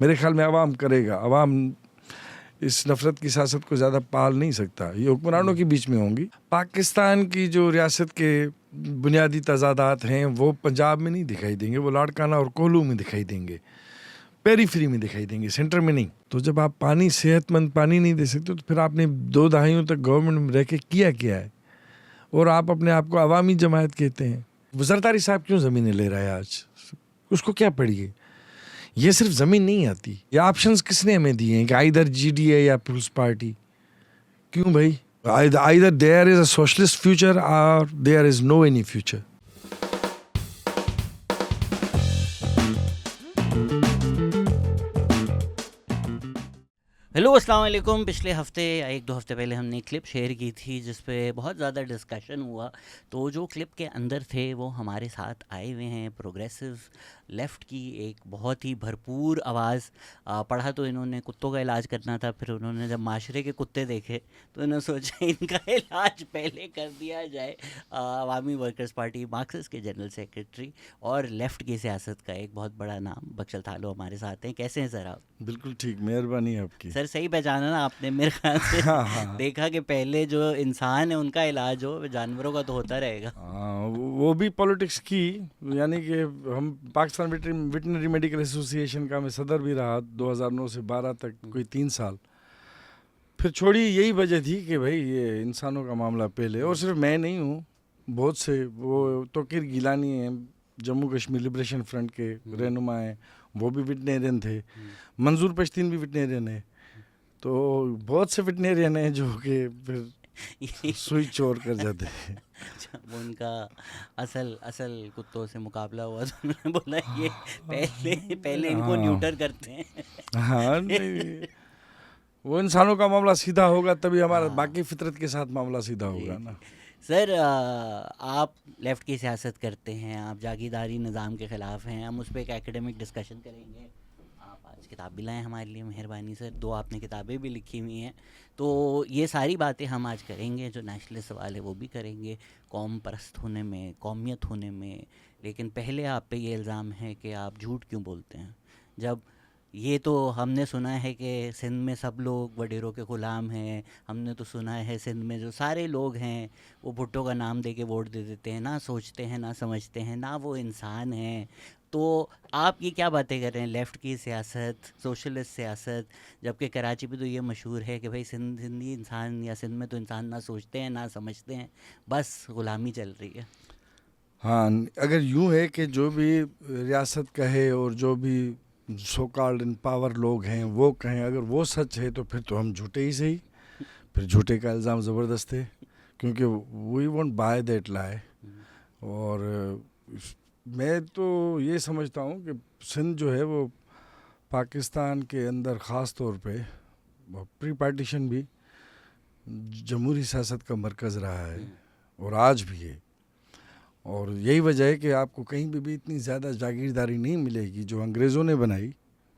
میرے خیال میں عوام کرے گا. عوام اس نفرت کی سیاست کو زیادہ پال نہیں سکتا. یہ حکمرانوں کے بیچ میں ہوں گی. پاکستان کی جو ریاست کے بنیادی تضادات ہیں وہ پنجاب میں نہیں دکھائی دیں گے, وہ لاڑکانہ اور کوہلو میں دکھائی دیں گے, پیری فری میں دکھائی دیں گے, سینٹر میں نہیں. تو جب آپ پانی, صحت مند پانی نہیں دے سکتے تو پھر آپ نے 2 دہائیوں تک گورنمنٹ میں رہ کے کیا ہے, اور آپ اپنے آپ کو عوامی جماعت کہتے ہیں. زرداری صاحب کیوں زمینیں لے رہا ہے آج؟ اس کو کیا پڑھیے؟ یہ صرف زمین نہیں آتی. یہ آپشنز کس نے ہمیں دیے ہیں کہ آئیدر جی ڈی اے یا پیپلز پارٹی؟ کیوں بھائی؟ Either there is a socialist future اور there is no any future. Hello السلام علیکم. پچھلے ہفتے یا 1-2 ہفتے پہلے ہم نے کلپ شیئر کی تھی جس پہ بہت زیادہ ڈسکشن ہوا. تو جو کلپ کے اندر تھے وہ ہمارے ساتھ آئے ہوئے ہیں پروگریسو لیفٹ کی ایک بہت ہی بھرپور آواز. پڑھا تو انہوں نے کتوں کا علاج کرنا تھا, پھر انہوں نے جب معاشرے کے کتے دیکھے تو انہوں نے سوچا ان کا علاج پہلے کر دیا جائے. عوامی ورکرز پارٹی مارکسسٹ کے جنرل سیکرٹری اور لیفٹ کی سیاست کا ایک بہت بڑا نام بخشل تھالو ہمارے ساتھ ہیں. کیسے ہیں سر آپ؟ بالکل ٹھیک, مہربانی آپ کی. سر صحیح پہچانا نا آپ نے میرے خیال سے. دیکھا کہ پہلے جو انسان ہے ان کا علاج ہو, جانوروں کا تو ہوتا رہے گا. وہ بھی پولیٹکس کی, یعنی کہ ہم پاکستان ویٹنری میڈیکل ایسوسی ایشن کا میں صدر بھی رہا 2009 سے 12 تک, کوئی 3 سال. پھر چھوڑی, یہی وجہ تھی کہ بھائی یہ انسانوں کا معاملہ پہلے, اور صرف میں نہیں ہوں, بہت سے, وہ توقیر گیلانی ہیں جموں کشمیر لبریشن فرنٹ کے رہنما ہیں, وہ بھی ویٹنیرین تھے. منظور پشتین بھی ویٹنیرین ہے. تو بہت سے ویٹنیرین ہیں جو کہ پھر سوئی چور کر جاتے ہیں. ان کا اصل کتوں سے مقابلہ ہوا تو انہوں نے بولا یہ پہلے ان کو نیوٹر کرتے ہیں. ہاں, نہیں, وہ انسانوں کا معاملہ سیدھا ہوگا تبھی ہمارا باقی فطرت کے ساتھ معاملہ سیدھا ہوگا نا. سر آپ لیفٹ کی سیاست کرتے ہیں, آپ جاگیرداری نظام کے خلاف ہیں. ہم اس پہ ایک ایکیڈمک ڈسکشن کریں گے. آپ آج کتاب بھی لائیں ہمارے لیے, مہربانی سر. 2 آپ نے کتابیں بھی لکھی ہوئی ہیں. تو یہ ساری باتیں ہم آج کریں گے. جو نیشنلسٹ سوال ہے وہ بھی کریں گے, قوم پرست ہونے میں, قومیت ہونے میں. لیکن پہلے آپ پہ یہ الزام ہے کہ آپ جھوٹ کیوں بولتے ہیں, جب یہ تو ہم نے سنا ہے کہ سندھ میں سب لوگ وڈیروں کے غلام ہیں. ہم نے تو سنا ہے سندھ میں جو سارے لوگ ہیں وہ بھٹو کا نام دے کے ووٹ دے دیتے ہیں, نہ سوچتے ہیں, نہ سمجھتے ہیں, نہ وہ انسان ہیں. تو آپ یہ کیا باتیں کر رہے ہیں, لیفٹ کی سیاست, سوشلسٹ سیاست, جبکہ کراچی پہ تو یہ مشہور ہے کہ بھائی سندھی انسان یا سندھ میں تو انسان نہ سوچتے ہیں نہ سمجھتے ہیں, بس غلامی چل رہی ہے. ہاں, اگر یوں ہے کہ جو بھی ریاست کہے اور جو بھی سو کالڈ ان پاور لوگ ہیں وہ کہیں, اگر وہ سچ ہے تو پھر تو ہم جھوٹے ہی صحیح. پھر جھوٹے کا الزام زبردست ہے, کیونکہ وی وونٹ بائی دیٹ لائی. اور میں تو یہ سمجھتا ہوں کہ سندھ جو ہے وہ پاکستان کے اندر خاص طور پہ پری پارٹیشن بھی جمہوری سیاست کا مرکز رہا ہے, اور آج بھی ہے. اور یہی وجہ ہے کہ آپ کو کہیں بھی اتنی زیادہ جاگیرداری نہیں ملے گی جو انگریزوں نے بنائی,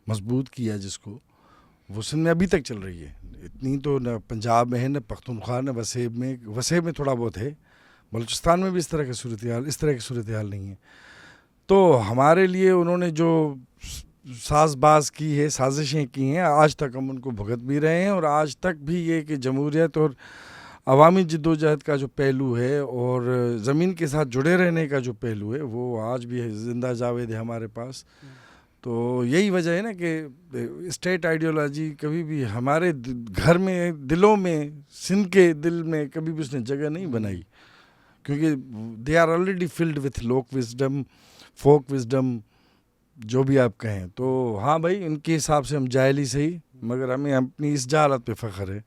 مضبوط کیا جس کو, وہ سندھ میں ابھی تک چل رہی ہے. اتنی تو نہ پنجاب میں ہے, نہ پختونخوا, نہ وسیب میں تھوڑا بہت ہے. بلوچستان میں بھی اس طرح کی صورتحال نہیں ہے. تو ہمارے لیے انہوں نے جو ساز باز کی ہے, سازشیں کی ہیں, آج تک ہم ان کو بھگت بھی رہے ہیں. اور آج تک بھی یہ کہ جمہوریت اور عوامی جدوجہد کا جو پہلو ہے اور زمین کے ساتھ جڑے رہنے کا جو پہلو ہے وہ آج بھی زندہ جاوید ہے ہمارے پاس. تو یہی وجہ ہے نا کہ اسٹیٹ آئیڈیالوجی کبھی بھی ہمارے گھر میں, دلوں میں, سندھ کے دل میں کبھی بھی اس نے جگہ نہیں بنائی, کیونکہ they are already filled with folk wisdom, folk wisdom, جو بھی آپ کہیں. تو ہاں بھائی, ان کے حساب سے ہم جاہل ہی صحیح, مگر ہمیں اپنی اس جہالت پہ فخر ہے.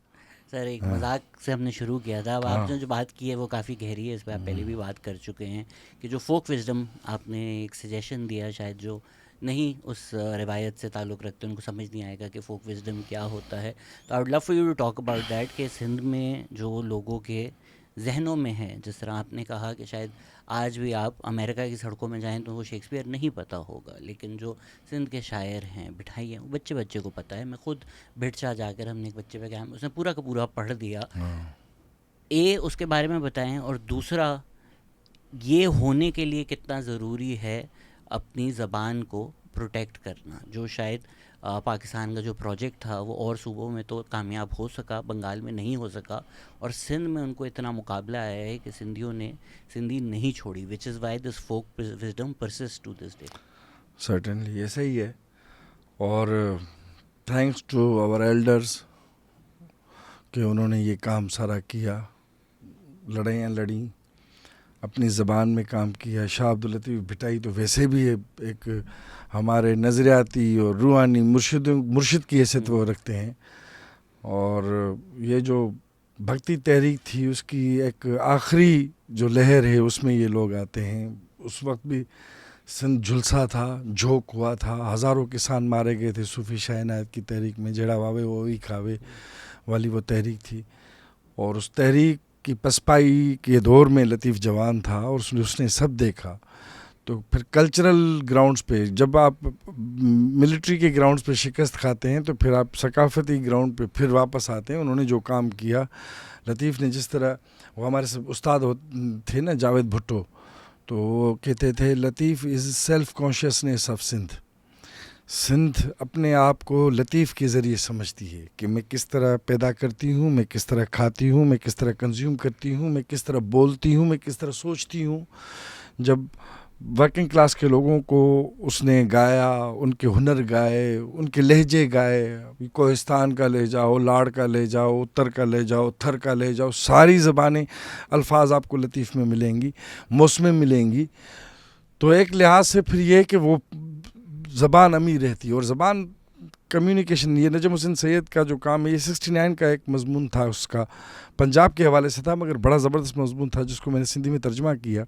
سر ایک مذاق سے ہم نے شروع کیا تھا, اب آپ نے جو بات کی ہے وہ کافی گہری ہے, اس پہ آپ پہلے بھی بات کر چکے ہیں کہ جو فوک وزڈم آپ نے ایک سجیشن دیا, شاید جو نہیں اس روایت سے تعلق رکھتے ان کو سمجھ نہیں آئے گا کہ فوک وزڈم کیا ہوتا ہے. تو I would love for you to talk about that کہ سندھ میں جو لوگوں کے ذہنوں میں ہے, جس طرح آپ نے کہا کہ شاید آج بھی آپ امریکہ کی سڑکوں میں جائیں تو وہ شیکسپیئر نہیں پتہ ہوگا, لیکن جو سندھ کے شاعر ہیں, بٹھائی ہیں, بچے کو پتہ ہے. میں خود بھٹشا جا کر ہم نے ایک بچے پہ گیا, اس نے پورا کا پورا پڑھ دیا. اس کے بارے میں بتائیں. اور دوسرا, یہ ہونے کے لیے کتنا ضروری ہے اپنی زبان کو پروٹیکٹ کرنا, جو شاید پاکستان کا جو پروجیکٹ تھا وہ اور صوبوں میں تو کامیاب ہو سکا، بنگال میں نہیں ہو سکا، اور سندھ میں ان کو اتنا مقابلہ آیا ہے کہ سندھیوں نے سندھی نہیں چھوڑی، which is why this folk wisdom persist to this day. Certainly ایسا ہی ہے. اور تھینکس ٹو آور ایلڈرز کہ انہوں نے یہ کام سارا کیا، لڑائیاں لڑیں، اپنی زبان میں کام کیا. شاہ عبداللطیف بھٹائی تو ویسے بھی ایک ہمارے نظریاتی اور روحانی مرشد کی حیثیت وہ رکھتے ہیں. اور یہ جو بھکتی تحریک تھی اس کی ایک آخری جو لہر ہے اس میں یہ لوگ آتے ہیں. اس وقت بھی سندھ جھلسا تھا، جھوک ہوا تھا، ہزاروں کسان مارے گئے تھے صوفی شاہ عنایت کی تحریک میں. جیڑا واوے وہی کھاوے والی وہ تحریک تھی. اور اس تحریک کی پسپائی کے دور میں لطیف جوان تھا اور اس نے سب دیکھا. تو پھر کلچرل گراؤنڈز پہ جب آپ ملٹری کے گراؤنڈز پہ شکست کھاتے ہیں تو پھر آپ ثقافتی گراؤنڈ پہ پھر واپس آتے ہیں. انہوں نے جو کام کیا لطیف نے، جس طرح وہ ہمارے استاد تھے نا جاوید بھٹو، تو وہ کہتے تھے Latif is self consciousness of Sindh. Sindh اپنے آپ کو لطیف کے ذریعے سمجھتی ہے کہ میں کس طرح پیدا کرتی ہوں، میں کس طرح کھاتی ہوں، میں کس طرح کنزیوم کرتی ہوں، میں کس طرح بولتی ہوں، میں کس طرح سوچتی ہوں. جب ورکنگ کلاس کے لوگوں کو اس نے گایا، ان کے ہنر گائے، ان کے لہجے گائے، کوہستان کا لے جاؤ، لاڑ کا لے جاؤ، اتر کا لے جاؤ، تھر کا لے جاؤ، ساری زبانیں الفاظ آپ کو لطیف میں ملیں گی، موسم میں ملیں گی. تو ایک لحاظ سے پھر یہ کہ وہ زبان امیر رہتی ہے. اور زبان کمیونیکیشن، یہ نجم حسین سید کا جو کام ہے، یہ 69 کا ایک مضمون تھا، اس کا پنجاب کے حوالے سے تھا مگر بڑا زبردست مضمون تھا جس کو میں نے سندھی میں ترجمہ کیا.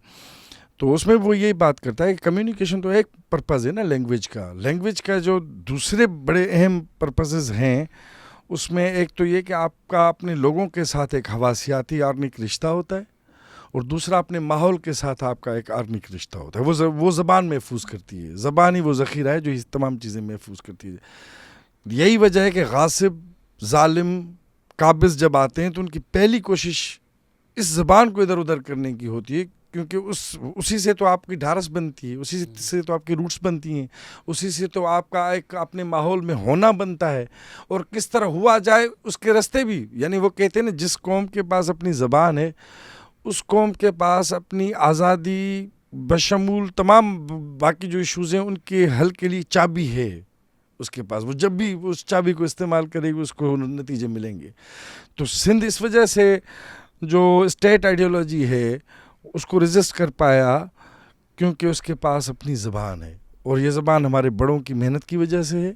تو اس میں وہ یہی بات کرتا ہے کہ کمیونیکیشن تو ایک پرپز ہے نا لینگویج کا. لینگویج کا جو دوسرے بڑے اہم پرپزز ہیں اس میں ایک تو یہ کہ آپ کا اپنے لوگوں کے ساتھ ایک حواسیاتی آرنک رشتہ ہوتا ہے، اور دوسرا اپنے ماحول کے ساتھ آپ کا ایک آرنک رشتہ ہوتا ہے. وہ زبان محفوظ کرتی ہے، زبان ہی وہ ذخیرہ ہے جو یہ تمام چیزیں محفوظ کرتی ہے. یہی وجہ ہے کہ غاصب، ظالم، قابض جب آتے ہیں تو ان کی پہلی کوشش اس زبان کو ادھر ادھر کرنے کی ہوتی ہے، کیونکہ اسی سے تو آپ کی ڈھارس بنتی ہے، اسی سے تو آپ کی روٹس بنتی ہیں، اسی سے تو آپ کا ایک اپنے ماحول میں ہونا بنتا ہے. اور کس طرح ہوا جائے اس کے راستے بھی، یعنی وہ کہتے ہیں نا جس قوم کے پاس اپنی زبان ہے اس قوم کے پاس اپنی آزادی بشمول تمام باقی جو ایشوز ہیں ان کے حل کے لیے چابی ہے اس کے پاس. وہ جب بھی اس چابی کو استعمال کرے گی اس کو نتیجے ملیں گے. تو سندھ اس وجہ سے جو اسٹیٹ آئیڈیالوجی ہے اس کو ریزسٹ کر پایا کیونکہ اس کے پاس اپنی زبان ہے، اور یہ زبان ہمارے بڑوں کی محنت کی وجہ سے ہے.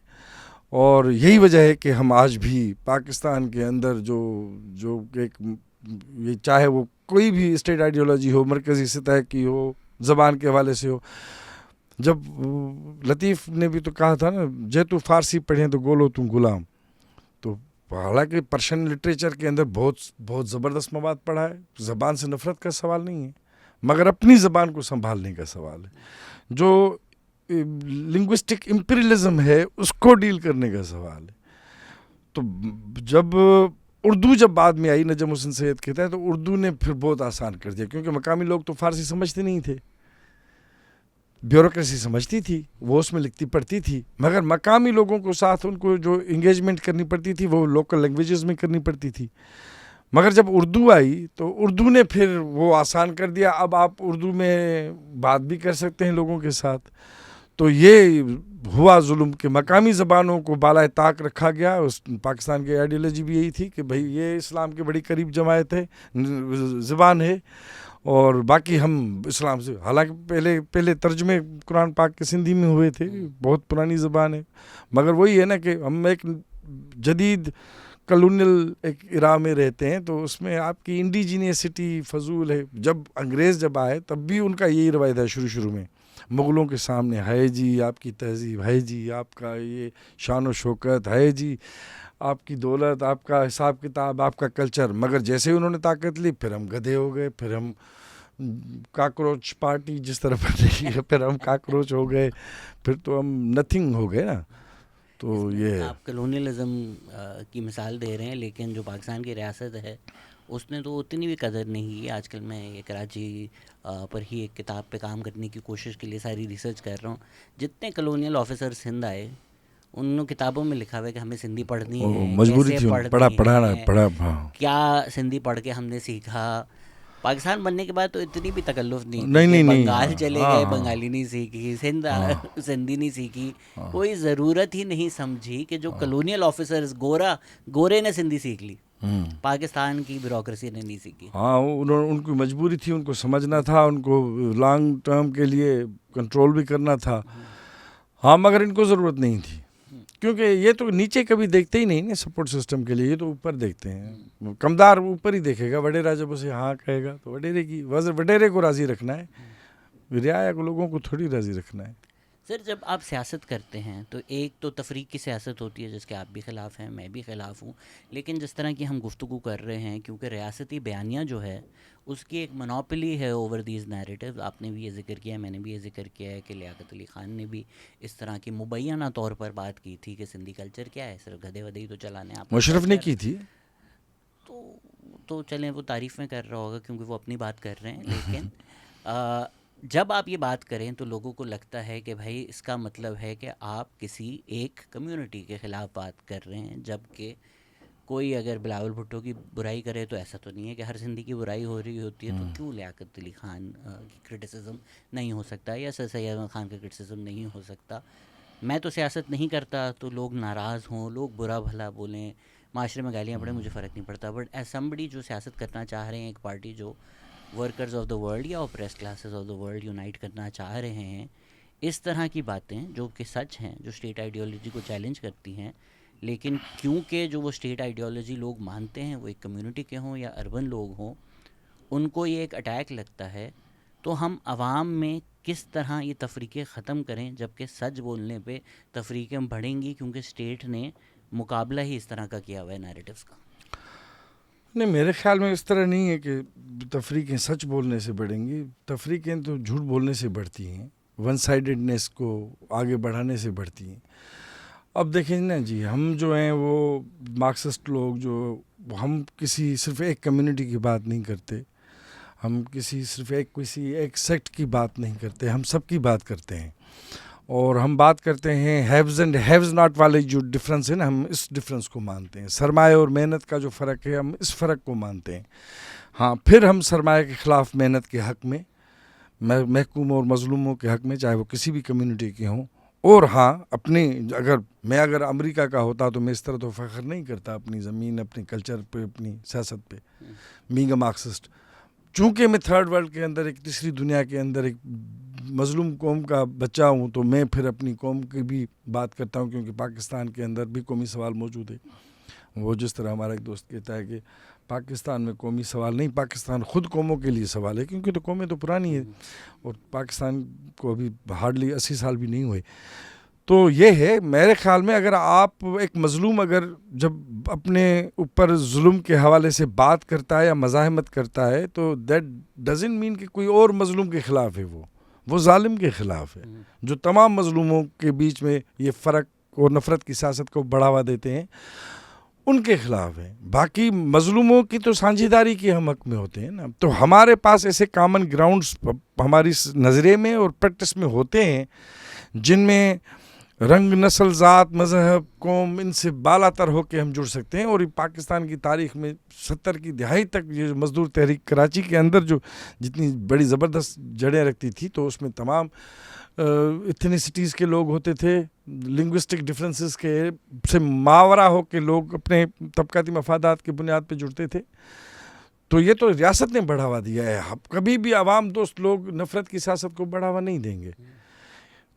اور یہی وجہ ہے کہ ہم آج بھی پاکستان کے اندر جو ایک یہ چاہے وہ کوئی بھی اسٹیٹ آئیڈیالوجی ہو، مرکزی سطح کی ہو، زبان کے حوالے سے ہو. جب لطیف نے بھی تو کہا تھا نا جے تو فارسی پڑھیں تو گولو تم غلام. تو حالانکہ پرشین لٹریچر کے اندر بہت زبردست مواد پڑھا ہے، زبان سے نفرت کا سوال نہیں ہے، مگر اپنی زبان کو سنبھالنے کا سوال ہے. جو لنگوسٹک امپیریلزم ہے اس کو ڈیل کرنے کا سوال ہے. تو جب اردو بعد میں آئی، نجم حسین سید کہتا ہے، تو اردو نے پھر بہت آسان کر دیا، کیونکہ مقامی لوگ تو فارسی سمجھتے نہیں تھے، بیوروکریسی سمجھتی تھی، وہ اس میں لکھتی پڑھتی تھی، مگر مقامی لوگوں کو ساتھ ان کو جو انگیجمنٹ کرنی پڑتی تھی وہ لوکل لینگویجز میں کرنی پڑتی تھی. مگر جب اردو آئی تو اردو نے پھر وہ آسان کر دیا. اب آپ اردو میں بات بھی کر سکتے ہیں لوگوں کے ساتھ. تو یہ ہوا ظلم کہ مقامی زبانوں کو بالائے طاق رکھا گیا. پاکستان کی آئیڈیالوجی بھی یہی تھی کہ بھئی یہ اسلام کے بڑی قریب جماعت ہے، زبان ہے، اور باقی ہم اسلام سے، حالانکہ پہلے ترجمے قرآن پاک کے سندھی میں ہوئے تھے، بہت پرانی زبان ہے، مگر وہی ہے نا کہ ہم ایک جدید کلونیل ایک ایرا میں رہتے ہیں، تو اس میں آپ کی انڈیجینیسٹی فضول ہے. جب انگریز آئے تب بھی ان کا یہی روایت ہے، شروع میں مغلوں کے سامنے ہے جی آپ کی تہذیب، ہے جی آپ کا یہ شان و شوکت، ہے جی آپ کی دولت، آپ کا حساب کتاب، آپ کا کلچر. مگر جیسے ہی انہوں نے طاقت لی پھر ہم گدھے ہو گئے، پھر ہم کاکروچ پارٹی جس طرح بن رہی ہے، پھر ہم کاکروچ ہو گئے، پھر تو ہم نتھنگ ہو گئے نا. تو یہ آپ کلونیلزم کی مثال دے رہے ہیں، لیکن جو پاکستان کی ریاست ہے اس نے تو اتنی بھی قدر نہیں کی. آج کل میں یہ کراچی پر ہی ایک کتاب پہ کام کرنے کی کوشش کے لیے ساری ریسرچ کر رہا ہوں. جتنے کلونیل آفیسر سندھ آئے ان کتابوں میں لکھا ہوا ہے کہ ہمیں سندھی پڑھنی ہے، مجبوری کیسے تھی پڑھنی پڑھانا ہے، پڑھا. ہاں کیا سندھی پڑھ کے ہم نے سیکھا. پاکستان بننے کے بعد تو اتنی بھی تکلف نہیں تھی نہیں کہ نہیں نہیں. بنگال چلے ہاں گئے، ہاں بنگالی نہیں سیکھی، سندھی نہیں سیکھی، ہاں کوئی ضرورت ہی نہیں سمجھی کہ جو کلونیل آفیسرز گورے نے سندھی سیکھ لی، پاکستان کی بیوروکریسی نے نہیں سیکھی. ہاں ان کی مجبوری تھی، ان کو سمجھنا تھا، ان کو لانگ ٹرم کے لیے کنٹرول بھی کرنا تھا. ہاں مگر ان کو ضرورت نہیں تھی، کیونکہ یہ تو نیچے کبھی دیکھتے ہی نہیں نا سپورٹ سسٹم کے لیے، یہ تو اوپر دیکھتے ہیں. کمدار اوپر ہی دیکھے گا، وڈیرا جب اسے ہاں کہے گا تو وڈیرے کو راضی رکھنا ہے، رعایا کو لوگوں کو تھوڑی راضی رکھنا ہے. سر جب آپ سیاست کرتے ہیں تو ایک تو تفریق کی سیاست ہوتی ہے جس کے آپ بھی خلاف ہیں، میں بھی خلاف ہوں، لیکن جس طرح کی ہم گفتگو کر رہے ہیں کیونکہ ریاستی بیانیہ جو ہے اس کی ایک منوپلی ہے اوور دیز نیریٹیو. آپ نے بھی یہ ذکر کیا ہے، میں نے بھی یہ ذکر کیا ہے کہ لیاقت علی خان نے بھی اس طرح کی مبینہ طور پر بات کی تھی کہ سندھی کلچر کیا ہے، صرف گدھے ودھے ہی تو چلانے آپ کا مشرف نے کلچر. کی تھی. تو چلیں وہ تعریف میں کر رہا ہوگا کیونکہ وہ اپنی بات کر رہے ہیں، لیکن جب آپ یہ بات کریں تو لوگوں کو لگتا ہے کہ بھائی اس کا مطلب ہے کہ آپ کسی ایک کمیونٹی کے خلاف بات کر رہے ہیں، جبکہ کوئی اگر بلاول بھٹو کی برائی کرے تو ایسا تو نہیں ہے کہ ہر زندگی کی برائی ہو رہی ہوتی ہے، تو کیوں لیاقت علی خان کی کرٹیسزم نہیں ہو سکتا یا سر سید احمد خان کا کرٹیسزم نہیں ہو سکتا. میں تو سیاست نہیں کرتا تو لوگ ناراض ہوں، لوگ برا بھلا بولیں، معاشرے میں گالیاں پڑیں، مجھے فرق نہیں پڑتا. بٹ ایز سمبڈی جو سیاست کرنا چاہ رہے ہیں، ایک پارٹی جو ورکرز آف دا ورلڈ یا oppress classes of the world unite کرنا چاہ رہے ہیں، اس طرح کی باتیں جو کہ سچ ہیں، جو اسٹیٹ آئیڈیالوجی کو چیلنج کرتی ہیں، لیکن کیونکہ جو وہ اسٹیٹ آئیڈیالوجی لوگ مانتے ہیں وہ ایک کمیونٹی کے ہوں یا اربن لوگ ہوں، ان کو یہ ایک اٹیک لگتا ہے. تو ہم عوام میں کس طرح یہ تفریقیں ختم کریں جبکہ سچ بولنے پہ تفریقیں بڑھیں گی کیونکہ اسٹیٹ نے مقابلہ ہی اس طرح کا کیا ہوا ہے نیریٹیوز کا. نہیں، میرے خیال میں اس طرح نہیں ہے کہ تفریقیں سچ بولنے سے بڑھیں گی. تفریقیں تو جھوٹ بولنے سے بڑھتی ہیں، ون سائیڈڈنیس کو آگے بڑھانے سے بڑھتی ہیں. اب دیکھیں نا جی، ہم جو ہیں وہ مارکسسٹ لوگ، جو ہم کسی صرف ایک کمیونٹی کی بات نہیں کرتے، ہم کسی ایک سیکٹ کی بات نہیں کرتے، ہم سب کی بات کرتے ہیں. اور ہم بات کرتے ہیں ہیوز اینڈ ہیوز ناٹ والے جو ڈفرینس ہے نا، ہم اس ڈفرینس کو مانتے ہیں. سرمایہ اور محنت کا جو فرق ہے، ہم اس فرق کو مانتے ہیں. ہاں پھر ہم سرمایہ کے خلاف محنت کے حق میں، محکوم اور مظلوموں کے حق میں، چاہے وہ کسی بھی کمیونٹی کے ہوں. اور ہاں اگر امریکہ کا ہوتا تو میں اس طرح تو فخر نہیں کرتا اپنی زمین، اپنے کلچر پہ، اپنی سیاست پہ، بینگ اے مارکسسٹ. چونکہ میں تھرڈ ورلڈ کے اندر، ایک تیسری دنیا کے اندر ایک مظلوم قوم کا بچہ ہوں، تو میں پھر اپنی قوم کی بھی بات کرتا ہوں، کیونکہ پاکستان کے اندر بھی قومی سوال موجود ہے. وہ جس طرح ہمارا ایک دوست کہتا ہے کہ پاکستان میں قومی سوال نہیں، پاکستان خود قوموں کے لیے سوال ہے، کیونکہ تو قومیں تو پرانی ہے اور پاکستان کو ابھی ہارڈلی 80 سال بھی نہیں ہوئے. تو یہ ہے میرے خیال میں، اگر آپ ایک مظلوم جب اپنے اوپر ظلم کے حوالے سے بات کرتا ہے یا مزاحمت کرتا ہے، تو دیٹ ڈزنٹ مین کہ کوئی اور مظلوم کے خلاف ہے، وہ ظالم کے خلاف ہے، جو تمام مظلوموں کے بیچ میں یہ فرق اور نفرت کی سیاست کو بڑھاوا دیتے ہیں، ان کے خلاف ہے. باقی مظلوموں کی تو سانجھیداری کے ہم حق میں ہوتے ہیں نا. تو ہمارے پاس ایسے کامن گراؤنڈز ہماری نظریے میں اور پریکٹس میں ہوتے ہیں، جن میں رنگ، نسل، ذات، مذہب، قوم، ان سے بالا تر ہو کے ہم جڑ سکتے ہیں. اور پاکستان کی تاریخ میں 70 کی دہائی تک یہ مزدور تحریک کراچی کے اندر جو جتنی بڑی زبردست جڑیں رکھتی تھی، تو اس میں تمام ایتھنیسٹیز کے لوگ ہوتے تھے، لنگوسٹک ڈفرینسز کے سے ماورا ہو کے لوگ اپنے طبقاتی مفادات کی بنیاد پہ جڑتے تھے. تو یہ تو ریاست نے بڑھاوا دیا ہے. کبھی بھی عوام دوست لوگ نفرت کی سیاست کو بڑھاوا نہیں دیں گے.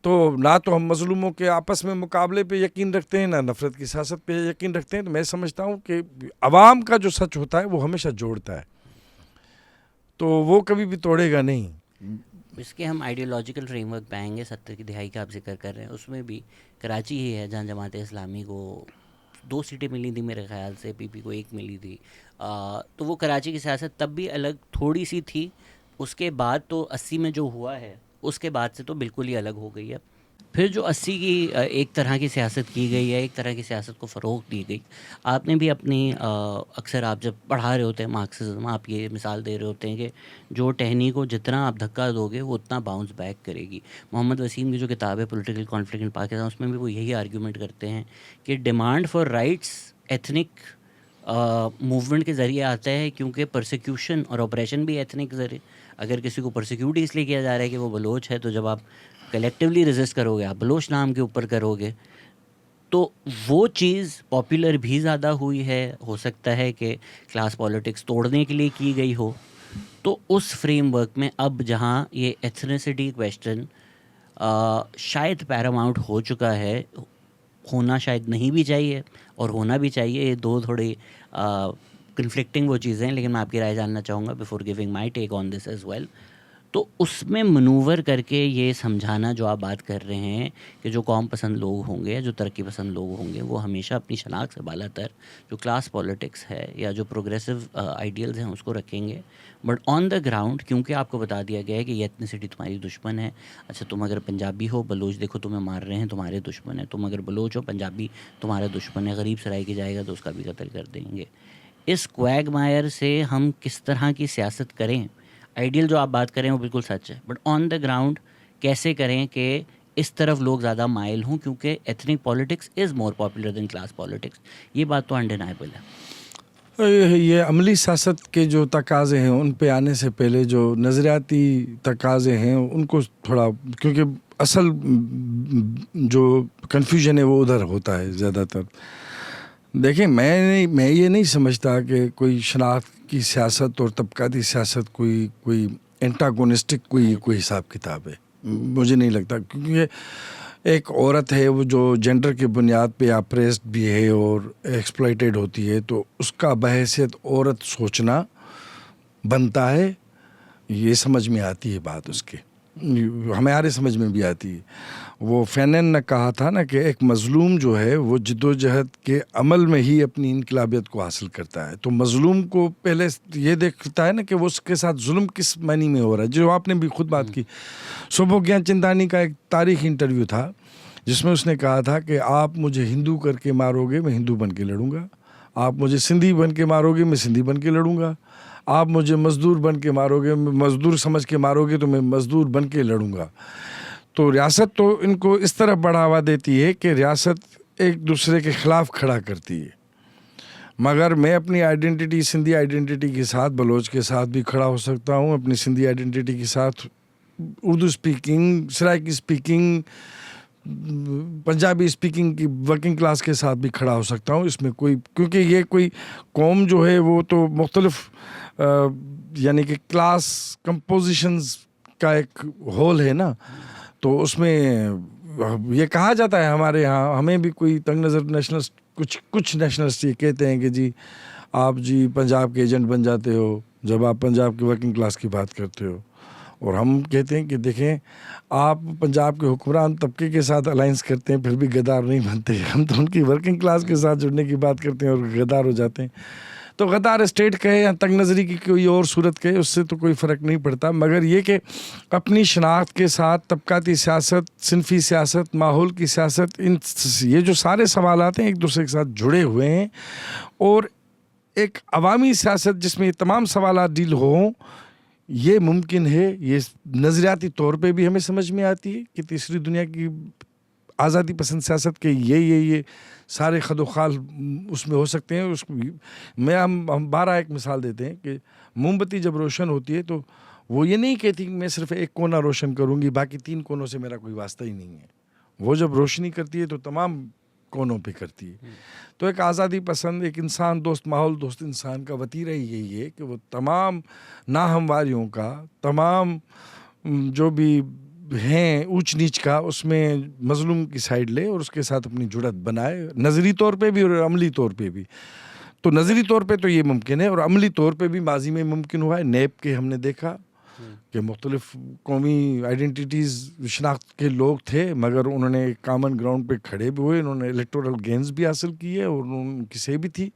تو نہ تو ہم مظلوموں کے آپس میں مقابلے پہ یقین رکھتے ہیں، نہ نفرت کی سیاست پہ یقین رکھتے ہیں. تو میں سمجھتا ہوں کہ عوام کا جو سچ ہوتا ہے وہ ہمیشہ جوڑتا ہے، تو وہ کبھی بھی توڑے گا نہیں. اس کے ہم آئیڈیالوجیکل فریم ورک پہ آئیں گے. 70 کی دہائی کا آپ ذکر کر رہے ہیں، اس میں بھی کراچی ہی ہے جہاں جماعت اسلامی کو 2 سیٹیں ملی تھی میرے خیال سے، پی پی کو 1 ملی تھی. تو وہ کراچی کی سیاست تب بھی الگ تھوڑی سی تھی. اس کے بعد تو 80 میں جو ہوا ہے اس کے بعد سے تو بالکل ہی الگ ہو گئی ہے. پھر جو 80 کی ایک طرح کی سیاست کی گئی ہے، ایک طرح کی سیاست کو فروغ دی گئی. آپ نے بھی اپنی اکثر آپ جب پڑھا رہے ہوتے ہیں مارکسزم، آپ یہ مثال دے رہے ہوتے ہیں کہ جو ٹہنی کو جتنا آپ دھکا دو گے وہ اتنا باؤنس بیک کرے گی. محمد وسیم کی جو کتاب ہے پولیٹیکل کانفلکٹ ان پاکستان، اس میں بھی وہ یہی آرگیومنٹ کرتے ہیں کہ demand for rights ethnic movement کے ذریعے آتا ہے، کیونکہ پرسیکیوشن اور آپریشن بھی ایتھنک ذریعے. اگر کسی کو پرسیکیوٹ اس لیے کیا جا رہا ہے کہ وہ بلوچ ہے، تو جب آپ کلیکٹیولی ریزسٹ کرو گے، آپ بلوچ نام کے اوپر کرو گے، تو وہ چیز پاپولر بھی زیادہ ہوئی ہے. ہو سکتا ہے کہ کلاس پالیٹکس توڑنے کے لیے کی گئی ہو. تو اس فریم ورک میں اب جہاں یہ ایتھنیسٹی کویسچن شاید پیراماؤنٹ ہو چکا ہے، ہونا شاید نہیں بھی چاہیے اور ہونا بھی چاہیے، یہ دو تھوڑے کنفلکٹنگ وہ چیزیں ہیں، لیکن میں آپ کی رائے جاننا چاہوں گا before giving my take on this as well. تو اس میں منور کر کے یہ سمجھانا جو آپ بات کر رہے ہیں کہ جو قوم پسند لوگ ہوں گے، جو ترقی پسند لوگ ہوں گے، وہ ہمیشہ اپنی شناخت سے بالا تر جو کلاس پالیٹکس ہے یا جو پروگریسو آئیڈیلز ہیں اس کو رکھیں گے. بٹ آن دا گراؤنڈ کیونکہ آپ کو بتا دیا گیا ہے کہ یہ ایتھنیسٹی تمہاری دشمن ہے. اچھا تم اگر پنجابی ہو، بلوچ دیکھو تمہیں مار رہے ہیں، تمہارے دشمن ہے. تم اگر بلوچ ہو، پنجابی تمہارا دشمن ہے. غریب سرائے کی جائے گا تو اس کا بھی قتل کر دیں گے. اس کویگ مائر سے ہم کس طرح کی سیاست کریں؟ آئیڈیل جو آپ بات کریں وہ بالکل سچ ہے، بٹ آن دا گراؤنڈ کیسے کریں کہ اس طرف لوگ زیادہ مائل ہوں، کیونکہ ethnic politics is more popular than class politics. یہ بات تو انڈینائبل ہے. یہ عملی سیاست کے جو تقاضے ہیں ان پہ آنے سے پہلے جو نظریاتی تقاضے ہیں ان کو تھوڑا، کیونکہ اصل جو کنفیوژن ہے وہ ادھر ہوتا ہے زیادہ تر. دیکھیں میں یہ نہیں سمجھتا کہ کوئی شناخت کی سیاست اور طبقاتی سیاست کوئی انٹاگونسٹک کوئی حساب کتاب ہے. مجھے نہیں لگتا، کیونکہ ایک عورت ہے وہ جو جینڈر کے بنیاد پہ اپریسڈ بھی ہے اور ایکسپلائٹیڈ ہوتی ہے، تو اس کا بحیثیت عورت سوچنا بنتا ہے. یہ سمجھ میں آتی ہے بات اس کے، ہمارے سمجھ میں بھی آتی ہے. وہ فینن نے کہا تھا نا کہ ایک مظلوم جو ہے وہ جد و جہد کے عمل میں ہی اپنی انقلابیت کو حاصل کرتا ہے. تو مظلوم کو پہلے یہ دیکھتا ہے نا کہ وہ اس کے ساتھ ظلم کس معنی میں ہو رہا ہے، جو آپ نے بھی خود بات کی. سوبھو گیان چندانی کا ایک تاریخی انٹرویو تھا جس میں اس نے کہا تھا کہ آپ مجھے ہندو کر کے مارو گے، میں ہندو بن کے لڑوں گا. آپ مجھے سندھی بن کے مارو گے، میں سندھی بن کے لڑوں گا. آپ مجھے مزدور بن کے مارو گے، مزدور سمجھ کے مارو گے تو میں مزدور بن کے لڑوں گا. تو ریاست تو ان کو اس طرح بڑھاوا دیتی ہے کہ ریاست ایک دوسرے کے خلاف کھڑا کرتی ہے. مگر میں اپنی آئیڈینٹی، سندھی آئیڈینٹی کے ساتھ بلوچ کے ساتھ بھی کھڑا ہو سکتا ہوں، اپنی سندھی آئیڈینٹی کے ساتھ Urdu speaking, Saraiki speaking, Punjabi speaking کی ورکنگ کلاس کے ساتھ بھی کھڑا ہو سکتا ہوں. اس میں کیونکہ یہ کوئی قوم جو ہے وہ تو مختلف یعنی کہ کلاس کمپوزیشنز کا ایک ہول ہے نا. تو اس میں یہ کہا جاتا ہے ہمارے ہاں، ہمیں بھی کوئی تنگ نظر نیشنلسٹ کچھ نیشنلسٹ یہ کہتے ہیں کہ جی آپ جی پنجاب کے ایجنٹ بن جاتے ہو جب آپ پنجاب کی ورکنگ کلاس کی بات کرتے ہو. اور ہم کہتے ہیں کہ دیکھیں آپ پنجاب کے حکمران طبقے کے ساتھ الائنس کرتے ہیں پھر بھی غدار نہیں بنتے. ہم تو ان کی ورکنگ کلاس کے ساتھ جڑنے کی بات کرتے ہیں اور غدار ہو جاتے ہیں. تو غدار اسٹیٹ کہے یا تنگ نظری کی کوئی اور صورت کہے، اس سے تو کوئی فرق نہیں پڑتا. مگر یہ کہ اپنی شناخت کے ساتھ طبقاتی سیاست، صنفی سیاست، ماحول کی سیاست، یہ جو سارے سوالات ہیں ایک دوسرے کے ساتھ جڑے ہوئے ہیں. اور ایک عوامی سیاست جس میں یہ تمام سوالات ڈیل ہوں، یہ ممکن ہے. یہ نظریاتی طور پہ بھی ہمیں سمجھ میں آتی ہے کہ تیسری دنیا کی آزادی پسند سیاست کے یہ سارے خد و خال اس میں ہو سکتے ہیں. ہم 12 ایک مثال دیتے ہیں کہ موم بتی جب روشن ہوتی ہے تو وہ یہ نہیں کہتی کہ میں صرف ایک کونا روشن کروں گی، باقی 3 کونوں سے میرا کوئی واسطہ ہی نہیں ہے. وہ جب روشنی کرتی ہے تو تمام کونوں پہ کرتی ہے. تو ایک آزادی پسند، ایک انسان دوست، ماحول دوست انسان کا وتیرہ ہی یہی ہے کہ وہ تمام ناہمواریوں کا، تمام جو بھی ہیں اونچ نیچ کا، اس میں مظلوم کی سائڈ لے اور اس کے ساتھ اپنی جڑت بنائے، نظری طور پہ بھی اور عملی طور پہ بھی. تو نظری طور پہ تو یہ ممکن ہے اور عملی طور پہ بھی ماضی میں ممکن ہوا ہے. نیب کے ہم نے دیکھا کہ مختلف قومی آئیڈینٹیٹیز شناخت کے لوگ تھے مگر انہوں نے ایک کامن گراؤنڈ پہ کھڑے بھی ہوئے، انہوں نے الیکٹورل گینز بھی حاصل کیے اور ان کی سے بھی تھی.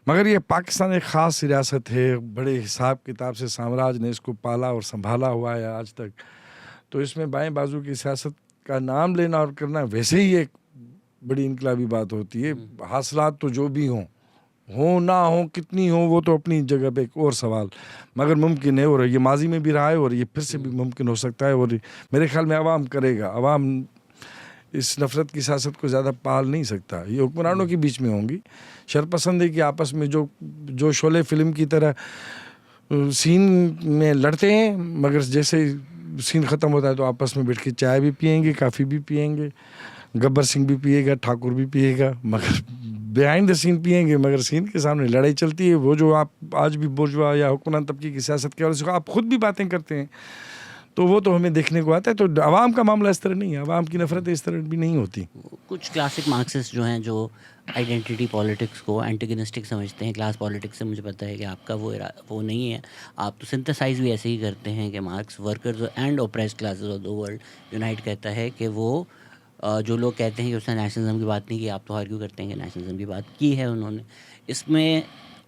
مگر یہ پاکستان ایک خاص ریاست ہے، بڑے حساب کتاب سے سامراج نے اس کو پالا اور سنبھالا ہوا ہے آج تک. تو اس میں بائیں بازو کی سیاست کا نام لینا اور کرنا ویسے ہی ایک بڑی انقلابی بات ہوتی ہے. حاصلات تو جو بھی ہوں نہ ہوں کتنی ہوں وہ تو اپنی جگہ پہ ایک اور سوال, مگر ممکن ہے, اور یہ ماضی میں بھی رہا ہے اور یہ پھر سے بھی ممکن ہو سکتا ہے. اور میرے خیال میں عوام کرے گا, عوام اس نفرت کی سیاست کو زیادہ پال نہیں سکتا. یہ حکمرانوں کے بیچ میں ہوں گی شرپسندی کی آپس میں جو شعلے فلم کی طرح سین میں لڑتے ہیں, مگر جیسے سین ختم ہوتا ہے تو آپس میں بیٹھ کے چائے بھی پئیں گے, کافی بھی پئیں گے, گبر سنگھ بھی پیے گا, ٹھاکر بھی پیے گا, مگر بیہائنڈ دا سین پئیں گے, مگر سین کے سامنے لڑائی چلتی ہے. وہ جو آپ آج بھی بورژوا یا حکمران طبقے کی سیاست کے حوالے سے آپ خود بھی باتیں کرتے ہیں تو وہ تو ہمیں دیکھنے کو آتا ہے. تو عوام کا معاملہ اس طرح نہیں ہے, عوام کی نفرت اس طرح بھی نہیں ہوتی. کچھ کلاسک مارکسسٹ جو ہیں جو آئیڈینٹی پالیٹکس کو اینٹیگنسٹک سمجھتے ہیں کلاس پالیٹکس سے, مجھے پتہ ہے کہ آپ کا وہ نہیں ہے. آپ تو سنتھسائز بھی ایسے ہی کرتے ہیں کہ Marx workers and oppressed classes of the world unite کہتا ہے کہ وہ جو لوگ کہتے ہیں کہ اس نے نیشنلزم کی بات نہیں کی, آپ تو آرگیو کرتے ہیں کہ نیشنلزم کی بات کی ہے انہوں نے. اس میں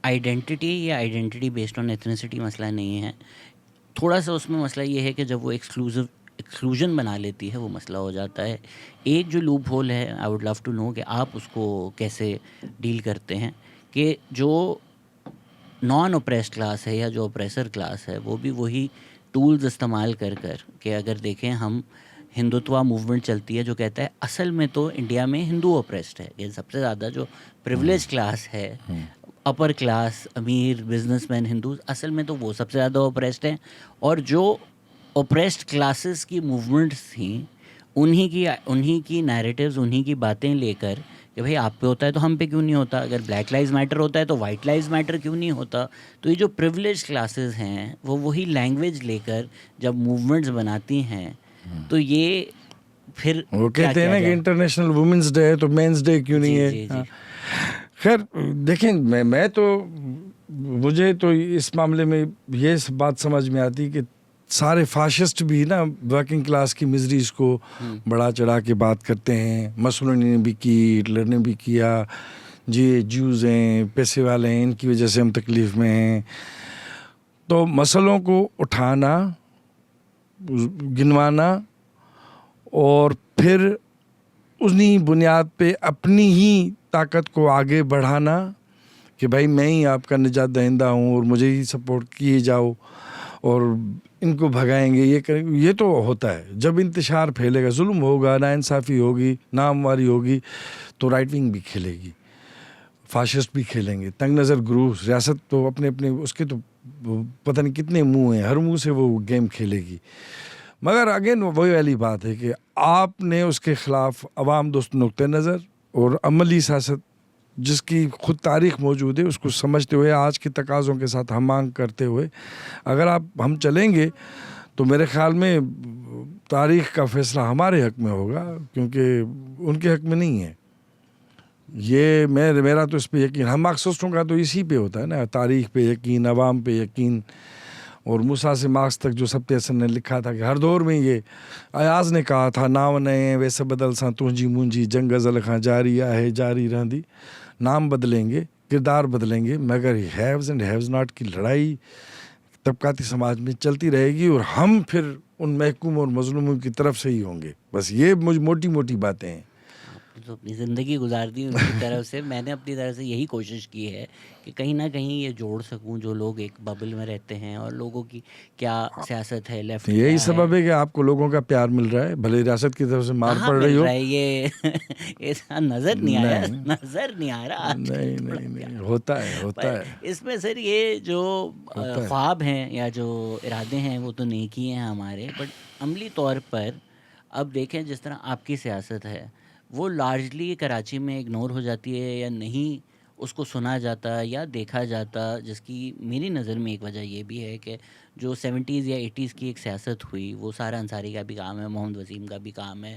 آئیڈینٹی یا آئیڈینٹی بیسڈ آن ایتھنیسٹی مسئلہ نہیں ہے. تھوڑا سا اس میں مسئلہ یہ ہے کہ جب وہ ایکسکلوژن بنا لیتی ہے وہ مسئلہ ہو جاتا ہے. ایک جو لوپ ہول ہے, I would love to know کہ آپ اس کو کیسے ڈیل کرتے ہیں, کہ جو نان اوپریسڈ کلاس ہے یا جو اوپریسر کلاس ہے وہ بھی وہی ٹولز استعمال کر کہ اگر دیکھیں ہم ہندوتوا موومنٹ چلتی ہے جو کہتا ہے اصل میں تو انڈیا میں ہندو اوپریسڈ ہے. یہ سب سے زیادہ جو پریولیج کلاس ہے, اپر کلاس, امیر, بزنس مین, ہندوز, اصل میں تو وہ سب سے زیادہ اوپریسڈ ہیں. اور جو اوپریسڈ کلاسز کی موومنٹس تھیں انہی کی نیریٹیوز, انہی کی باتیں لے کر کہ بھائی آپ پہ ہوتا ہے تو ہم پہ کیوں نہیں ہوتا, اگر بلیک لائیوز میٹر ہوتا ہے تو وائٹ لائیوز میٹر کیوں نہیں ہوتا. تو یہ جو پریولیج کلاسز ہیں وہ وہی لینگویج لے کر جب موومنٹس بناتی ہیں تو یہ پھر وہ کہتے ہیں نا کہ انٹرنیشنل وومنس ڈے ہے تو مینس ڈے کیوں نہیں ہے. خیر دیکھیں, میں تو مجھے تو اس معاملے میں یہ بات سمجھ میں آتی کہ سارے فاشسٹ بھی نا ورکنگ کلاس کی مزریز کو بڑا چڑھا کے بات کرتے ہیں. مسولینی نے بھی کی, ہٹلر نے بھی کیا, جی جیوز ہیں, پیسے والے ہیں, ان کی وجہ سے ہم تکلیف میں ہیں. تو مسئلوں کو اٹھانا, گنوانا اور پھر انہی بنیاد پہ اپنی ہی طاقت کو آگے بڑھانا کہ بھائی میں ہی آپ کا نجات دہندہ ہوں اور مجھے ہی سپورٹ کیے جاؤ اور ان کو بھگائیں گے, یہ کریں گے. یہ تو ہوتا ہے جب انتشار پھیلے گا, ظلم ہوگا, ناانصافی ہوگی, نامواری ہوگی تو رائٹ ونگ بھی کھیلے گی, فاشسٹ بھی کھیلیں گے, تنگ نظر گروہ. ریاست تو اپنے اس کے تو پتہ نہیں کتنے منہ ہیں, ہر منہ سے وہ گیم کھیلے گی. مگر اگین وہی والی بات ہے کہ آپ نے اس کے خلاف عوام دوست نقطۂ نظر اور عملی سیاست جس کی خود تاریخ موجود ہے اس کو سمجھتے ہوئے, آج کے تقاضوں کے ساتھ ہم آہنگ کرتے ہوئے اگر ہم چلیں گے تو میرے خیال میں تاریخ کا فیصلہ ہمارے حق میں ہوگا, کیونکہ ان کے حق میں نہیں ہے. یہ میرا تو اس پہ یقین, ہم مارکسسٹوں کا تو اسی پہ ہوتا ہے نا, تاریخ پہ یقین, عوام پہ یقین. اور موسیٰ سے مارکس تک جو ستیہ سن نے لکھا تھا کہ ہر دور میں یہ ایاز نے کہا تھا, نام نئے ویسے بدل ساں تونجی مونجی جنگ ازل خاں جاری ہے جاری رہندی. نام بدلیں گے, کردار بدلیں گے, مگر ہیوز اینڈ ہیوز ناٹ کی لڑائی طبقاتی سماج میں چلتی رہے گی اور ہم پھر ان محکوم اور مظلوموں کی طرف سے ہی ہوں گے. بس یہ مجھ موٹی موٹی باتیں ہیں. تو اپنی زندگی گزار دی ان کی طرف سے. میں نے اپنی طرف سے یہی کوشش کی ہے کہ کہیں نہ کہیں یہ جوڑ سکوں جو لوگ ایک ببل میں رہتے ہیں اور لوگوں کی کیا سیاست ہے, لیفٹ یہی سبب ہے کہ آپ کو لوگوں کا پیار مل رہا ہے, بھلے ریاست کی طرف سے مار پڑ رہی ہو. یہ ایسا نظر نہیں آیا, نظر نہیں آ رہا. نہیں ہوتا ہے. اس میں سر یہ جو خواب ہیں یا جو ارادے ہیں وہ تو نیکی ہیں ہمارے, بٹ عملی طور پر اب دیکھیں جس طرح آپ کی سیاست ہے وہ لارجلی کراچی میں اگنور ہو جاتی ہے یا نہیں اس کو سنا جاتا یا دیکھا جاتا, جس کی میری نظر میں ایک وجہ یہ بھی ہے کہ جو 70s یا 80s کی ایک سیاست ہوئی وہ سارا انصاری کا بھی کام ہے, محمد وسیم کا بھی کام ہے,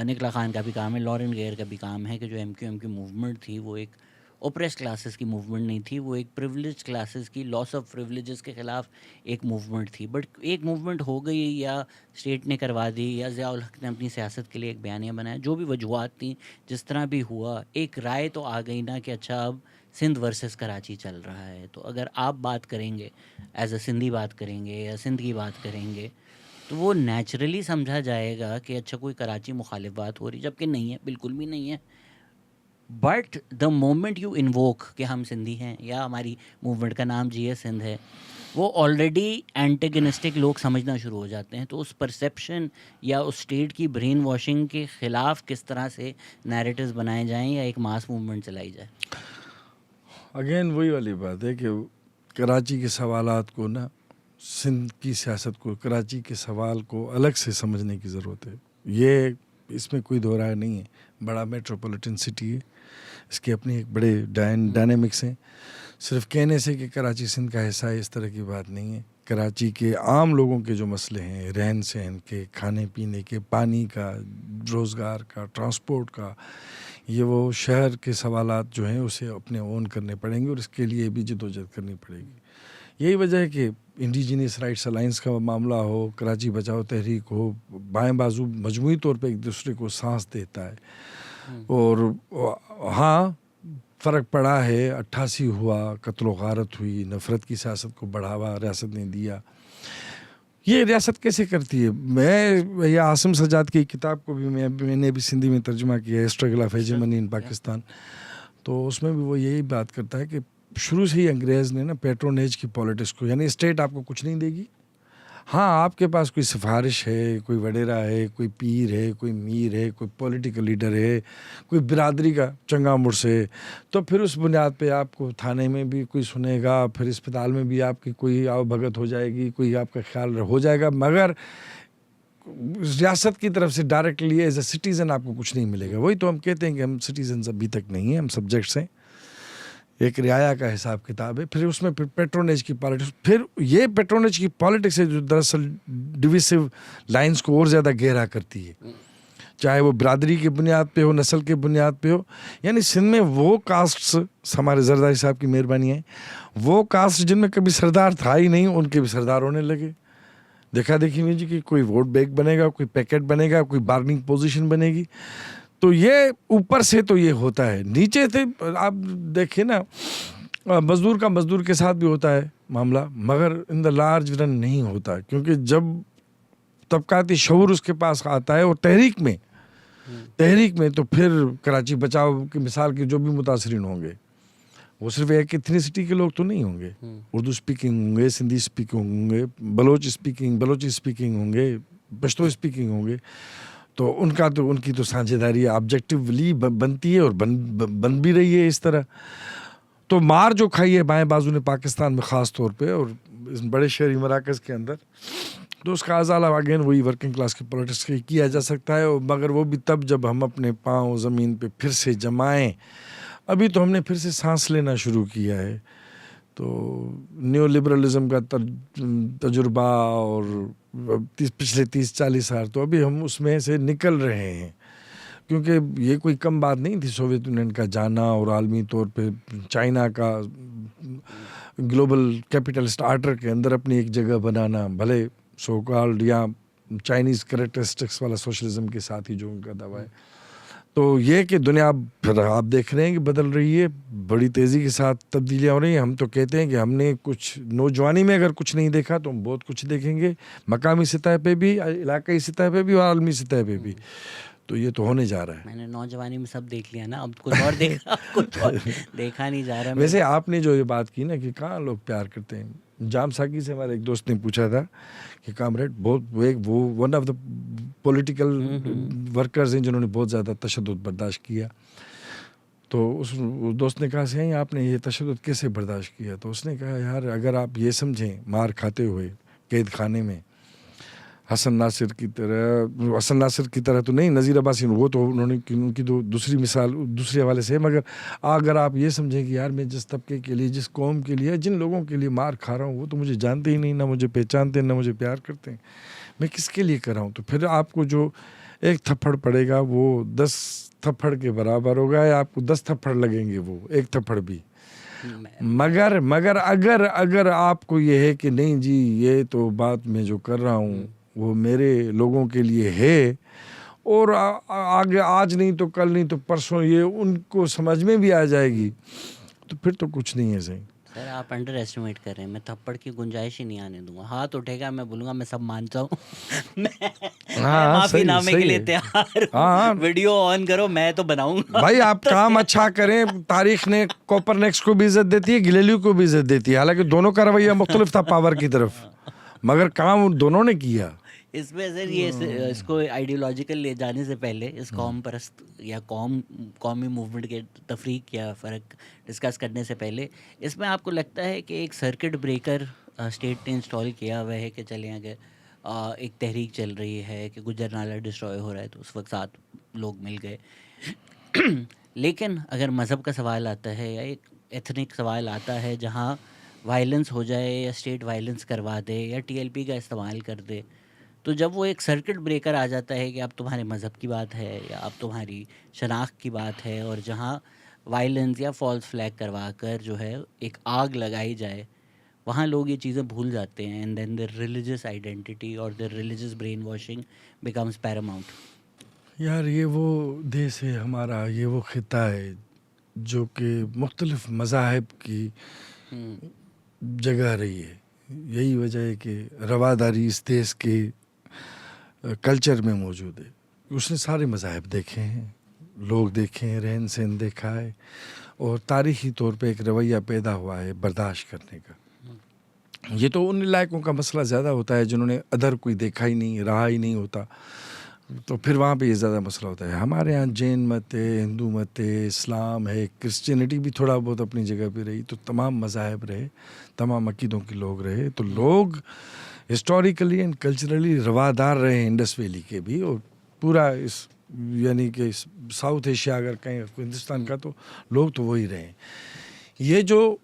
نکلا خان کا بھی کام ہے, لارن گیئر کا بھی کام ہے کہ جو ایم کی موومنٹ تھی وہ ایک اوپریس کلاسز کی موومنٹ نہیں تھی, وہ ایک پریولیج کلاسز کی لاس آف پریولیجز کے خلاف ایک موومنٹ تھی. بٹ ایک موومنٹ ہو گئی یا اسٹیٹ نے کروا دی یا ضیاء الحق نے اپنی سیاست کے لیے ایک بیانیہ بنایا, جو بھی وجوہات تھیں جس طرح بھی ہوا, ایک رائے تو آ گئی نا کہ اچھا اب سندھ ورسز کراچی چل رہا ہے. تو اگر آپ بات کریں گے ایز اے سندھی بات کریں گے یا سندھ کی بات کریں گے تو وہ نیچرلی سمجھا جائے گا کہ اچھا کوئی کراچی مخالف بات ہو رہی، جبکہ نہیں ہے، بالکل بھی نہیں ہے. But the moment you invoke کہ ہم سندھی ہیں یا ہماری موومنٹ کا نام جی ایس سندھ ہے، وہ آلریڈی اینٹیگنسٹک لوگ سمجھنا شروع ہو جاتے ہیں. تو اس پرسیپشن یا اس اسٹیٹ کی برین واشنگ کے خلاف کس طرح سے نیریٹیوز بنائے جائیں یا ایک ماس موومنٹ چلائی جائے. اگین وہی والی بات ہے کہ کراچی کے سوالات کو نا، سندھ کی سیاست کو، کراچی کے سوال کو الگ سے سمجھنے کی ضرورت ہے. یہ اس میں کوئی دو رائے نہیں ہے. بڑا میٹروپولیٹن سٹی ہے، اس کے اپنے ایک بڑے ڈائنامکس ہیں. صرف کہنے سے کہ کراچی سندھ کا حصہ ہے اس طرح کی بات نہیں ہے. کراچی کے عام لوگوں کے جو مسئلے ہیں، رہن سہن کے، کھانے پینے کے، پانی کا، روزگار کا، ٹرانسپورٹ کا، یہ وہ شہر کے سوالات جو ہیں اسے اپنے اون کرنے پڑیں گے، اور اس کے لیے بھی جدوجہد کرنی پڑے گی. یہی وجہ ہے کہ انڈیجینس رائٹس الائنس کا معاملہ ہو، کراچی بچاؤ تحریک ہو، بائیں بازو مجموعی طور پہ ایک دوسرے کو سانس دیتا ہے. اور ہاں فرق پڑا ہے، 88 ہوا، قتل و غارت ہوئی، نفرت کی سیاست کو بڑھاوا ریاست نے دیا. یہ ریاست کیسے کرتی ہے؟ میں یہ عاصم سجاد کی کتاب کو بھی میں نے بھی سندھی میں ترجمہ کیا ہے، اسٹرگل آف ہیجمنی ان پاکستان. تو اس میں بھی وہ یہی بات کرتا ہے کہ شروع سے ہی انگریز نے نا پیٹرونیج کی پالیٹکس کو، یعنی اسٹیٹ آپ کو کچھ نہیں دے گی. ہاں آپ کے پاس کوئی سفارش ہے، کوئی وڈیرا ہے، کوئی پیر ہے، کوئی میر ہے، کوئی پولیٹیکل لیڈر ہے، کوئی برادری کا چنگا مرس ہے، تو پھر اس بنیاد پہ آپ کو تھانے میں بھی کوئی سنے گا، پھر اسپتال میں بھی آپ کی کوئی آؤ بھگت ہو جائے گی، کوئی آپ کا خیال ہو جائے گا. مگر ریاست کی طرف سے ڈائریکٹلی ایز اے سٹیزن آپ کو کچھ نہیں ملے گا. وہی تو ہم کہتے ہیں کہ ہم سٹیزنز ابھی تک نہیں ہیں، ہم سبجیکٹس ہیں. ایک رعایا کا حساب کتاب ہے. پھر اس میں پیٹرونیج کی پالیٹکس، پھر یہ پیٹرونیج کی پالیٹکس ہے جو دراصل ڈویسو لائنز کو اور زیادہ گہرا کرتی ہے، چاہے وہ برادری کی بنیاد پہ ہو، نسل کے بنیاد پہ ہو. یعنی سندھ میں وہ کاسٹس، ہمارے زرداری صاحب کی مہربانی ہے، وہ کاسٹ جن میں کبھی سردار تھا ہی نہیں، ان کے بھی سردار ہونے لگے. دیکھا دیکھی ہوئی جی کہ کوئی ووٹ بینک بنے گا، کوئی پیکٹ بنے گا، کوئی بارگننگ پوزیشن بنے گی. تو یہ اوپر سے تو یہ ہوتا ہے. نیچے سے آپ دیکھیں نا، مزدور کا مزدور کے ساتھ بھی ہوتا ہے معاملہ، مگر ان دا لارج رن نہیں ہوتا، کیونکہ جب طبقاتی شعور اس کے پاس آتا ہے اور تحریک میں تو پھر کراچی بچاؤ کی مثال کے جو بھی متاثرین ہوں گے وہ صرف ایک ایتھنیسٹی کے لوگ تو نہیں ہوں گے. اردو اسپیکنگ ہوں گے، سندھی اسپیکنگ ہوں گے، بلوچی اسپیکنگ ہوں گے، پشتو اسپیکنگ ہوں گے. تو ان کی تو سانجھیداری آبجیکٹیولی بنتی ہے اور بن بھی رہی ہے اس طرح. تو مار جو کھائی ہے بائیں بازو نے پاکستان میں خاص طور پہ اور اس بڑے شہری مراکز کے اندر، تو اس کا ازالہ اگین وہی ورکنگ کلاس کی پولیٹکس سے کیا جا سکتا ہے. مگر وہ بھی تب جب ہم اپنے پاؤں زمین پہ پھر سے جمائیں. ابھی تو ہم نے پھر سے سانس لینا شروع کیا ہے. تو نیو لبرلزم کا تجربہ اور پچھلے 30-40 سال تو ابھی ہم اس میں سے نکل رہے ہیں، کیونکہ یہ کوئی کم بات نہیں تھی سوویت یونین کا جانا اور عالمی طور پہ چائنا کا گلوبل کیپٹلسٹ آرڈر کے اندر اپنی ایک جگہ بنانا، بھلے سو کالڈ یا چائنیز کریکٹرسٹکس والا سوشلزم کے ساتھ ہی جو ان کا دعویٰ ہے. تو یہ کہ دنیا پھر آپ دیکھ رہے ہیں کہ بدل رہی ہے، بڑی تیزی کے ساتھ تبدیلیاں ہو رہی ہیں. ہم تو کہتے ہیں کہ ہم نے کچھ نوجوانی میں اگر کچھ نہیں دیکھا تو ہم بہت کچھ دیکھیں گے، مقامی سطح پہ بھی، علاقائی سطح پہ بھی اور عالمی سطح پہ بھی. تو یہ تو ہونے جا رہا ہے. میں نے نوجوانی میں سب دیکھ لیا نا، اب کچھ اور دیکھا، کچھ اور دیکھا نہیں جا رہا. ویسے آپ نے جو یہ بات کی نا کہ کہاں لوگ پیار کرتے ہیں، جام ساکی سے ہمارے ایک دوست نے پوچھا تھا کہ کامریڈ وہ one of the political workers ہیں جنہوں نے بہت زیادہ تشدد برداشت کیا. تو اس دوست نے کہا سے آپ نے یہ تشدد کیسے برداشت کیا؟ تو اس نے کہا یار اگر آپ یہ سمجھیں مار کھاتے ہوئے قید خانے میں حسن ناصر کی طرح تو نہیں، نذیر عباسی وہ تو انہوں نے ان کی تو دوسری مثال دوسرے حوالے سے ہے، مگر اگر آپ یہ سمجھیں کہ یار میں جس طبقے کے لیے، جس قوم کے لیے، جن لوگوں کے لیے مار کھا رہا ہوں وہ تو مجھے جانتے ہی نہیں، نہ مجھے پہچانتے، نہ مجھے پیار کرتے ہیں، میں کس کے لیے کر رہا ہوں؟ تو پھر آپ کو جو ایک تھپڑ پڑے گا وہ 10 تھپڑ کے برابر ہوگا، یا آپ کو 10 تھپڑ لگیں گے وہ ایک تھپڑ بھی. مگر اگر آپ کو یہ ہے کہ نہیں جی یہ تو بات میں جو کر رہا ہوں وہ میرے لوگوں کے لیے ہے، اور آگے آج نہیں تو کل نہیں تو پرسوں یہ ان کو سمجھ میں بھی آ جائے گی، تو پھر تو کچھ نہیں ہے صحیح. سر آپ انڈر ایسٹیمیٹ کر رہے ہیں. میں تھپڑ کی گنجائش ہی نہیں آنے دوں گا. ہاتھ اٹھے گا میں بولوں گا میں سب مانتا ہوں. میں معافی نامے کے لیے تیار ہوں. ویڈیو آن کرو میں تو بناؤں گا. بھائی آپ کام اچھا کریں. تاریخ نے کوپرنیکس کو بھی عزت دیتی ہے, گلیلیو کو بھی عزت دیتی ہے, حالانکہ دونوں کا رویہ مختلف تھا پاور کی طرف, مگر کام دونوں نے کیا. اس میں سر یہ اس کو آئیڈیولوجیکل لے جانے سے پہلے اس قوم پرست یا قومی موومنٹ کے تفریق یا فرق ڈسکس کرنے سے پہلے اس میں آپ کو لگتا ہے کہ ایک سرکٹ بریکر اسٹیٹ نے انسٹال کیا ہوا ہے کہ چلیں اگر ایک تحریک چل رہی ہے کہ گجر نالہ ڈسٹروائے ہو رہا ہے تو اس وقت 7 لوگ مل گئے. لیکن اگر مذہب کا سوال آتا ہے یا ایک ایتھنک سوال آتا ہے جہاں وائلنس ہو جائے یا اسٹیٹ وائلنس کروا دے یا TLP کا استعمال کر دے, تو جب وہ ایک سرکٹ بریکر آ جاتا ہے کہ اب تمہارے مذہب کی بات ہے یا اب تمہاری شناخت کی بات ہے, اور جہاں وائلنس یا فالس فلیگ کروا کر جو ہے ایک آگ لگائی جائے, وہاں لوگ یہ چیزیں بھول جاتے ہیں. And then their religious identity اور their religious brainwashing becomes paramount. یار یہ وہ دیس ہے ہمارا, یہ وہ خطہ ہے جو کہ مختلف مذاہب کی جگہ رہی ہے. یہی وجہ ہے کہ رواداری اس دیس کے کلچر میں موجود ہے. اس نے سارے مذاہب دیکھے ہیں, لوگ دیکھے ہیں, رہن سہن دیکھا ہے, اور تاریخی طور پہ ایک رویہ پیدا ہوا ہے برداشت کرنے کا. یہ تو ان علاقوں کا مسئلہ زیادہ ہوتا ہے جنہوں نے ادھر کوئی دیکھا ہی نہیں, رہا ہی نہیں ہوتا, تو پھر وہاں پہ یہ زیادہ مسئلہ ہوتا ہے. ہمارے یہاں جین مت ہے, ہندو مت ہے, اسلام ہے, کرسچینٹی بھی تھوڑا بہت اپنی جگہ پہ رہی, تو تمام مذاہب رہے, تمام عقیدوں کے لوگ رہے, تو لوگ ہسٹوریکلی اینڈ کلچرلی روادار رہے ہیں انڈس ویلی کے بھی, اور پورا اس یعنی کہ ساؤتھ ایشیا اگر کہیں ہندوستان کا تو لوگ تو وہی رہے ہیں. یہ جو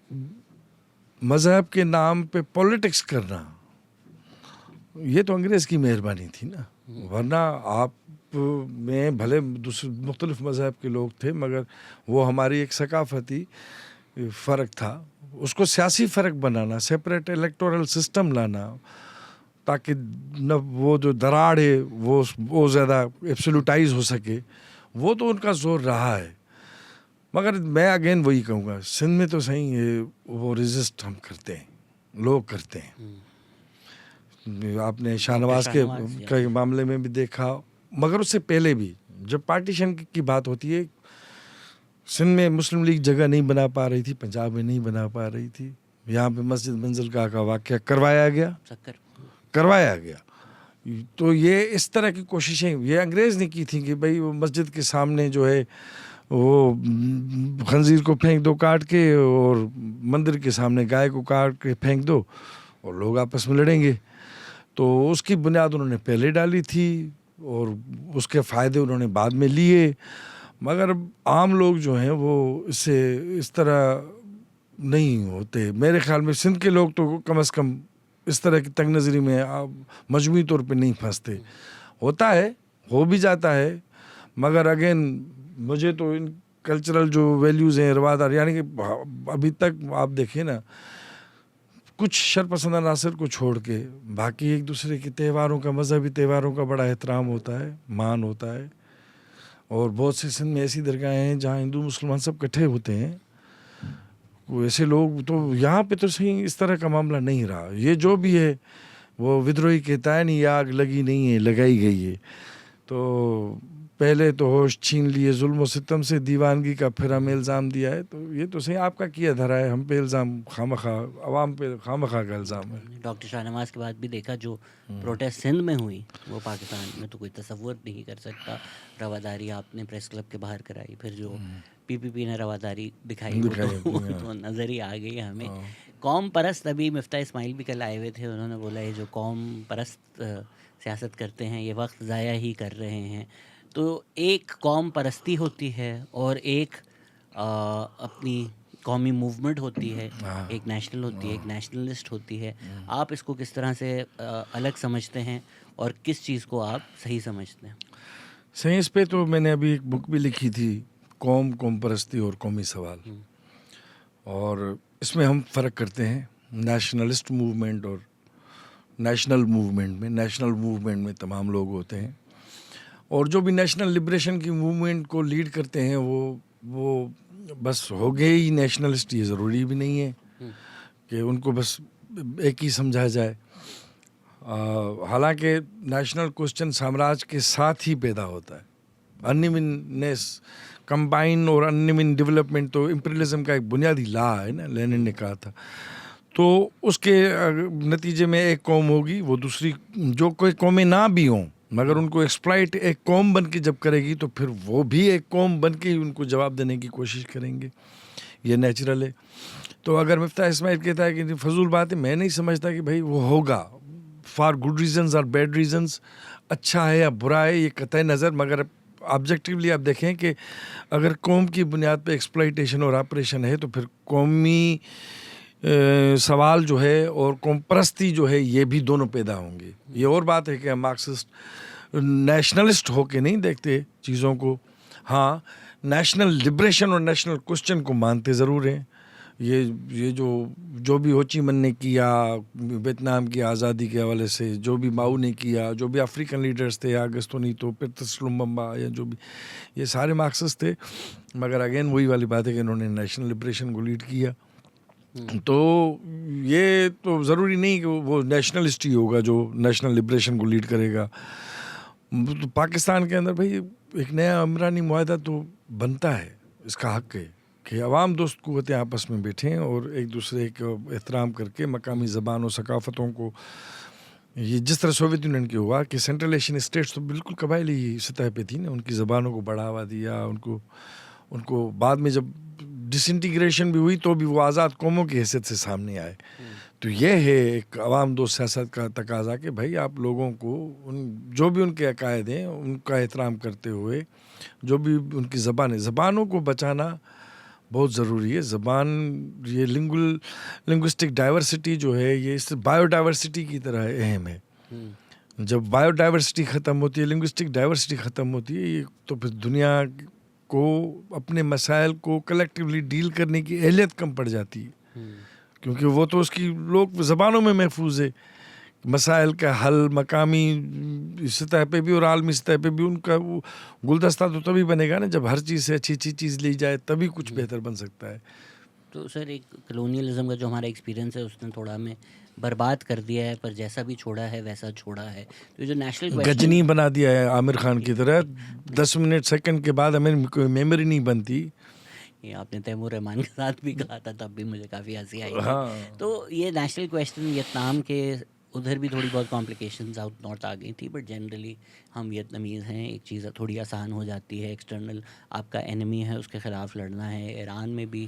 مذہب کے نام پہ پولیٹکس کرنا, یہ تو انگریز کی مہربانی تھی نا, ورنہ آپ میں بھلے مختلف مذہب کے لوگ تھے مگر وہ ہماری ایک ثقافتی فرق تھا, اس کو سیاسی فرق بنانا, سیپریٹ الیکٹورل سسٹم لانا, تاکہ نہ وہ جو دراڑ ہے وہ زیادہ ایبسولوٹائز ہو سکے, وہ تو ان کا زور رہا ہے. مگر میں اگین وہی کہوں گا, سندھ میں تو صحیح ہے وہ ریزسٹ ہم کرتے ہیں, لوگ کرتے ہیں. آپ نے شاہ نواز کے معاملے میں بھی دیکھا, مگر اس سے پہلے بھی جب پارٹیشن کی بات ہوتی ہے, سندھ میں مسلم لیگ جگہ نہیں بنا پا رہی تھی, پنجاب میں نہیں بنا پا رہی تھی, یہاں پہ مسجد منزل کا واقعہ کروایا گیا. تو یہ اس طرح کی کوششیں یہ انگریز نے کی تھیں کہ بھائی وہ مسجد کے سامنے جو ہے وہ خنزیر کو پھینک دو کاٹ کے, اور مندر کے سامنے گائے کو کاٹ کے پھینک دو, اور لوگ آپس میں لڑیں گے. تو اس کی بنیاد انہوں نے پہلے ڈالی تھی, اور اس کے فائدے انہوں نے بعد میں لیے. مگر عام لوگ جو ہیں وہ اس سے اس طرح نہیں ہوتے. میرے خیال میں سندھ کے لوگ تو کم از کم اس طرح کی تنگ نظری میں مجموعی طور پہ نہیں پھنستے. ہوتا ہے, ہو بھی جاتا ہے, مگر اگین مجھے تو ان کلچرل جو ویلیوز ہیں, روادار, یعنی کہ ابھی تک آپ دیکھیں نا, کچھ شرپسند عناصر کو چھوڑ کے باقی ایک دوسرے کے تہواروں کا, مذہبی تہواروں کا بڑا احترام ہوتا ہے, مان ہوتا ہے. اور بہت سے سندھ میں ایسی درگاہیں ہیں جہاں ہندو مسلمان سب کٹھے ہوتے ہیں. ایسے لوگ تو یہاں پہ تو صحیح اس طرح کا معاملہ نہیں رہا. یہ جو بھی ہے وہ ودروہی کہتا ہے نہیں, آگ لگی نہیں ہے, لگائی گئی ہے. تو پہلے تو ہوش چھین لیے ظلم و ستم سے, دیوانگی کا پھر ہمیں الزام دیا ہے. تو یہ تو صحیح آپ کا کیا دھرا ہے, ہم پہ الزام خامخواہ, عوام پہ خامخواہ کا الزام ہے. ڈاکٹر شاہ نواز کے بعد بھی دیکھا جو پروٹیسٹ سندھ میں ہوئی وہ پاکستان میں تو کوئی تصور نہیں کر سکتا. رواداری آپ نے پریس کلب کے باہر کرائی, پھر جو PPP نے رواداری دکھائی وہ تو نظر ہی آ گئی ہمیں. قوم پرست, ابھی مفتاح اسماعیل بھی کل آئے ہوئے تھے, انہوں نے بولا یہ جو قوم پرست سیاست کرتے ہیں یہ وقت ضائع ہی کر رہے ہیں. تو ایک قوم پرستی ہوتی ہے اور ایک اپنی قومی موومنٹ ہوتی ہے, ایک نیشنل ہوتی ہے, ایک نیشنلسٹ ہوتی ہے. آپ اس کو کس طرح سے الگ سمجھتے ہیں اور کس چیز کو آپ صحیح سمجھتے ہیں؟ صحیح, اس پہ تو میں نے ابھی ایک بک بھی لکھی تھی, قوم پرستی اور قومی سوال, اور اس میں ہم فرق کرتے ہیں نیشنلسٹ موومنٹ اور نیشنل موومنٹ میں. نیشنل موومنٹ میں تمام لوگ ہوتے ہیں, اور جو بھی نیشنل لبریشن کی موومنٹ کو لیڈ کرتے ہیں وہ بس ہو گئے ہی نیشنلسٹ, یہ ضروری بھی نہیں ہے. کہ ان کو بس ایک ہی سمجھا جائے. حالانکہ نیشنل کوشچن سامراج کے ساتھ ہی پیدا ہوتا ہے. انیوننیس کمبائن اور انیون ڈیولپمنٹ تو امپریلزم کا ایک بنیادی لا ہے نا, لینن نے کہا تھا. تو اس کے نتیجے میں ایک قوم ہوگی, وہ دوسری جو کوئی قومیں نہ بھی ہوں مگر ان کو ایکسپلائٹ ایک قوم بن کے جب کرے گی تو پھر وہ بھی ایک قوم بن کے ان کو جواب دینے کی کوشش کریں گے. یہ نیچرل ہے. تو اگر مفتاح اسماعیل کہتا ہے کہ فضول بات ہے, میں نہیں سمجھتا کہ بھائی وہ ہوگا فار گڈ ریزنز اور بیڈ ریزنز, اچھا ہے یا برا ہے یہ قطع نظر. مگر آبجیکٹیولی آپ دیکھیں کہ اگر قوم کی بنیاد پہ ایکسپلائٹیشن اور آپریشن ہے تو پھر قومی سوال جو ہے اور قوم پرستی جو ہے یہ بھی دونوں پیدا ہوں گے. یہ اور بات ہے کہ ہم مارکسسٹ نیشنلسٹ ہو کے نہیں دیکھتے چیزوں کو. ہاں, نیشنل لبریشن اور نیشنل کوشچن کو مانتے ضرور ہیں. یہ جو بھی ہو چی من نے کیا ویتنام کی آزادی کے حوالے سے, جو بھی ماؤ نے کیا, جو بھی افریقن لیڈرز تھے, آگستو نیتو, پیٹرس لومبمبا, یا جو بھی, یہ سارے مارکسسٹ تھے. مگر اگین وہی والی بات ہے کہ انہوں نے نیشنل لبریشن کو لیڈ کیا. تو یہ تو ضروری نہیں کہ وہ نیشنلسٹ ہی ہوگا جو نیشنل لبریشن کو لیڈ کرے گا. تو پاکستان کے اندر بھائی ایک نیا عمرانی معاہدہ تو بنتا ہے, اس کا حق ہے کہ عوام دوست قوتیں آپس میں بیٹھیں اور ایک دوسرے کو احترام کر کے مقامی زبانوں ثقافتوں کو, یہ جس طرح سوویت یونین کے ہوا کہ سینٹرل ایشین اسٹیٹس تو بالکل قبائلی سطح پہ تھی نا, ان کی زبانوں کو بڑھاوا دیا, ان کو بعد میں جب ڈس انٹیگریشن بھی ہوئی تو بھی وہ آزاد قوموں کی حیثیت سے سامنے آئے. تو یہ ہے ایک عوام دوست سیاست کا تقاضا کہ بھائی آپ لوگوں کو جو بھی ان کے عقائد ہیں ان کا احترام کرتے ہوئے, جو بھی ان کی زبانوں کو بچانا بہت ضروری ہے. زبان یہ لنگوسٹک ڈائیورسٹی جو ہے یہ اس بایو ڈائیورسٹی کی طرح اہم ہے. جب بایو ڈائیورسٹی ختم ہوتی ہے, لنگوسٹک ڈائیورسٹی ختم ہوتی ہے, تو پھر دنیا کو اپنے مسائل کو کلیکٹیولی ڈیل کرنے کی اہلیت کم پڑ جاتی ہے, کیونکہ وہ تو اس کی لوگ زبانوں میں محفوظ ہے. مسائل کا حل مقامی سطح پہ بھی اور عالمی سطح پہ بھی ان کا وہ گلدستہ تو تبھی بنے گا نا جب ہر چیز سے اچھی چیز لی جائے, تبھی کچھ بہتر بن سکتا ہے. تو سر ایک کلونیلزم کا جو ہمارا ایکسپیرینس ہے اس نے تھوڑا ہمیں برباد کر دیا ہے, پر جیسا بھی چھوڑا ہے ویسا چھوڑا ہے. تو جو نیشنل گجنی بنا دیا ہے عامر خان کی طرح, 10 منٹ سیکنڈ کے بعد ہمیں کوئی میموری نہیں بنتی. یہ آپ نے تیمور رحمان کے ساتھ بھی کہا تھا, تب بھی مجھے کافی ہنسی آئی. تو یہ نیشنل کویسچن ویتنام کے ادھر بھی تھوڑی بہت کمپلیکیشن ساؤتھ نارتھ آ گئی تھی, بٹ جنرلی ہم ویتنامیز ہیں, ایک چیز تھوڑی آسان ہو جاتی ہے. ایکسٹرنل آپ کا اینمی ہے اس کے خلاف لڑنا ہے. ایران میں بھی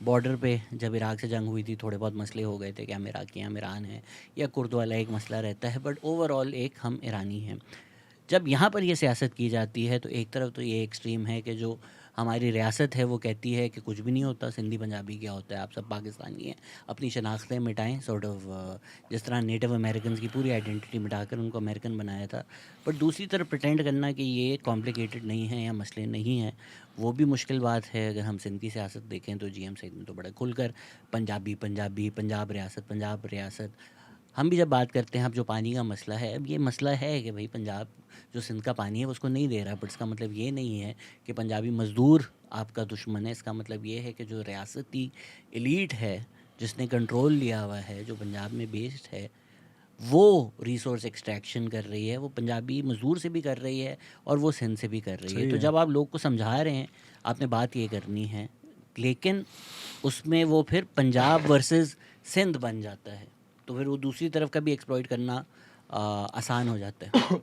بارڈر پہ جب عراق سے جنگ ہوئی تھی تھوڑے بہت مسئلے ہو گئے تھے کہ ہم عراقی ہیں, ہم ایران ہیں, یا کرد والا ایک مسئلہ رہتا ہے, بٹ اوور آل ایک ہم ایرانی ہیں. جب یہاں پر یہ سیاست کی جاتی ہے تو ایک طرف تو یہ ایکسٹریم ہے کہ جو ہماری ریاست ہے وہ کہتی ہے کہ کچھ بھی نہیں ہوتا, سندھی پنجابی کیا ہوتا ہے, آپ سب پاکستانی ہیں, اپنی شناختیں مٹائیں, سارٹ آف جس طرح نیٹو امریکنز کی پوری آئیڈینٹی مٹا کر ان کو امریکن بنایا تھا. بٹ دوسری طرف پریٹینڈ کرنا کہ یہ کمپلیکیٹڈ نہیں ہے یا مسئلے نہیں ہیں, وہ بھی مشکل بات ہے. اگر ہم سندھ کی سیاست دیکھیں تو جی ایم سیگ میں تو بڑا کھل کر پنجاب ریاست. ہم بھی جب بات کرتے ہیں اب جو پانی کا مسئلہ ہے, اب یہ مسئلہ ہے کہ بھائی پنجاب جو سندھ کا پانی ہے اس کو نہیں دے رہا, بٹ اس کا مطلب یہ نہیں ہے کہ پنجابی مزدور آپ کا دشمن ہے. اس کا مطلب یہ ہے کہ جو ریاستی ایلیٹ ہے جس نے کنٹرول لیا ہوا ہے, جو پنجاب میں بیسڈ ہے, وہ ریسورس ایکسٹریکشن کر رہی ہے, وہ پنجابی مزدور سے بھی کر رہی ہے اور وہ سندھ سے بھی کر رہی ہے. تو جب آپ لوگ کو سمجھا رہے ہیں آپ نے بات یہ کرنی ہے, لیکن اس میں وہ پھر پنجاب ورسز سندھ بن جاتا ہے, تو پھر وہ دوسری طرف کا بھی ایکسپلائٹ کرنا آسان ہو جاتا ہے.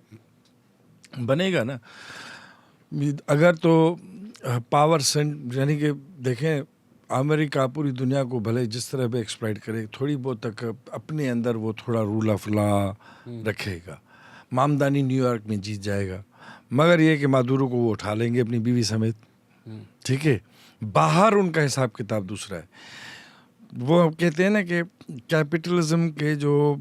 بنے گا نا اگر تو پاور یعنی کہ دیکھیں امریکہ پوری دنیا کو بھلے جس طرح بھی ایکسپلائٹ کرے, تھوڑی بہت تک اپنے اندر وہ تھوڑا رول آف لا رکھے گا. مامدانی نیو یارک میں جیت جائے گا, مگر یہ کہ مادورو کو وہ اٹھا لیں گے اپنی بیوی سمیت. ٹھیک ہے, باہر ان کا حساب کتاب دوسرا ہے. وہ کہتے ہیں نا کہ کیپٹلزم کے جو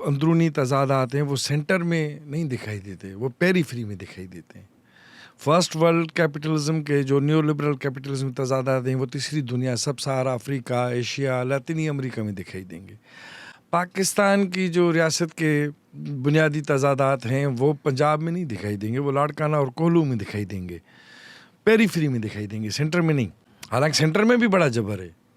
اندرونی تضادات ہیں وہ سینٹر میں نہیں دکھائی دیتے, وہ پیریفری میں دکھائی دیتے ہیں. فرسٹ ورلڈ کیپٹلزم کے جو نیو لبرل کیپٹلزم تضادات ہیں وہ تیسری دنیا, سب سہارا افریقہ, ایشیا, لاطینی امریکہ میں دکھائی دیں گے. پاکستان کی جو ریاست کے بنیادی تضادات ہیں وہ پنجاب میں نہیں دکھائی دیں گے, وہ لاڑکانہ اور کوہلو میں دکھائی دیں گے, پیریفری میں دکھائی دیں گے, سینٹر میں نہیں. حالانکہ سینٹر میں بھی بڑا جبر ہے,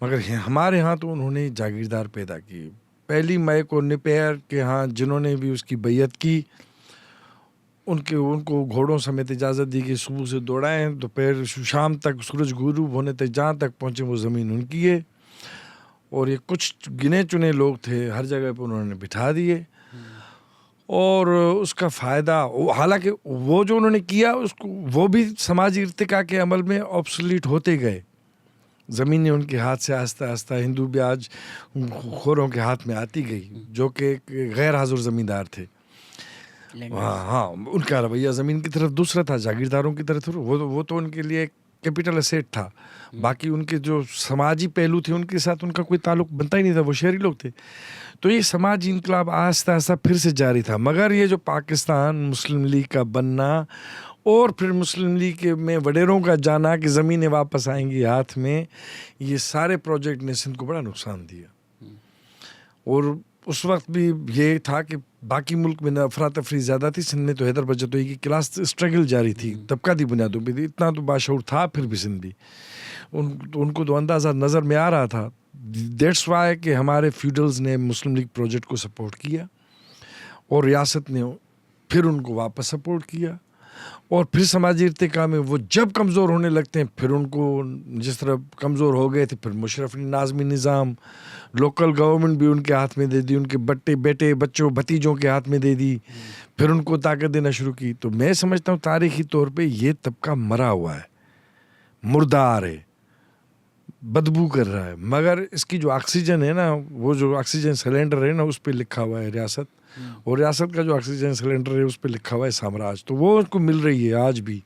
مگر ہمارے ہاں تو انہوں نے جاگیردار پیدا کیے. 1 مئی کو نپیر کے ہاں جنہوں نے بھی اس کی بیعت کی ان کو گھوڑوں سمیت اجازت دی کہ صبح سے دوڑائیں دوپہر شام تک سورج غروب ہونے تک جہاں تک پہنچے وہ زمین ان کی ہے. اور یہ کچھ گنے چنے لوگ تھے ہر جگہ پہ انہوں نے بٹھا دیے. اور اس کا فائدہ حالانکہ وہ جو انہوں نے کیا اس کو وہ بھی سماجی ارتقاء کے عمل میں آبسلیٹ ہوتے گئے. زمینیں ان کے ہاتھ سے آہستہ آہستہ ہندو بھی آج خوروں کے ہاتھ میں آتی گئی جو کہ غیر حاضر زمیندار تھے. ہاں ان کا رویہ زمین کی طرف دوسرا تھا, جاگیرداروں کی طرف وہ تو ان کے لیے کیپٹل اسیٹ تھا. باقی ان کے جو سماجی پہلو تھے ان کے ساتھ ان کا کوئی تعلق بنتا ہی نہیں تھا, وہ شہری لوگ تھے. تو یہ سماجی انقلاب آہستہ آہستہ پھر سے جاری تھا. مگر یہ جو پاکستان مسلم لیگ کا بننا اور پھر مسلم لیگ میں وڈیروں کا جانا کہ زمینیں واپس آئیں گی ہاتھ میں, یہ سارے پروجیکٹ نے سندھ کو بڑا نقصان دیا. اور اس وقت بھی یہ تھا کہ باقی ملک میں افراتفری زیادہ تھی, سندھ میں تو حیدر بچتوئی کی کلاس اسٹرگل جاری تھی, طبقاتی بنیادوں پہ تھی. اتنا تو باشعور تھا پھر بھی سندھ بھی, ان کو تو اندازہ نظر میں آ رہا تھا. دیٹس وائی کہ ہمارے فیوڈلز نے مسلم لیگ پروجیکٹ کو سپورٹ کیا اور ریاست نے پھر ان کو واپس سپورٹ کیا. اور پھر سماجی ارتقاء میں وہ جب کمزور ہونے لگتے ہیں پھر ان کو جس طرح کمزور ہو گئے تھے پھر مشرف نظامی نظام, لوکل گورنمنٹ بھی ان کے ہاتھ میں دے دی, ان کے بیٹے بچوں بھتیجوں کے ہاتھ میں دے دی, پھر ان کو طاقت دینا شروع کی. تو میں سمجھتا ہوں تاریخی طور پہ یہ طبقہ مرا ہوا ہے, مردار ہے, بدبو کر رہا ہے. مگر اس کی جو آکسیجن ہے نا, وہ جو آکسیجن سلینڈر ہے نا, اس پہ لکھا ہوا ہے ریاست, اور ریاست کا جو آکسیجن سلینڈر ہے اس پہ لکھا ہوا ہے سامراج. تو وہ ان کو مل رہی ہے آج بھی.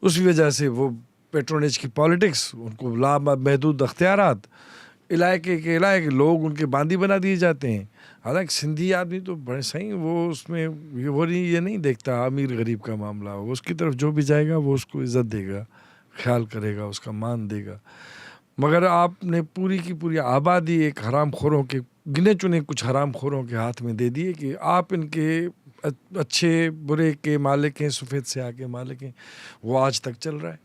اس وجہ سے وہ پیٹرونیج کی پالیٹکس, ان کو لامحدود اختیارات, علاقے کے لوگ ان کے باندی بنا دیے جاتے ہیں. حالانکہ سندھی آدمی تو بڑے صحیح, وہ اس میں یہ نہیں دیکھتا امیر غریب کا معاملہ, وہ اس کی طرف جو بھی جائے گا وہ اس کو عزت دے گا, خیال کرے گا, اس کا مان دے گا. مگر آپ نے پوری کی پوری آبادی ایک حرام خوروں کے گنے چنے کچھ حرام خوروں کے ہاتھ میں دے دیے کہ آپ ان کے اچھے برے کے مالک ہیں, سفید سیاہ کے مالک ہیں. وہ آج تک چل رہا ہے.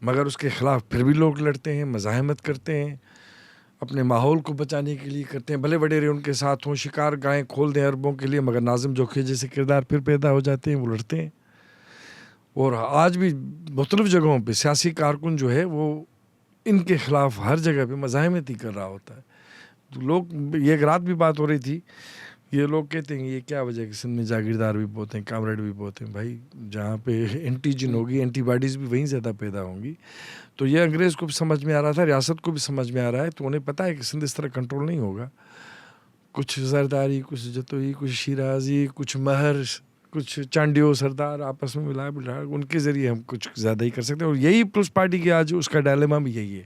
مگر اس کے خلاف پھر بھی لوگ لڑتے ہیں, مزاحمت کرتے ہیں, اپنے ماحول کو بچانے کے لیے کرتے ہیں. بھلے وڈیرے ان کے ساتھ ہوں, شکار گاہیں کھول دیں عربوں کے لیے, مگر ناظم جوکھی جیسے کردار پھر پیدا ہو جاتے ہیں, وہ لڑتے ہیں. اور آج بھی مختلف جگہوں پہ سیاسی کارکن جو ہے وہ ان کے خلاف ہر جگہ پہ مزاحمت ہی کر رہا ہوتا ہے. تو لوگ, یہ ایک رات بھی بات ہو رہی تھی, یہ لوگ کہتے ہیں یہ کیا وجہ ہے کہ سندھ میں جاگیردار بھی بہت ہیں, کامریڈ بھی بہت ہیں. بھائی جہاں پہ اینٹیجن ہوگی, اینٹی باڈیز بھی وہیں زیادہ پیدا ہوں گی. تو یہ انگریز کو بھی سمجھ میں آ رہا تھا, ریاست کو بھی سمجھ میں آ رہا ہے. تو انہیں پتہ ہے کہ سندھ اس طرح کنٹرول نہیں ہوگا. کچھ زرداری, کچھ جتوئی, کچھ شیرازی, کچھ مہر, کچھ چانڈیو سردار آپس میں ملا ان کے ذریعے ہم کچھ زیادہ ہی کر سکتے ہیں. اور یہی پیپلز پارٹی کی آج اس کا ڈائلیما بھی یہی ہے.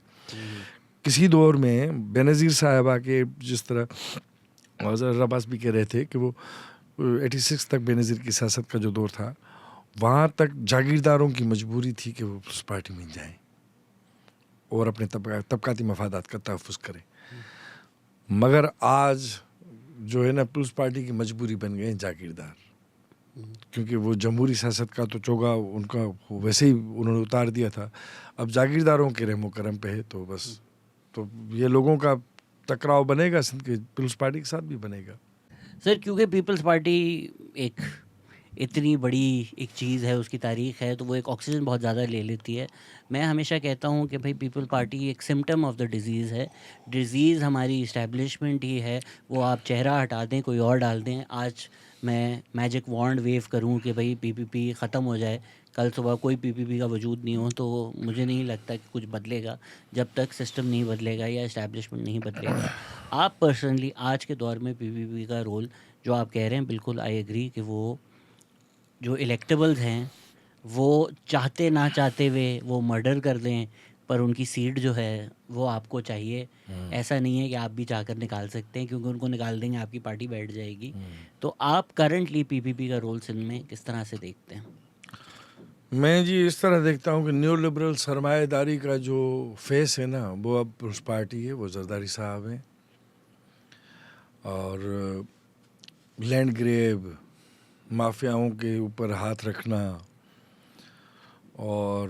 کسی دور میں بینظیر صاحبہ کے جس طرح حضرت عباس بھی کہہ رہے تھے کہ وہ 86 تک بینظیر کی سیاست کا جو دور تھا, وہاں تک جاگیرداروں کی مجبوری تھی کہ وہ پیپلز پارٹی میں جائیں اور اپنے طبقاتی مفادات کا تحفظ کریں. مگر آج جو ہے نا پیپلز پارٹی کی مجبوری بن گئے ہیں جاگیردار, کیونکہ وہ جمہوری سیاست کا تو چوگا ان کا ویسے ہی انہوں نے اتار دیا تھا. اب جاگیرداروں کے رحم و کرم پہ ہے, تو بس تو یہ لوگوں کا ٹکراؤ بنے گا سندھ کے پیپلز پارٹی کے ساتھ بھی بنے گا. سر کیونکہ پیپلز پارٹی ایک اتنی بڑی ایک چیز ہے, اس کی تاریخ ہے, تو وہ ایک آکسیجن بہت زیادہ لے لیتی ہے. میں ہمیشہ کہتا ہوں کہ بھائی پیپل پارٹی ایک سمٹم آف دا ڈیزیز ہے. ڈیزیز ہماری اسٹیبلشمنٹ ہی ہے. وہ آپ چہرہ ہٹا دیں, کوئی اور ڈال دیں. آج میں میجک وانڈ ویو کروں کہ بھائی پی پی پی ختم ہو جائے, کل صبح کوئی پی پی پی کا وجود نہیں ہو, تو مجھے نہیں لگتا کہ کچھ بدلے گا جب تک سسٹم نہیں بدلے گا یا اسٹیبلشمنٹ نہیں بدلے گا. آپ پرسنلی آج کے دور میں پی پی پی کا رول جو آپ کہہ رہے ہیں, بالکل آئی ایگری کہ وہ جو الیکٹیبلز ہیں وہ چاہتے نہ چاہتے ہوئے وہ مرڈر کر دیں, پر ان کی سیٹ جو ہے وہ آپ کو چاہیے. ایسا نہیں ہے کہ آپ بھی چاہ کر نکال سکتے ہیں, کیونکہ ان کو نکال دیں گے آپ کی پارٹی بیٹھ جائے گی. تو آپ کرنٹلی پی پی پی کا رول سندھ میں کس طرح سے دیکھتے ہیں؟ میں جی اس طرح دیکھتا ہوں کہ نیو لبرل سرمایہ داری کا جو فیس ہے نا, وہ اب پیپلز پارٹی ہے, وہ زرداری صاحب ہیں. اور لینڈ گریب, مافیاؤں کے اوپر ہاتھ رکھنا, اور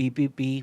PPP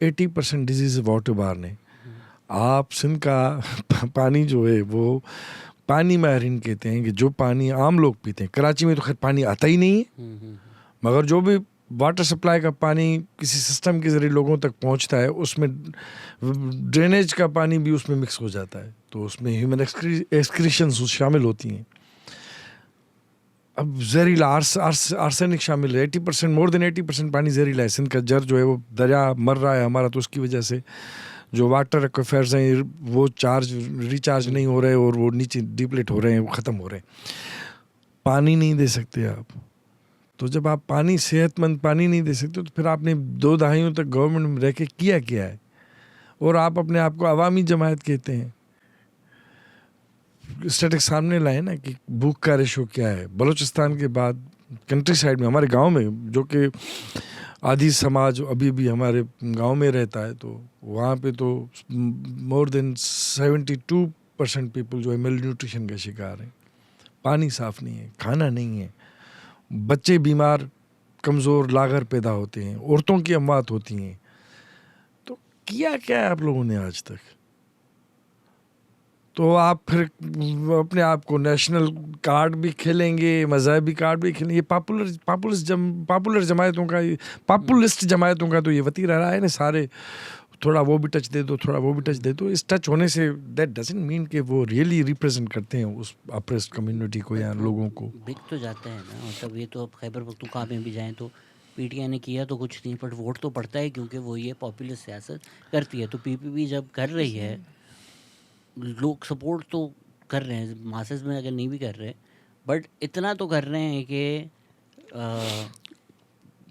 80% ڈیزیز واٹر بارن ہے. آپ سندھ کا پانی جو ہے وہ پانی ماہرین کہتے ہیں کہ جو پانی عام لوگ پیتے ہیں, کراچی میں تو خیر پانی آتا ہی نہیں ہے, مگر جو بھی واٹر سپلائی کا پانی کسی سسٹم کے ذریعے لوگوں تک پہنچتا ہے اس میں ڈرینیج کا پانی بھی اس میں مکس ہو جاتا ہے, تو اس میں ہیومن ایکسکریشنز شامل ہوتی ہیں. اب زہریلا آرسینک شامل ہے. 80% مور دین 80% پانی زہریلا ہے. سندھ کا جر جو ہے وہ دریا مر رہا ہے ہمارا, تو اس کی وجہ سے جو واٹر ایکویفرز ہیں وہ ریچارج نہیں ہو رہے اور وہ نیچے ڈیپلیٹ ہو رہے ہیں, وہ ختم ہو رہے ہیں. پانی نہیں دے سکتے آپ, تو جب آپ صحت مند پانی نہیں دے سکتے تو پھر آپ نے 2 دہائیوں تک گورنمنٹ میں رہ کے کیا ہے, اور آپ اپنے آپ کو عوامی جماعت کہتے ہیں. اسٹیٹک سامنے لائے نا کہ بھوک کا ریشو کیا ہے. بلوچستان کے بعد کنٹری سائڈ میں ہمارے گاؤں میں جو کہ آدھی سماج ابھی بھی ہمارے گاؤں میں رہتا ہے, تو وہاں پہ تو مور دین 72% پیپل جو ہے میل نیوٹریشن کا شکار ہیں. پانی صاف نہیں ہے, کھانا نہیں ہے, بچے بیمار کمزور لاغر پیدا ہوتے ہیں, عورتوں کی اموات ہوتی ہیں. تو کیا ہے آپ لوگوں نے آج تک؟ تو آپ پھر اپنے آپ کو نیشنل کارڈ بھی کھیلیں گے, مذہبی کارڈ بھی کھیلیں گے. پاپولسٹ جماعتوں کا تو یہ وتیرہ رہا ہے نا, سارے تھوڑا وہ بھی ٹچ دے دو, تھوڑا وہ بھی ٹچ دے دو. اس ٹچ ہونے سے دیٹ ڈزنٹ مین کہ وہ ریئلی ریپرزینٹ کرتے ہیں اس اپریسڈ کمیونٹی کو یا لوگوں کو. بک تو جاتا ہے نا, مطلب یہ تو اب خیبر پختونخوا میں بھی جائیں تو پی ٹی آئی نے کیا تو کچھ نہیں, بٹ ووٹ تو پڑتا ہے کیونکہ وہ یہ پاپولسٹ سیاست کرتی ہے. تو پی پی پی جب کر رہی ہے, لوگ سپورٹ تو کر رہے ہیں ماسز میں, اگر نہیں بھی کر رہے بٹ اتنا تو کر رہے ہیں کہ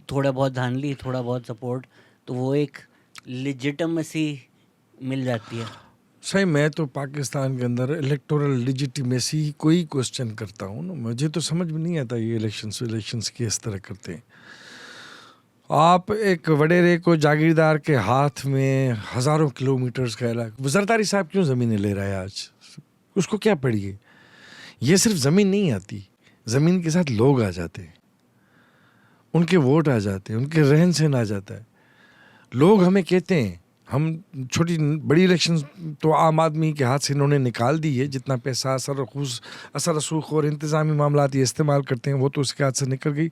تھوڑا بہت دھاندلی, تھوڑا بہت سپورٹ, تو وہ ایک لیجٹمیسی مل جاتی ہے. صحیح, میں تو پاکستان کے اندر الیکٹورل لیجٹمیسی کوئی کوسچن کرتا ہوں نا. مجھے تو سمجھ میں نہیں آتا یہ الیکشنس کس طرح کرتے ہیں. آپ ایک وڈیرے کو جاگیردار کے ہاتھ میں ہزاروں کلومیٹرز کا علاقہ, زرداری صاحب کیوں زمینیں لے رہا ہے آج, اس کو کیا پڑھیے. یہ صرف زمین نہیں آتی, زمین کے ساتھ لوگ آ جاتے ہیں, ان کے ووٹ آ جاتے ہیں, ان کے رہن سہن آ جاتا ہے. لوگ ہمیں کہتے ہیں, ہم چھوٹی بڑی الیکشن تو عام آدمی کے ہاتھ سے انہوں نے نکال دی ہے, جتنا پیسہ اثر رسوخ اور انتظامی معاملات یہ استعمال کرتے ہیں وہ تو اس کے ہاتھ سے نکل گئی.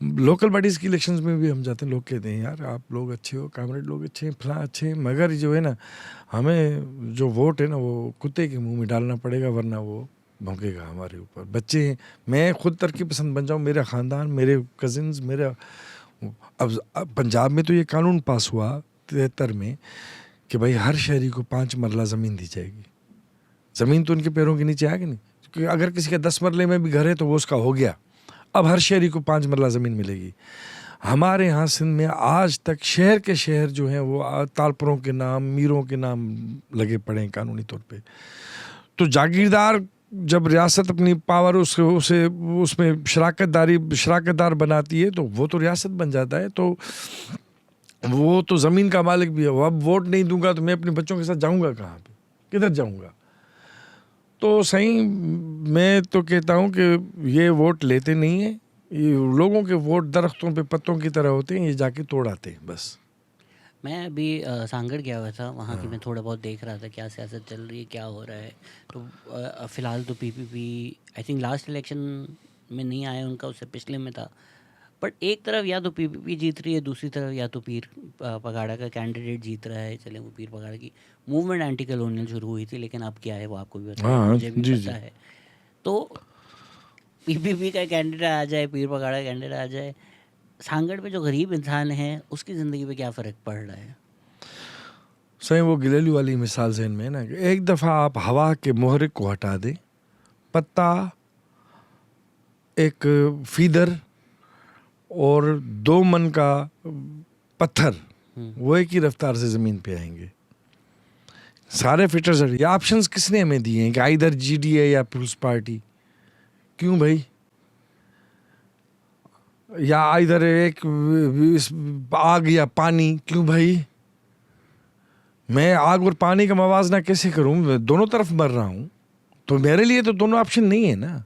لوکل باڈیز کی الیکشنز میں بھی ہم جاتے ہیں, لوگ کہتے ہیں یار آپ لوگ اچھے ہو, کامریڈ لوگ اچھے ہیں, فلاں اچھے ہیں, مگر جو ہے نا ہمیں جو ووٹ ہے نا وہ کتے کے منہ میں ڈالنا پڑے گا, ورنہ وہ بھونکے گا ہمارے اوپر. بچے ہیں, میں خود ترقی پسند بن جاؤں, میرا خاندان, میرے کزنز, میرا اب پنجاب میں تو یہ قانون پاس ہوا 73 میں کہ بھائی ہر شہری کو 5 مرلہ زمین دی جائے گی. زمین تو ان کے پیروں کے نیچے آ گئی نہیں, کیونکہ اگر کسی کا 10 مرلے میں بھی گھر ہے تو وہ اس کا ہو گیا. اب ہر شہری کو 5 مرلہ زمین ملے گی. ہمارے ہاں سندھ میں آج تک شہر کے شہر جو ہیں وہ تالپروں کے نام, میروں کے نام لگے پڑے ہیں قانونی طور پہ. تو جاگیردار جب ریاست اپنی پاور اسے اس میں شراکت دار بناتی ہے تو وہ تو ریاست بن جاتا ہے, تو وہ تو زمین کا مالک بھی ہے. اب ووٹ نہیں دوں گا تو میں اپنے بچوں کے ساتھ جاؤں گا کہاں پہ, کدھر جاؤں گا. تو صحیح میں تو کہتا ہوں کہ یہ ووٹ لیتے نہیں ہیں, یہ لوگوں کے ووٹ درختوں پہ پتوں کی طرح ہوتے ہیں, یہ جا کے توڑ آتے ہیں بس. میں ابھی سانگڑ گیا ہوا تھا, وہاں کی میں تھوڑا بہت دیکھ رہا تھا کیا سیاست چل رہی ہے, کیا ہو رہا ہے. تو فی الحال تو پی پی پی آئی تھنک لاسٹ الیکشن میں نہیں آیا ان کا, اس سے پچھلے میں تھا. بٹ ایک طرف یا تو پی پی پی جیت رہی ہے, دوسری طرف یا تو پیر پگاڑا کا کینڈیڈیٹ جیت رہا ہے. چلیں وہ پیر پگاڑا کی موومنٹ اینٹی کالونیل شروع ہوئی تھی, لیکن اب کیا ہے وہ آپ کو بھی پتا ہے, مجھے بھی پتا ہے. تو پی پی پی کا کینڈیڈیٹ آ جائے, پیر پگاڑا کا کینڈیڈیٹ آ جائے, سانگڑ پہ جو غریب انسان ہے اس کی زندگی پہ کیا فرق پڑ رہا ہے؟ صحیح وہ گلیلی والی مثال ذہن میں ہے نا کہ ایک دفعہ آپ ہوا کے محرک کو ہٹا دیں, پتا, ایک فیدر اور 2 من کا پتھر وہ ایک ہی رفتار سے زمین پہ آئیں گے. سارے فٹرز یہ آپشنز کس نے ہمیں دیے ہیں کہ ادھر جی ڈی اے یا پیپلز پارٹی, کیوں بھائی, یا ادھر ایک آگ یا پانی, کیوں بھائی. میں آگ اور پانی کا موازنہ کیسے کروں, میں دونوں طرف مر رہا ہوں, تو میرے لیے تو دونوں آپشن نہیں ہے نا.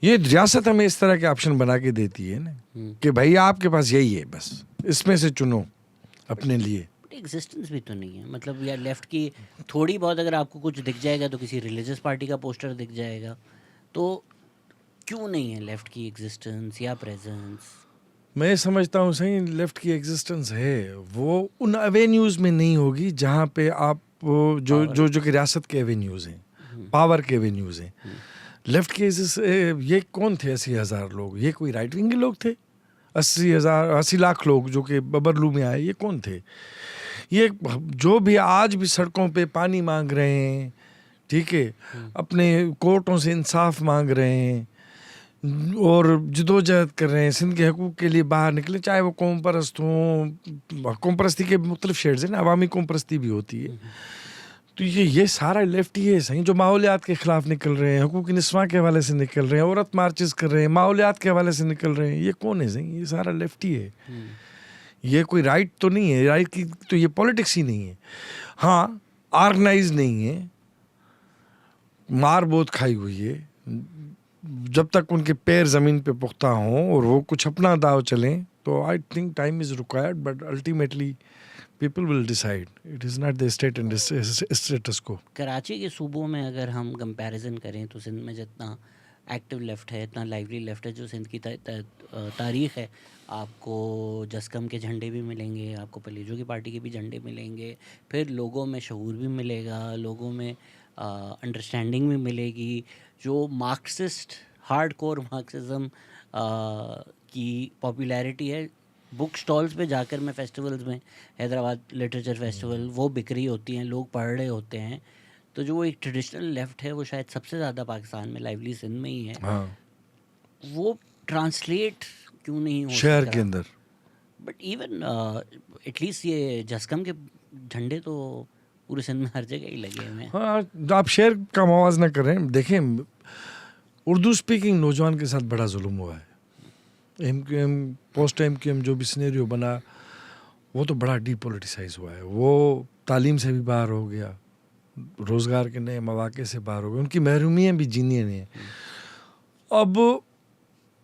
یہ ریاست ہمیں اس طرح کے آپشن بنا کے دیتی ہے نا کہ بھائی آپ کے پاس یہی ہے, بس اس میں سے چنو اپنے لیے. ایگزسٹنس بھی تو نہیں ہے. مطلب یا لیفٹ کی تھوڑی بہت اگر آپ کو کچھ دکھ جائے گا تو کسی ریلیجس پارٹی کا پوسٹر دکھ جائے گا, تو کیوں نہیں ہے لیفٹ کی ایگزسٹنس یا پریزنس؟ میں سمجھتا ہوں صحیح لیفٹ کی ایگزسٹنس ہے, وہ ان ایوینیوز میں نہیں ہوگی جہاں پہ آپ جو کہ ریاست کے ایوینیوز ہیں, پاور کے ایوینیوز ہیں. لیفٹ کے یہ کون تھے 80,000 لوگ؟ یہ کوئی رائٹ ونگ کے لوگ تھے؟ 80 لاکھ لوگ جو کہ ببرلو میں آئے, یہ کون تھے؟ یہ جو بھی آج بھی سڑکوں پہ پانی مانگ رہے ہیں, ٹھیک ہے, اپنے کورٹوں سے انصاف مانگ رہے ہیں اور جدوجہد کر رہے ہیں, سندھ کے حقوق کے لیے باہر نکلے, چاہے وہ قوم پرست ہوں. قوم پرستی کے مختلف شیڈز ہیں نا, عوامی قوم پرستی بھی ہوتی ہے. تو یہ سارا لیفٹ ہی ہے صحیح, جو ماحولیات کے خلاف نکل رہے ہیں, حقوق نسواں کے حوالے سے نکل رہے ہیں, عورت مارچز کر رہے ہیں, ماحولیات کے حوالے سے نکل رہے ہیں. یہ کون ہے صحیح؟ یہ سارا لیفٹ ہی ہے. یہ کوئی رائٹ تو نہیں ہے, رائٹ کی تو یہ پولیٹکس ہی نہیں ہے. ہاں آرگنائز نہیں ہے, مار بہت کھائی ہوئی ہے. جب تک ان کے پیر زمین پہ پختہ ہوں اور وہ کچھ اپنا داؤ چلیں تو I think time is required, but ultimately people will decide. It is not the state and status quo. Karachi کے صوبوں میں اگر ہم کمپیریزن کریں تو سندھ میں جتنا ایکٹیو لیفٹ ہے, اتنا لائیولی لیفٹ ہے جو سندھ کی تاریخ ہے. آپ کو جسکم کے جھنڈے بھی ملیں گے, آپ کو پلیجو کی پارٹی کے بھی جھنڈے ملیں گے, پھر لوگوں میں شعور بھی ملے گا, لوگوں میں انڈرسٹینڈنگ بھی ملے گی. جو مارکسسٹ ہارڈ کور مارکسزم کی پاپولیرٹی ہے, بک سٹالز پہ جا کر میں فیسٹیولز میں, حیدرآباد لٹریچر فیسٹیول, وہ بک رہی ہوتی ہیں, لوگ پڑھ رہے ہوتے ہیں. تو جو ایک ٹریڈیشنل لیفٹ ہے وہ شاید سب سے زیادہ پاکستان میں لائیولی سندھ میں ہی ہے. وہ ٹرانسلیٹ کیوں نہیں ہو شہر کے اندر؟ بٹ ایون ایٹ لیسٹ یہ جسکم کے جھنڈے تو پورے سندھ میں ہر جگہ ہی لگے ہوئے ہیں. ہاں, آپ شہر کا موازنہ کر رہے ہیں. دیکھیں, اردو اسپیکنگ نوجوان کے ساتھ بڑا ظلم ہوا ہے. M Q M, post M Q M جو بھی سینیریو بنا, وہ تو بڑا ڈی پولیٹیسائز ہوا ہے. وہ تعلیم سے بھی باہر ہو گیا, روزگار کے نئے مواقع سے باہر ہو گئے, ان کی محرومیاں بھی جینی نہیں ہیں. اب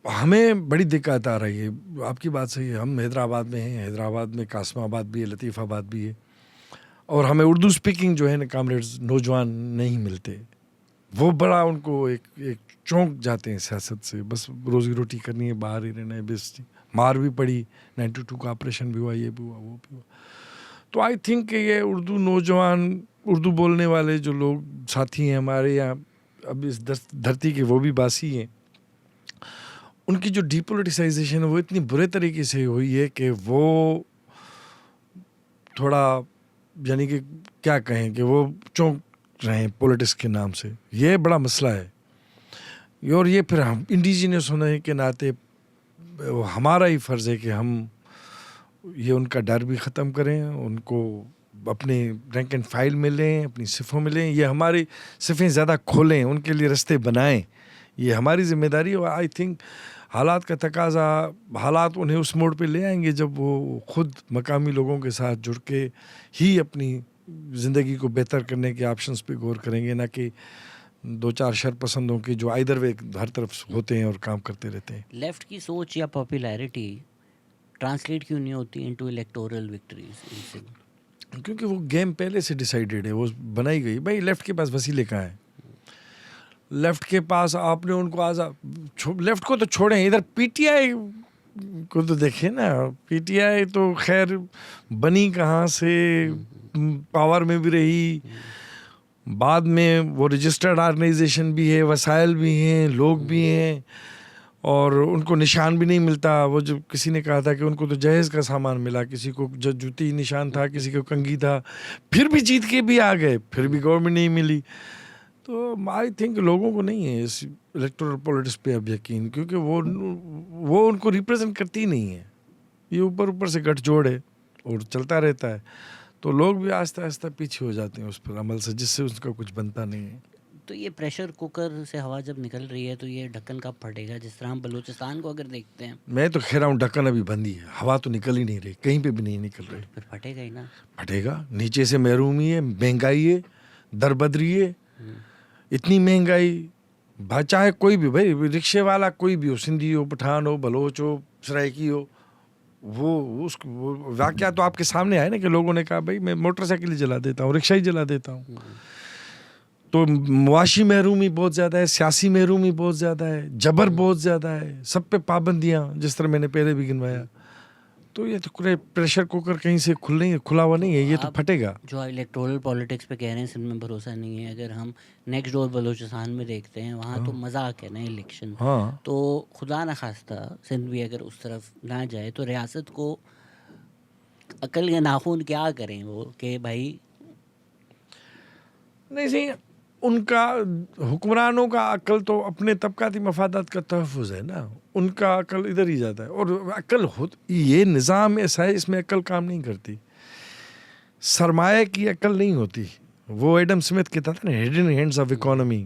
ہمیں بڑی دقت آ رہی ہے. آپ کی بات صحیح ہے, ہم حیدرآباد میں ہیں, حیدرآباد میں قاسم آباد بھی ہے, لطیف آباد بھی ہے, اور ہمیں اردو اسپیکنگ جو ہے نا کامریڈز نوجوان نہیں ملتے. وہ بڑا ان کو ایک چونک جاتے ہیں سیاست سے, بس روزی روٹی کرنی ہے, باہر ہی رہنا ہے. بس مار بھی پڑی, 92 کا آپریشن بھی ہوا, یہ بھی ہوا, وہ بھی ہوا. تو آئی تھنک کہ یہ اردو نوجوان, اردو بولنے والے جو لوگ ساتھی ہیں ہمارے یہاں اب اس دھرتی کے, وہ بھی باسی ہیں. ان کی جو ڈی پولیٹیسائزیشن ہے وہ اتنی برے طریقے سے ہوئی ہے کہ وہ تھوڑا, یعنی کہ کیا کہیں کہ وہ چونک رہے ہیں پولیٹکس کے نام سے. یہ بڑا مسئلہ ہے. اور یہ پھر ہم انڈیجینس ہونے کے ناطے ہمارا ہی فرض ہے کہ ہم یہ ان کا ڈر بھی ختم کریں, ان کو اپنے رینک اینڈ فائل میں لیں, اپنی صفوں میں لیں, یہ ہماری صفیں زیادہ کھولیں, ان کے لیے رستے بنائیں. یہ ہماری ذمہ داری ہے. اور آئی تھنک حالات کا تقاضا, حالات انہیں اس موڑ پہ لے آئیں گے جب وہ خود مقامی لوگوں کے ساتھ جڑ کے ہی اپنی زندگی کو بہتر کرنے کے آپشنز پہ غور کریں گے, نہ کہ 2-4 شر پسندوں کے جو آئدر وے ہر طرف ہوتے ہیں اور کام کرتے رہتے ہیں. لیفٹ کی سوچ یا پاپولیرٹی ٹرانسلیٹ کیوں نہیں ہوتی انٹو الیکٹورل وکٹریز؟ کیونکہ وہ گیم پہلے سے ڈیسائیڈڈ ہے, وہ بنائی گئی. بھائی لیفٹ کے پاس وسیلے کہاں ہیں؟ لیفٹ کے پاس آپ نے ان کو لیفٹ کو تو چھوڑیں, ادھر پی ٹی آئی کو تو دیکھیں نا. پی ٹی آئی تو خیر بنی کہاں سے, پاور میں بھی رہی, بعد میں وہ رجسٹرڈ آرگنائزیشن بھی ہے, وسائل بھی ہیں, لوگ بھی ہیں, اور ان کو نشان بھی نہیں ملتا. وہ جو کسی نے کہا تھا کہ ان کو تو جہیز کا سامان ملا, کسی کو جوتی نشان تھا, کسی کو کنگھی تھا, پھر بھی جیت کے بھی آ گئے, پھر بھی گورنمنٹ نہیں ملی. تو آئی تھنک لوگوں کو نہیں ہے اس الیکٹورل پولیٹکس پہ اب یقین, کیونکہ وہ ان کو ریپرزینٹ کرتی نہیں ہے. یہ اوپر سے گٹھ جوڑ ہے اور چلتا رہتا ہے. تو لوگ بھی آہستہ آہستہ پیچھے ہو جاتے ہیں اس پر عمل سے, جس سے اس کا کچھ بنتا نہیں ہے. تو یہ پریشر کوکر سے ہوا جب نکل رہی ہے تو یہ ڈھکن کب پھٹے گا؟ جس طرح ہم بلوچستان کو اگر دیکھتے ہیں, میں تو کہہ رہا ہوں ڈھکن ابھی بند ہی ہے, ہوا تو نکل ہی نہیں رہی, کہیں پہ بھی نہیں نکل رہی. پھر پھٹے گا ہی نا. پھٹے گا, نیچے سے محرومی ہے, مہنگائی ہے, دربدری ہے, اتنی مہنگائی. چاہے کوئی بھی, بھائی رکشے والا کوئی بھی ہو, سندھی ہو, پٹھان ہو, بلوچ ہو, سرائکی ہو, وہ واقعہ تو آپ کے سامنے آئے نا کہ لوگوں نے کہا بھائی میں موٹر سائیکل ہی جلا دیتا ہوں, رکشہ ہی جلا دیتا ہوں. تو معاشی محرومی بہت زیادہ ہے, سیاسی محرومی بہت زیادہ ہے, جبر بہت زیادہ ہے, سب پہ پابندیاں جس طرح میں نے پہلے بھی گنوایا. تو یہ تو پریشر کوکر کہیں سے کھلا ہوا نہیں ہے, یہ تو پھٹے گا. جو الیکٹورل پالیٹکس پہ کہہ رہے ہیں سندھ میں بھروسہ نہیں ہے, اگر ہم نیکسٹ ڈور بلوچستان میں دیکھتے ہیں وہاں تو مذاق ہے نا الیکشن. تو خدا نخواستہ سندھ بھی اگر اس طرف نہ جائے تو ریاست کو عقل یا ناخون کیا کریں وہ کہ بھائی نہیں صحیح. ان کا حکمرانوں کا عقل تو اپنے طبقاتی مفادات کا تحفظ ہے نا, ان کا عقل ادھر ہی جاتا ہے. اور عقل یہ نظام ایسا ہے اس میں عقل کام نہیں کرتی, سرمایہ کی عقل نہیں ہوتی. وہ ایڈم سمتھ کہتا تھا نا hidden hands of economy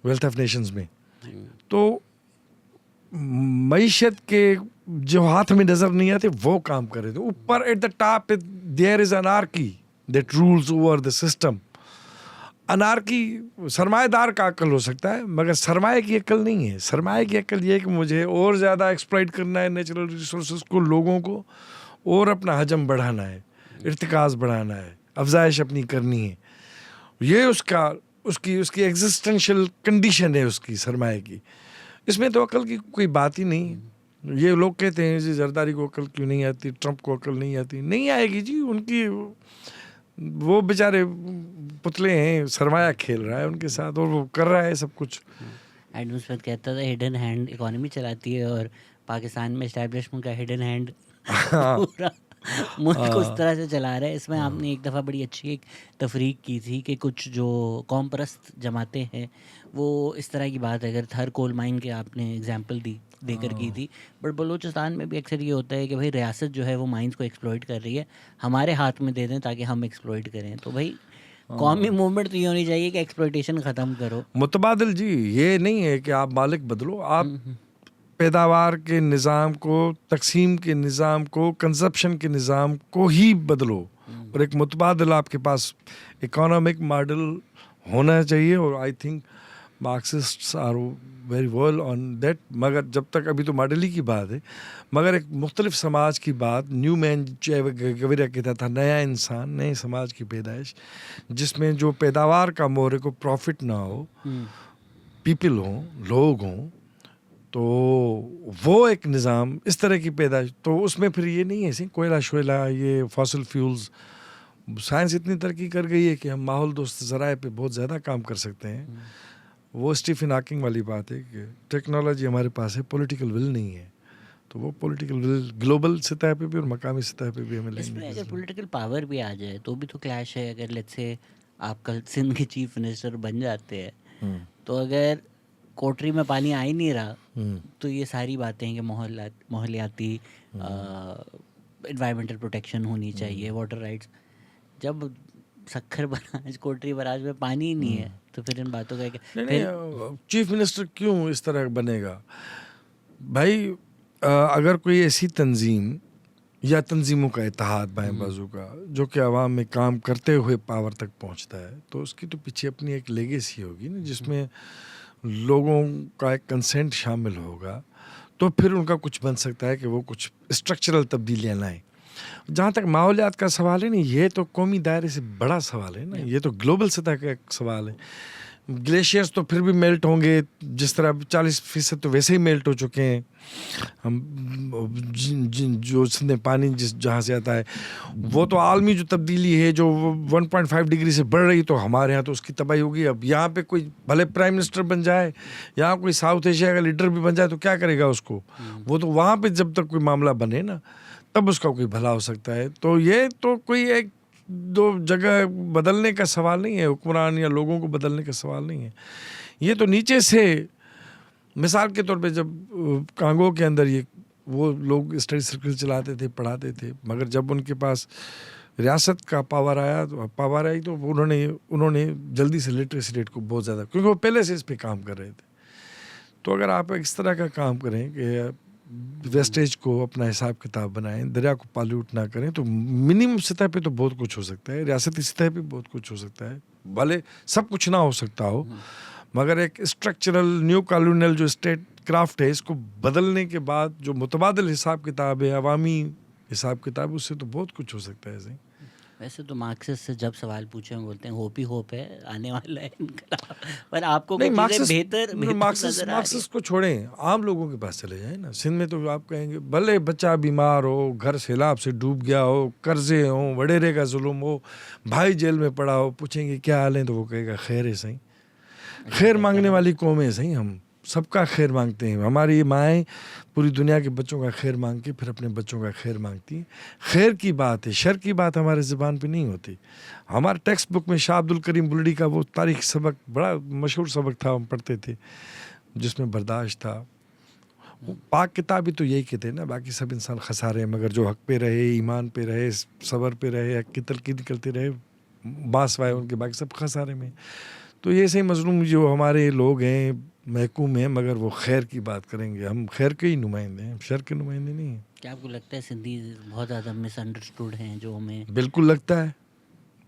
wealth of nations میں. تو معیشت کے جو ہاتھ میں نظر نہیں آتے وہ کام کر رہے تھے. اوپر at the top there is anarchy that rules over the system. Anarchy سرمایہ دار کا عقل ہو سکتا ہے مگر سرمایہ کی عقل نہیں ہے. سرمایہ کی عقل یہ ہے کہ مجھے اور زیادہ ایکسپلائٹ کرنا ہے نیچرل ریسورسز کو, لوگوں کو, اور اپنا حجم بڑھانا ہے, ارتکاز بڑھانا ہے, افزائش اپنی کرنی ہے. یہ اس کی ایگزسٹینشیل کنڈیشن ہے اس کی سرمایہ کی. اس میں تو عقل کی کوئی بات ہی نہیں. یہ لوگ کہتے ہیں جی زرداری کو عقل کیوں نہیں آتی, ٹرمپ کو عقل نہیں آتی. نہیں آئے گی جی, ان کی وہ بیچارے پتلے ہیں, سرمایہ کھیل رہا ہے ان کے ساتھ اور وہ کر رہا ہے سب کچھ. ایڈم اسمتھ کہتا تھا ہڈن ہینڈ اکانومی چلاتی ہے, اور پاکستان میں اسٹیبلشمنٹ کا ہڈن ہینڈ پورا ملک اس طرح سے چلا رہا ہے. اس میں آپ نے ایک دفعہ بڑی اچھی ایک تفریق کی تھی کہ کچھ جو قوم پرست جماعتیں ہیں وہ اس طرح کی بات ہے, اگر تھر کول مائن کے آپ نے اگزامپل دے کر کی تھی. بٹ بلوچستان میں بھی اکثر یہ ہوتا ہے کہ بھائی ریاست جو ہے وہ مائنس کو ایکسپلوئٹ کر رہی ہے, ہمارے ہاتھ میں دے دیں تاکہ ہم ایکسپلوئٹ کریں. تو بھائی قومی موومنٹ تو یہ ہونی چاہیے کہ ایکسپلوئٹیشن ختم کرو. متبادل جی, یہ نہیں ہے کہ آپ مالک بدلو, آپ پیداوار کے نظام کو, تقسیم کے نظام کو, کنزپشن کے نظام کو ہی بدلو. اور ایک متبادل آپ کے پاس اکانومک ماڈل ہونا چاہیے. اور I think Marxists are very well on that. مگر جب تک ابھی تو ماڈل ہی کی بات ہے, مگر ایک مختلف سماج کی بات, نیو مین گویرا کہتا تھا, نیا انسان, نئے سماج کی پیدائش, جس میں جو پیداوار کا مورے کو پروفٹ نہ ہو, پیپل ہوں, لوگ ہوں, تو وہ ایک نظام اس طرح کی پیدائش. تو اس میں پھر یہ نہیں ہے کوئلہ شوئلہ, یہ فاسل فیولز. سائنس اتنی ترقی کر گئی ہے کہ ہم ماحول دوست ذرائع پہ بہت زیادہ کام کر سکتے ہیں. وہ اسٹیفن ہاکنگ والی بات ہے کہ ٹیکنالوجی ہمارے پاس ہے, پولیٹیکل ول نہیں ہے. تو وہ پولیٹیکل ول گلوبل سطح پہ بھی اور مقامی سطح پہ بھی ہمیں اس لیں میں گے. اگر پولیٹیکل پاور بھی آ جائے تو بھی تو کلیش ہے. اگر لیٹس سے آپ کل سندھ کے چیف منسٹر بن جاتے ہیں تو اگر کوٹری میں پانی آ ہی نہیں رہا تو یہ ساری باتیں کہ ماحولیاتی انوائرمنٹل پروٹیکشن ہونی چاہیے, واٹر رائٹس, جب سکھر براج کوٹری براج میں پانی ہی نہیں ہے تو پھر ان باتوں کا نہیں. چیف منسٹر کیوں اس طرح بنے گا بھائی؟ اگر کوئی ایسی تنظیم یا تنظیموں کا اتحاد بائیں بازو کا جو کہ عوام میں کام کرتے ہوئے پاور تک پہنچتا ہے, تو اس کی تو پیچھے اپنی ایک لیگیسی ہوگی نا, جس میں لوگوں کا ایک کنسنٹ شامل ہوگا. تو پھر ان کا کچھ بن سکتا ہے کہ وہ کچھ اسٹرکچرل تبدیلیاں لائیں. جہاں تک ماحولیات کا سوال ہے نا, یہ تو قومی دائرے سے بڑا سوال ہے نا, یہ تو گلوبل سطح کا ایک سوال ہے. گلیشیئرز تو پھر بھی میلٹ ہوں گے, جس طرح 40% تو ویسے ہی میلٹ ہو چکے ہیں. ہم جو سندھ پانی جہاں سے آتا ہے وہ تو عالمی جو تبدیلی ہے جو 1.5 ڈگری سے بڑھ رہی, تو ہمارے یہاں تو اس کی تباہی ہوگی. اب یہاں پہ کوئی بھلے پرائم منسٹر بن جائے, یہاں کوئی ساؤتھ ایشیا کا لیڈر بھی بن جائے, تو کیا کرے گا اس کو؟ وہ تو وہاں پہ جب تک کوئی معاملہ بنے نا تب اس کا کوئی بھلا ہو سکتا ہے. تو یہ تو کوئی ایک دو جگہ بدلنے کا سوال نہیں ہے, حکمران یا لوگوں کو بدلنے کا سوال نہیں ہے. یہ تو نیچے سے, مثال کے طور پہ جب کانگو کے اندر یہ وہ لوگ اسٹڈی سرکل چلاتے تھے, پڑھاتے تھے, مگر جب ان کے پاس ریاست کا پاور آئی تو انہوں نے جلدی سے لٹریسی ریٹ کو بہت زیادہ, کیونکہ وہ پہلے سے اس پہ کام کر رہے تھے. تو اگر آپ اس طرح کا کام کریں کہ ویسٹیج کو اپنا حساب کتاب بنائیں, دریا کو پالیوٹ نہ کریں, تو منیمم سطح پہ تو بہت کچھ ہو سکتا ہے. ریاستی سطح پہ بہت کچھ ہو سکتا ہے, بھلے سب کچھ نہ ہو سکتا ہو, مگر ایک اسٹرکچرل نیو کالونیل جو اسٹیٹ کرافٹ ہے, اس کو بدلنے کے بعد جو متبادل حساب کتاب ہے, عوامی حساب کتاب, اس سے تو بہت کچھ ہو سکتا ہے ایسے. ویسے تو مارکسسٹ سے جب سوال پوچھے ہیں بولتے ہیں ہوپ ہی ہوپ ہے, آنے والا ہے انقلاب, پر آپ کو نہیں, کوئی چیزیں بہتر نظر آ رہی مارکسسٹ کو چھوڑیں, عام لوگوں کے پاس چلے جائیں نا. سندھ میں تو آپ کہیں گے بھلے بچہ بیمار ہو, گھر سیلاب سے ڈوب گیا ہو, قرضے ہوں, وڈیرے کا ظلم ہو, بھائی جیل میں پڑا ہو, پوچھیں گے کیا حال ہے, تو وہ کہے گا خیر ہے صحیح. خیر مانگنے والی قوم ہے صحیح, ہم سب کا خیر مانگتے ہیں. ہماری مائیں پوری دنیا کے بچوں کا خیر مانگ کے پھر اپنے بچوں کا خیر مانگتی ہیں. خیر کی بات ہے, شر کی بات ہمارے زبان پہ نہیں ہوتی. ہمارے ٹیکسٹ بک میں شاہ عبد الکریم بلڈی کا وہ تاریخ سبق بڑا مشہور سبق تھا, ہم پڑھتے تھے, جس میں برداشت تھا. پاک کتاب ہی تو یہی کہتے ہیں نا, باقی سب انسان خسارے ہیں, مگر جو حق پہ رہے, ایمان پہ رہے, صبر پہ رہے, حق کی تلقین نکلتے رہے, باسوائے ان کے, باقی سب خسارے میں. تو یہ صحیح مظلوم جو ہمارے لوگ ہیں, محکوم ہیں, مگر وہ خیر کی بات کریں گے. ہم خیر کے ہی نمائندے ہیں, شر کے نمائندے نہیں ہیں. کیا آپ کو لگتا ہے سندھی بہت زیادہ مس انڈرسٹوڈ ہیں جو ہمیں؟ بالکل لگتا ہے,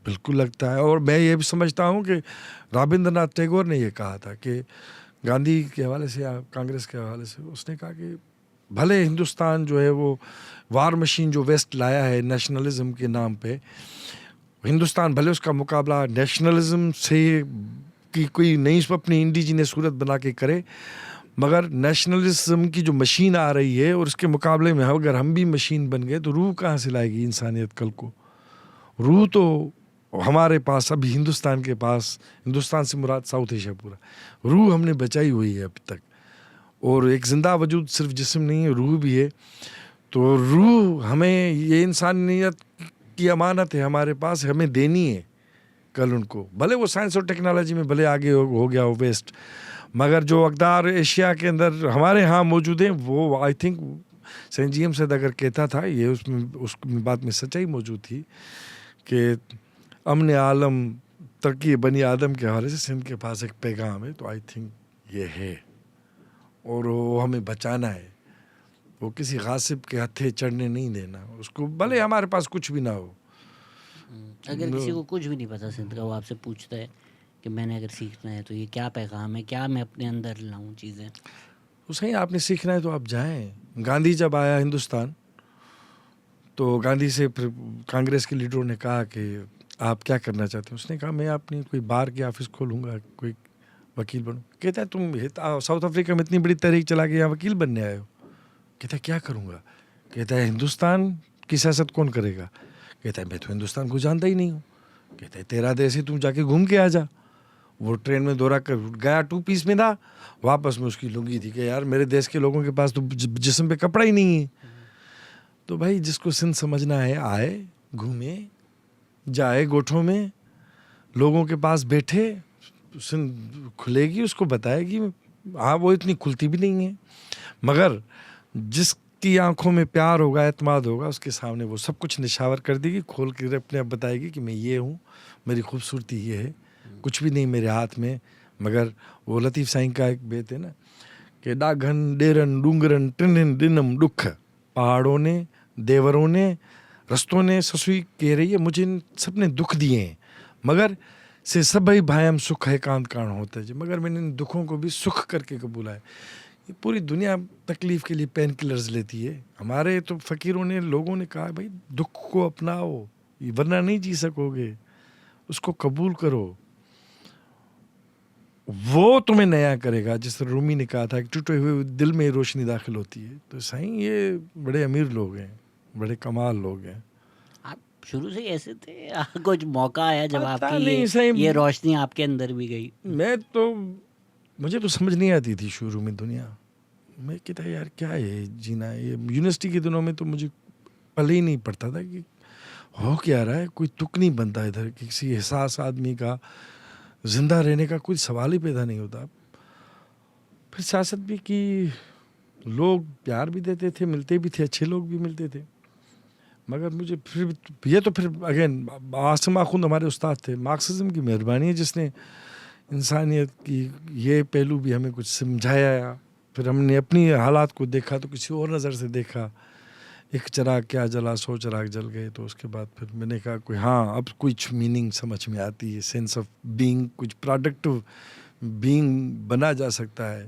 بالکل لگتا ہے. اور میں یہ بھی سمجھتا ہوں کہ رابندر ناتھ ٹیگور نے یہ کہا تھا کہ گاندھی کے حوالے سے یا کانگریس کے حوالے سے, اس نے کہا کہ بھلے ہندوستان جو ہے وہ وار مشین جو ویسٹ لایا ہے نیشنلزم کے نام پہ, ہندوستان بھلے اس کا مقابلہ نیشنلزم سے کی کوئی نئی اپنی انڈیجنس صورت بنا کے کرے, مگر نیشنلزم کی جو مشین آ رہی ہے اور اس کے مقابلے میں اگر ہم بھی مشین بن گئے تو روح کہاں سے لائے گی انسانیت کل کو؟ روح تو ہمارے پاس ابھی ہندوستان کے پاس, ہندوستان سے مراد ساؤتھ ایشیا پورا, روح ہم نے بچائی ہوئی ہے اب تک. اور ایک زندہ وجود صرف جسم نہیں ہے, روح بھی ہے. تو روح ہمیں, یہ انسانیت کی امانت ہے ہمارے پاس, ہمیں دینی ہے کل ان کو. بھلے وہ سائنس اور ٹیکنالوجی میں بھلے آگے ہو گیا ہو ویسٹ, مگر جو اقدار ایشیا کے اندر ہمارے ہاں موجود ہیں, وہ آئی تھنک سینٹ جیمس سے اگر کہتا تھا, یہ اس بات میں سچائی موجود تھی کہ امن عالم ترقی بنی آدم کے حوالے سے سندھ کے پاس ایک پیغام ہے. تو آئی تھنک یہ ہے, اور وہ ہمیں بچانا ہے. وہ کسی غاصب کے ہتھے چڑھنے نہیں دینا اس کو, بھلے ہمارے پاس کچھ بھی نہ ہو. اگر کسی کو کچھ بھی نہیں پتا سندھ کا, وہ آپ سے پوچھتا ہے کہ میں نے اگر سیکھنا ہے تو یہ کیا پیغام ہے, کیا میں اپنے اندر لاؤں چیزیں؟ تو صحیح, آپ نے سیکھنا ہے تو آپ جائیں. گاندھی جب آیا ہندوستان تو گاندھی سے پھر کانگریس کے لیڈروں نے کہا کہ آپ کیا کرنا چاہتے ہیں؟ اس نے کہا میں اپنی کوئی بار کی آفس کھولوں گا, کوئی وکیل بنوں. کہتا ہے تم ساؤتھ افریقہ میں اتنی بڑی تحریک چلا کے یہاں وکیل بننے آئے ہو. کہتا ہے کیا کروں گا؟ کہتا ہے ہندوستان کی سیاست کون کرے گا؟ کہتا ہے میں تو ہندوستان کو جانتا ہی نہیں ہوں. کہتا ہے تیرا دیش ہے, تم جا کے گھوم کے آ جا. وہ ٹرین میں دورہ کر گیا, 2 پیس میں تھا, واپس میں اس کی لنگی تھی کہ یار میرے دیش کے لوگوں کے پاس تو جسم پہ کپڑا ہی نہیں ہے. تو بھائی جس کو سندھ سمجھنا ہے آئے, گھومے, جائے گوٹھوں میں, لوگوں کے پاس بیٹھے, سندھ کھلے گی, اس کو بتائے گی. ہاں وہ اتنی کھلتی بھی نہیں ہے, مگر جس کی آنکھوں میں پیار ہوگا, اعتماد ہوگا, اس کے سامنے وہ سب کچھ نشاور کر دے گی, کھول کے اپنے آپ بتائے گی کہ میں یہ ہوں, میری خوبصورتی یہ ہے, کچھ بھی نہیں میرے ہاتھ میں. مگر وہ لطیف سائیں کا ایک بیت ہے نا کہ ڈاگھن ڈیرن ڈونگرن ٹنن ڈنم ڈکھ, پہاڑوں نے, دیوروں نے, رستوں نے سسوئی کہہ رہی ہے مجھے ان سب نے دکھ دیے ہیں, مگر سے سبھی بھائیم سکھ ہے کانت کان ہوتا ہے, مگر میں نے ان دکھوں کو بھی سکھ کر کے قبولا ہے. یہ پوری دنیا تکلیف کے لیے پین کلرز لیتی ہے. ہمارے تو فقیروں نے, لوگوں نے کہا بھائی دکھ کو اپناؤ, ورنہ نہیں جی سکو گے, اس کو قبول کرو, وہ تمہیں نیا کرے گا. جس طرح رومی نے کہا تھا کہ ٹوٹے ہوئے دل میں روشنی داخل ہوتی ہے. تو سائیں یہ بڑے امیر لوگ ہیں, بڑے کمال لوگ ہیں. آپ شروع سے ایسے تھے, کچھ موقع آیا جب آپ پتہ کی نہیں صحیح, یہ روشنی آپ کے اندر بھی گئی؟ میں تو, مجھے تو سمجھ نہیں آتی تھی شروع میں دنیا. میں کہتا یار کیا ہے جینا. یہ یونیورسٹی کے دنوں میں تو مجھے پل ہی نہیں پڑتا تھا کہ ہو کیا رہا ہے, کوئی تک نہیں بنتا ادھر, کسی احساس آدمی کا زندہ رہنے کا کوئی سوال ہی پیدا نہیں ہوتا. پھر سیاست بھی کی, لوگ پیار بھی دیتے تھے, ملتے بھی تھے, اچھے لوگ بھی ملتے تھے, مگر مجھے پھر یہ تو پھر اگین عاصم آخوند ہمارے استاد تھے. مارکسزم کی مہربانی ہے جس نے انسانیت کی یہ پہلو بھی ہمیں کچھ سمجھایا. پھر ہم نے اپنی حالات کو دیکھا تو کسی اور نظر سے دیکھا. ایک چراغ کیا جلا 100 چراغ جل گئے. تو اس کے بعد پھر میں نے کہا کوئی ہاں اب کچھ میننگ سمجھ میں آتی ہے, سینس آف بینگ, کچھ پروڈکٹیو بینگ بنا جا سکتا ہے.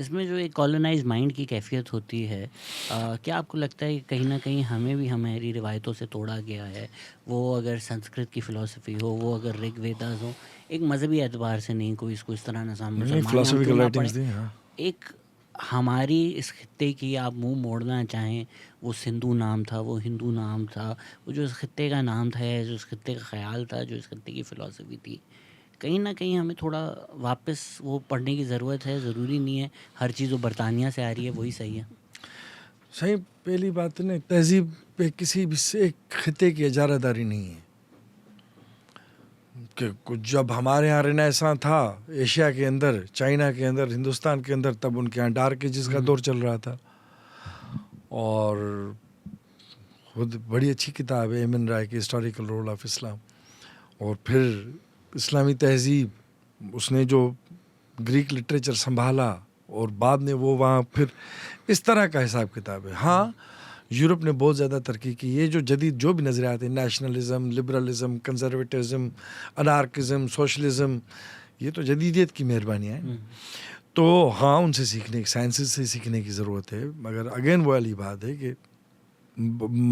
اس میں جو ایک کالونائز مائنڈ کی کیفیت ہوتی ہے، کیا آپ کو لگتا ہے کہ کہیں نہ کہیں ہمیں بھی ہماری روایتوں سے توڑا گیا ہے؟ وہ اگر سنسکرت کی فلاسفی ہو، وہ اگر رگ ویداز ہو، ایک مذہبی اعتبار سے نہیں کوئی اس کو اس طرح نظام نہیں مسلمان یا ہم کیوں فلاسفیکل نہ رائٹنگس پڑھیں، دی. ہاں ایک ہماری اس خطے کی آپ منہ موڑنا چاہیں، وہ سندھو نام تھا، وہ ہندو نام تھا، وہ جو اس خطے کا نام تھا، جو اس خطے کا خیال تھا، جو اس خطے کی فلاسفی تھی، کہیں نہ کہیں ہمیں تھوڑا واپس وہ پڑھنے کی ضرورت ہے. ضروری نہیں ہے ہر چیز وہ برطانیہ سے آ رہی ہے وہی صحیح ہے. صحیح. پہلی بات ہے تہذیب پہ کسی بھی ایک خطے کی اجارہ داری نہیں ہے کہ جب ہمارے یہاں رینیساں تھا ایشیا کے اندر، چائنا کے اندر، ہندوستان کے اندر، تب ان کے یہاں ڈارک ایجز کا دور چل رہا تھا. اور خود بڑی اچھی کتاب ہے ایمن رائے کی ہسٹوریکل رول آف اسلام. اور پھر اسلامی تہذیب اس نے جو گریک لٹریچر سنبھالا اور بعد میں وہ وہاں پھر اس طرح کا حساب کتاب ہے. ہاں یورپ نے بہت زیادہ ترقی کی. یہ جو جدید جو بھی نظریات ہیں، نیشنلزم، لبرلزم، کنزرویٹزم، انارکزم، سوشلزم، یہ تو جدیدیت کی مہربانی ہے. تو ہاں ان سے سیکھنے، سائنسز سے سیکھنے کی ضرورت ہے. مگر اگین وہ والی بات ہے کہ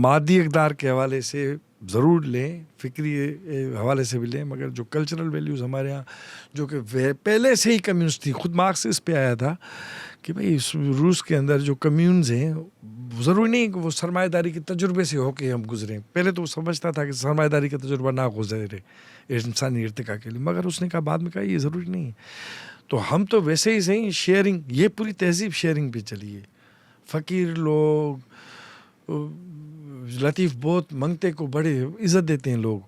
مادی اقدار کے حوالے سے ضرور لیں، فکری حوالے سے بھی لیں، مگر جو کلچرل ویلیوز ہمارے ہاں جو کہ پہلے سے ہی کمیونز تھی، خود مارکس اس پہ آیا تھا کہ بھئی روس کے اندر جو کمیونز ہیں ضروری نہیں کہ وہ سرمایہ داری کے تجربے سے ہو کے ہم گزریں. پہلے تو وہ سمجھتا تھا کہ سرمایہ داری کا تجربہ نہ گزرے انسانی ارتقاء کے لیے، مگر اس نے کہا بعد میں کہا یہ ضروری نہیں ہے. تو ہم تو ویسے ہی صحیح شیئرنگ، یہ پوری تہذیب شیئرنگ پہ چلی ہے. فقیر لوگ لطیف بہت منگتے کو بڑے عزت دیتے ہیں لوگ.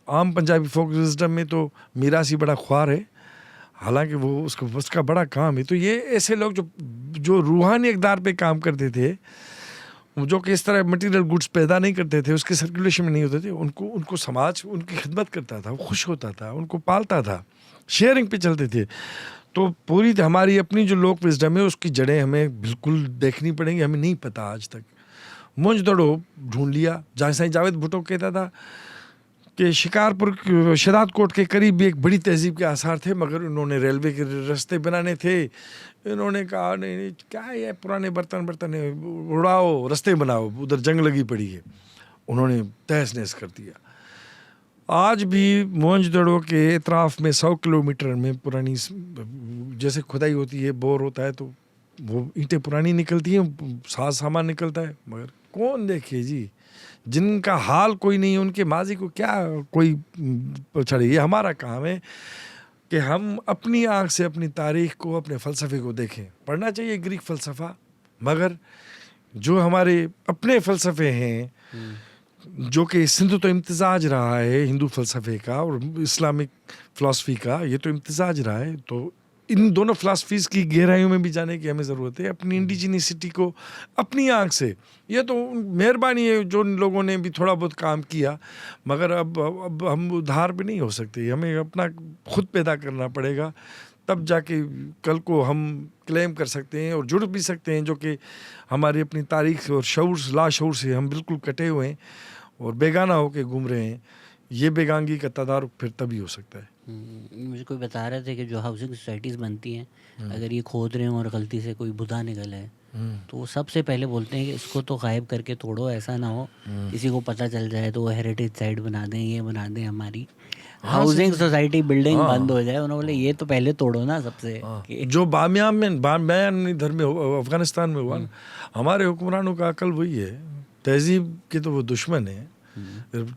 عام پنجابی فوک وزڈم میں تو میراثی بڑا خوار ہے، حالانکہ وہ اس کا بڑا کام ہے. تو یہ ایسے لوگ جو روحانی اقدار پہ کام کرتے تھے، جو کہ اس طرح مٹیریل گڈس پیدا نہیں کرتے تھے، اس کے سرکولیشن میں نہیں ہوتے تھے، ان کو سماج ان کی خدمت کرتا تھا، وہ خوش ہوتا تھا، ان کو پالتا تھا، شیئرنگ پہ چلتے تھے. تو پوری ہماری اپنی جو لوک وزڈم ہے اس کی جڑیں ہمیں بالکل دیکھنی پڑیں گی. ہمیں نہیں پتہ آج تک. مونج دڑو ڈھونڈ لیا. جہاں سائیں جاوید بھٹو کہتا تھا کہ شکارپور شداد کوٹ کے قریب بھی ایک بڑی تہذیب کے آثار تھے، مگر انہوں نے ریلوے کے راستے بنانے تھے. انہوں نے کہا نہیں کیا ہے پرانے برتن اڑاؤ، راستے بناؤ، ادھر جنگ لگی پڑی ہے. انہوں نے تہس نہس کر دیا. آج بھی مونج دڑو کے اطراف میں 100 کلومیٹر میں پرانی جیسے کھدائی ہوتی ہے، بور ہوتا ہے تو وہ اینٹیں پرانی نکلتی ہیں، ساز سامان نکلتا ہے، مگر کون دیکھے جی. جن کا حال کوئی نہیں، ان کے ماضی کو کیا کوئی چھڑے. یہ ہمارا کام ہے کہ ہم اپنی آنکھ سے اپنی تاریخ کو، اپنے فلسفے کو دیکھیں. پڑھنا چاہیے گریک فلسفہ، مگر جو ہمارے اپنے فلسفے ہیں جو کہ سندھ تو امتزاج رہا ہے ہندو فلسفے کا اور اسلامک فلسفی کا، یہ تو امتزاج رہا ہے. تو ان دونوں فلسفیز کی گہرائیوں میں بھی جانے کی ہمیں ضرورت ہے. اپنی انڈیجینسٹی کو اپنی آنکھ سے، یہ تو مہربانی ہے جو ان لوگوں نے بھی تھوڑا بہت کام کیا، مگر اب ہم ادھار پہ نہیں ہو سکتے. ہمیں اپنا خود پیدا کرنا پڑے گا، تب جا کے کل کو ہم کلیم کر سکتے ہیں اور جڑ بھی سکتے ہیں. جو کہ ہماری اپنی تاریخ اور شعور لا شعور سے ہم بالکل کٹے ہوئے ہیں اور بیگانہ ہو کے گھوم رہے ہیں. یہ بیگانگی کا تدارک پھر تبھی ہو سکتا ہے. مجھے کوئی بتا رہے تھے کہ جو ہاؤسنگ سوسائٹیز بنتی ہیں، اگر یہ کھود رہے ہوں اور غلطی سے کوئی بھدا نکل ہے تو وہ سب سے پہلے بولتے ہیں کہ اس کو تو غائب کر کے توڑو، ایسا نہ ہو کسی کو پتہ چل جائے تو وہ ہیریٹیج سائٹ بنا دیں، یہ بنا دیں، ہماری ہاؤسنگ سوسائٹی بلڈنگ بند ہو جائے. انہوں نے بولے یہ تو پہلے توڑو نا سب سے. جو بامیان ادھر میں افغانستان میں ہوا نا، ہمارے حکمرانوں کا عقل وہی ہے. تہذیب کے تو وہ دشمن ہیں.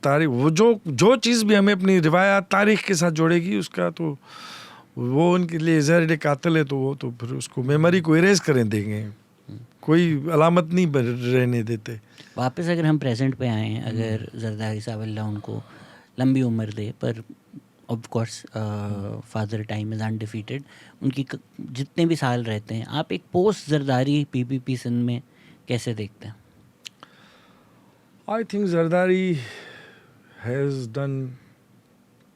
تاریخ وہ جو چیز بھی ہمیں اپنی روایات تاریخ کے ساتھ جوڑے گی، اس کا تو وہ ان کے لیے زہر قاتل ہے. تو وہ تو پھر اس کو میموری کو اریز کریں دیں گے، کوئی علامت نہیں رہنے دیتے. واپس اگر ہم پریزنٹ پہ آئیں، اگر زرداری صاحب اللہ ان کو لمبی عمر دے، پر of course father time is undefeated, ان کی جتنے بھی سال رہتے ہیں، آپ ایک پوسٹ زرداری PPP سندھ میں کیسے دیکھتے ہیں؟ I think Zardari has done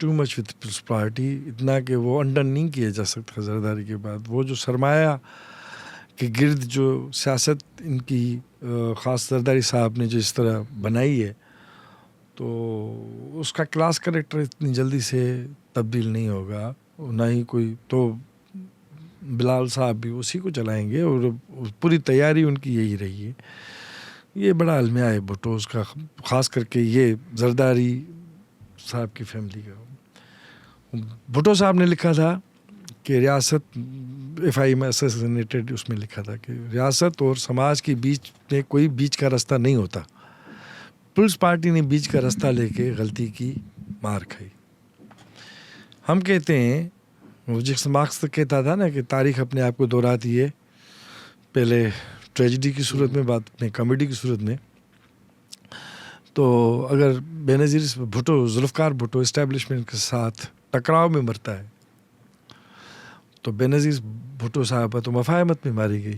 too much with prosperity، اتنا کہ وہ انڈن نہیں کیا جا سکتا. زرداری کے بعد وہ جو سرمایہ کے گرد جو سیاست ان کی خاص زرداری صاحب نے جو اس طرح بنائی ہے، تو اس کا کلاس کریکٹر اتنی جلدی سے تبدیل نہیں ہوگا. نہ ہی کوئی تو بلال صاحب بھی اسی کو چلائیں گے, اور پوری تیاری ان کی یہی رہی ہے. یہ بڑا المیہ ہے بھٹو کا, خاص کر کے یہ زرداری صاحب کی فیملی کا. بھٹو صاحب نے لکھا تھا کہ ریاست, ایف آئی میں اسیسینیٹڈ, اس میں لکھا تھا کہ ریاست اور سماج کے بیچ میں کوئی بیچ کا راستہ نہیں ہوتا. پیپلز پارٹی نے بیچ کا راستہ لے کے غلطی کی, مار کھائی. ہم کہتے ہیں, وہ جس مارکس تک کہتا تھا نا کہ تاریخ اپنے آپ کو دہراتی ہے, پہلے ٹریجڈی کی صورت میں, بعد میں کامیڈی کی صورت میں. تو اگر بینظیر بھٹو, ذوالفقار بھٹو اسٹیبلشمنٹ کے ساتھ ٹکراؤ میں مرتا ہے تو بینظیر بھٹو صاحبہ تو مفاہمت میں ماری گئی.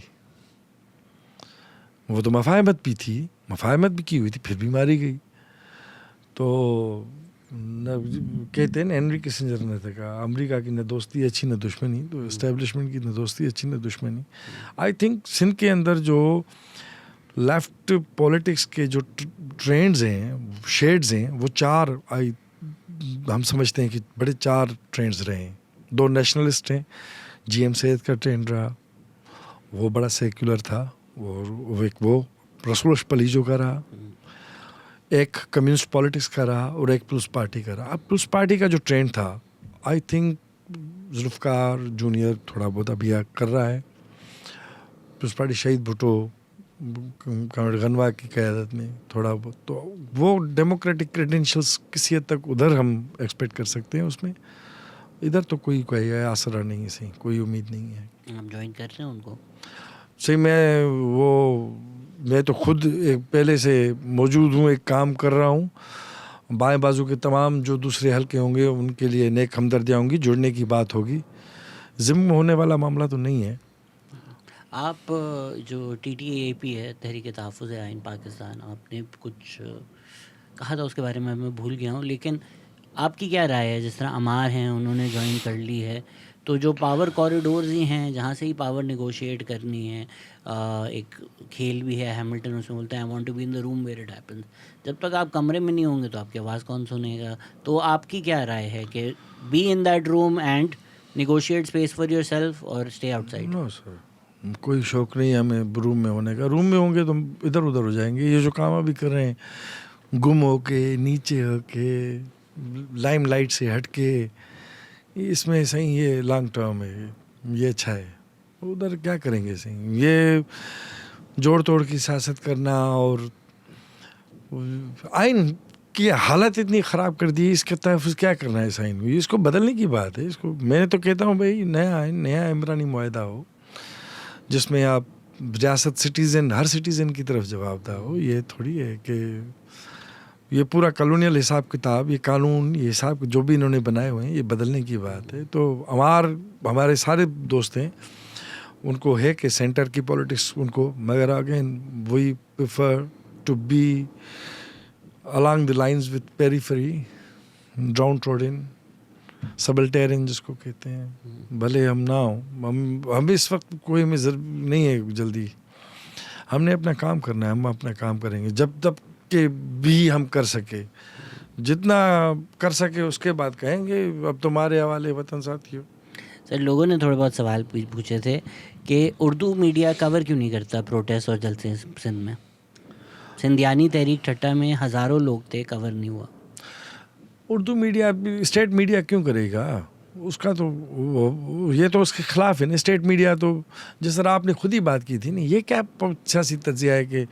وہ تو مفاہمت بھی تھی, مفاہمت بھی کی ہوئی تھی, پھر بھی ماری گئی. تو کہتے ہیں نا, ہنری کسنجر نے کہا امریکہ کی نہ دوستی اچھی نہ دشمنی, تو اسٹیبلشمنٹ کی نہ دوستی اچھی نہ دشمنی. آئی تھنک سندھ کے اندر جو لیفٹ پولیٹکس کے جو ٹرینڈز ہیں, شیڈز ہیں, وہ چار ہم سمجھتے ہیں کہ بڑے چار ٹرینڈز رہے ہیں. دو نیشنلسٹ ہیں, جی ایم سید کا ٹرینڈ رہا, وہ بڑا سیکولر تھا, اور ایک وہ رسول پلیجو کا رہا, ایک کمیونسٹ پالیٹکس کا رہا, اور ایک پیپلز پارٹی کا رہا. اب پیپلز پارٹی کا جو ٹرینڈ تھا, آئی تھنک ذوالفقار جونیئر تھوڑا بہت ابھی کر رہا ہے. پیپلز پارٹی شہید بھٹو گنوا کی قیادت میں تھوڑا بہت, تو وہ ڈیموکریٹک کریڈینشلس کسی حد تک ادھر ہم ایکسپیکٹ کر سکتے ہیں اس میں. ادھر تو کوئی آسرا نہیں ہے, صحیح کوئی امید نہیں ہے. ہم جوائن کر رہے ہیں ان کو صحیح. میں تو خود پہلے سے موجود ہوں, ایک کام کر رہا ہوں. بائیں بازو کے تمام جو دوسرے حلقے ہوں گے ان کے لیے نیک ہمدردیاں ہوں گی, جڑنے کی بات ہوگی. ضم ہونے والا معاملہ تو نہیں ہے. آپ جو ٹی ٹی اے پی ہے, تحریک تحفظ آئین پاکستان, آپ نے کچھ کہا تھا اس کے بارے میں بھول گیا ہوں, لیکن آپ کی کیا رائے ہے؟ جس طرح امار ہیں انہوں نے جوائن کر لی ہے, تو جو پاور کوریڈورز ہی ہیں جہاں سے ہی پاور نیگوشیٹ کرنی ہے, ایک کھیل بھی ہے ہیملٹن اس میں بولتا ہے I want to be in the room where it happens. جب تک آپ کمرے میں نہیں ہوں گے تو آپ کی آواز کون سنے گا؟ تو آپ کی کیا رائے ہے کہ be in that room and negotiate space for yourself اور stay outside? No sir, کوئی شوق نہیں ہمیں روم میں ہونے کا. روم میں ہوں گے تو ادھر ادھر ہو جائیں گے. یہ جو کام ابھی کر رہے ہیں, گم ہو کے, نیچے ہو کے, لائم لائٹ سے ہٹ کے, اس میں صحیح یہ لانگ ٹرم ہے, یہ اچھا ہے. ادھر کیا کریں گے صحیح, یہ جوڑ توڑ کی سیاست کرنا اور آئین کی حالت اتنی خراب کر دی, اس کا تحفظ کیا کرنا ہے اس آئین کو؟ اس کو بدلنے کی بات ہے. اس کو میں تو کہتا ہوں بھائی نیا آئین, نیا عمرانی معاہدہ ہو جس میں آپ ریاست سٹیزن, ہر سٹیزن کی طرف جواب دہ ہو. یہ تھوڑی ہے کہ یہ پورا کالونیل حساب کتاب, یہ قانون, یہ حساب جو بھی انہوں نے بنائے ہوئے ہیں, یہ بدلنے کی بات ہے. تو ہمارے سارے دوست ہیں, ان کو ہے کہ سینٹر کی پولیٹکس ان کو, مگر again we prefer to be along the lines with periphery, downtrodden, subaltern جس کو کہتے ہیں. بھلے ہم نہ ہوں, ہم اس وقت کوئی ہمیں نہیں ہے جلدی, ہم نے اپنا کام کرنا ہے, ہم اپنا کام کریں گے جب تک کہ بھی ہم کر سکے. جتنا کر سکے اس کے بعد کہیں گے. اب تمہارے حوالے وطن ساتھیوں. سر, لوگوں نے تھوڑے بہت سوال پوچھے تھے کہ اردو میڈیا کور کیوں نہیں کرتا پروٹیسٹ اور جلسے سندھ میں؟ سندھیانی تحریک ٹھٹا میں ہزاروں لوگ تھے, کور نہیں ہوا. اردو میڈیا, اسٹیٹ میڈیا کیوں کرے گا؟ اس کا تو یہ تو اس کے خلاف ہے نا. اسٹیٹ میڈیا تو جس طرح آپ نے خود ہی بات کی تھی نا, یہ کیا سیاسی تجزیہ ہے کہ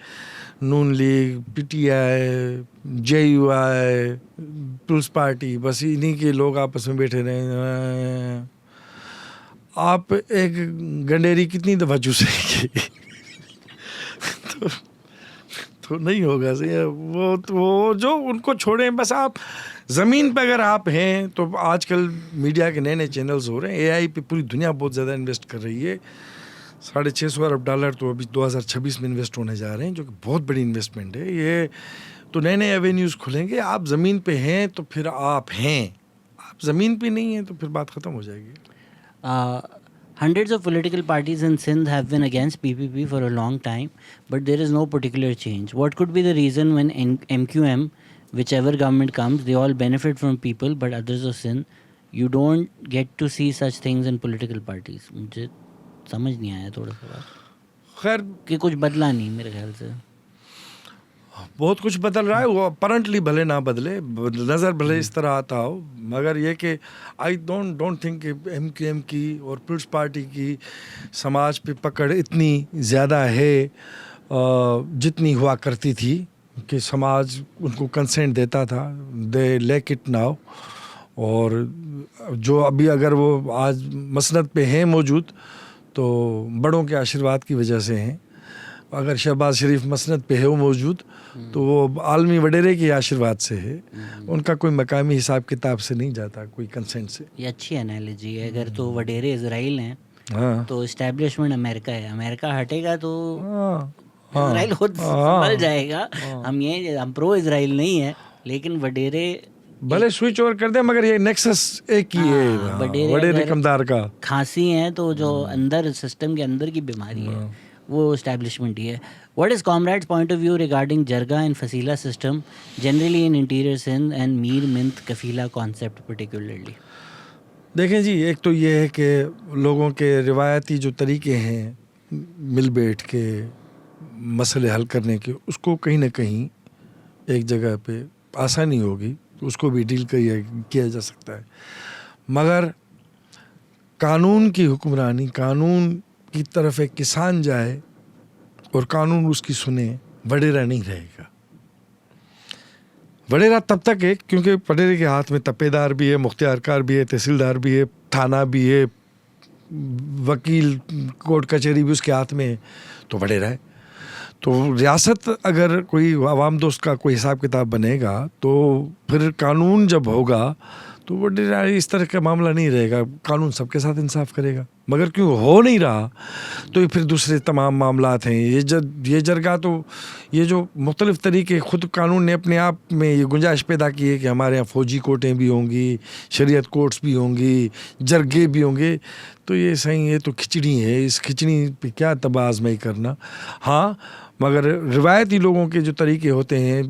Noon League, P T I, J U I, Peoples Party, بس انہیں کے لوگ آپس میں بیٹھے رہے. آپ ایک گنڈیری کتنی دفعہ چوسیں گے؟ تو نہیں ہوگا. وہ جو ان کو چھوڑیں بس. آپ زمین پہ اگر آپ ہیں تو آج کل میڈیا کے نئے نئے چینلز ہو رہے ہیں. اے آئی پہ پوری دنیا بہت زیادہ انویسٹ کر رہی ہے. $650 ارب تو ابھی 2026 میں انویسٹ ہونے جا رہے ہیں, جو کہ بہت بڑی انویسٹمنٹ ہے. یہ تو نئے نئے ایوینیوز کھلیں گے. آپ زمین پہ ہیں تو پھر آپ ہیں, آپ زمین پہ نہیں ہیں تو پھر بات ختم ہو جائے گی. Hundreds of political parties in Sindh have been against PPP for a long time, but there is no particular change. What could be the reason when MQM, whichever government comes, they all benefit from people, but others of Sindh, you don't get to see such things in political parties? مجھے سمجھ نہیں آیا تھوڑا سا بات خیر کہ کچھ بدلا نہیں میرے خیال سے. بہت کچھ بدل رہا ہے, وہ اپرنٹلی بھلے نہ بدلے, نظر بھلے اس طرح آتا ہو, مگر یہ کہ آئی ڈونٹ تھنک کہ MQM کی اور پیپلز پارٹی کی سماج پہ پکڑ اتنی زیادہ ہے جتنی ہوا کرتی تھی کہ سماج ان کو کنسنٹ دیتا تھا. They lack it now. اور جو ابھی اگر وہ آج مسند پہ ہیں موجود تو بڑوں کے آشیرواد کی وجہ سے ہیں. اگر شہباز شریف مسند پہ ہے وہ موجود تو وہ عالمی وڈیرے کے آشیرواد سے ہے. ان کا کوئی مقامی حساب کتاب سے نہیں جاتا, کوئی کنسنٹ سے. یہ اچھی انالوجی ہے. اگر تو وڈیرے اسرائیل ہیں ہاں تو اسٹیبلشمنٹ امریکہ ہے. امریکہ ہٹے گا تو ہاں اسرائیل خود سنبھل جائے گا. ہم پرو اسرائیل نہیں ہیں لیکن وڈیرے بھلے سوئچ اوور کر دیں مگر یہ نیکسس ایک ہی ہے وڈیرے کمدار کا. کھانسی ہیں تو جو اندر سسٹم کے اندر کی بیماری ہے وہ اسٹیبلشمنٹ ہی ہے. What is comrades point of view regarding jirga and فصیلہ system generally in interior Sindh and میر منت کفیلہ کانسیپٹ پرٹیکولرلی؟ دیکھیں جی, ایک تو یہ ہے کہ لوگوں کے روایتی جو طریقے ہیں مل بیٹھ کے مسئلے حل کرنے کے, اس کو کہیں نہ کہیں ایک جگہ پہ آسانی ہوگی, اس کو بھی ڈیل کیا جا سکتا ہے. مگر قانون کی حکمرانی, قانون کی طرف ایک کسان جائے اور قانون اس کی سنے, وڈیرا نہیں رہے گا. وڈیرا تب تک ہے کیونکہ وڈیرے کے ہاتھ میں تپے دار بھی ہے, مختار کار بھی ہے, تحصیلدار بھی ہے, تھانہ بھی ہے, وکیل کورٹ کچہری بھی اس کے ہاتھ میں ہے, تو وڈیرا ہے. تو ریاست اگر کوئی عوام دوست کا کوئی حساب کتاب بنے گا تو پھر قانون جب ہوگا تو وہ اس طرح کا معاملہ نہیں رہے گا. قانون سب کے ساتھ انصاف کرے گا. مگر کیوں ہو نہیں رہا تو پھر دوسرے تمام معاملات ہیں. یہ جرگہ تو یہ جو مختلف طریقے خود قانون نے اپنے آپ میں یہ گنجائش پیدا کی ہے کہ ہمارے یہاں فوجی کورٹیں بھی ہوں گی, شریعت کورٹس بھی ہوں گی, جرگے بھی ہوں گے. تو یہ صحیح, یہ تو کھچڑی ہے, اس کھچڑی پہ کیا تباہ آزمائی کرنا. ہاں مگر روایتی لوگوں کے جو طریقے ہوتے ہیں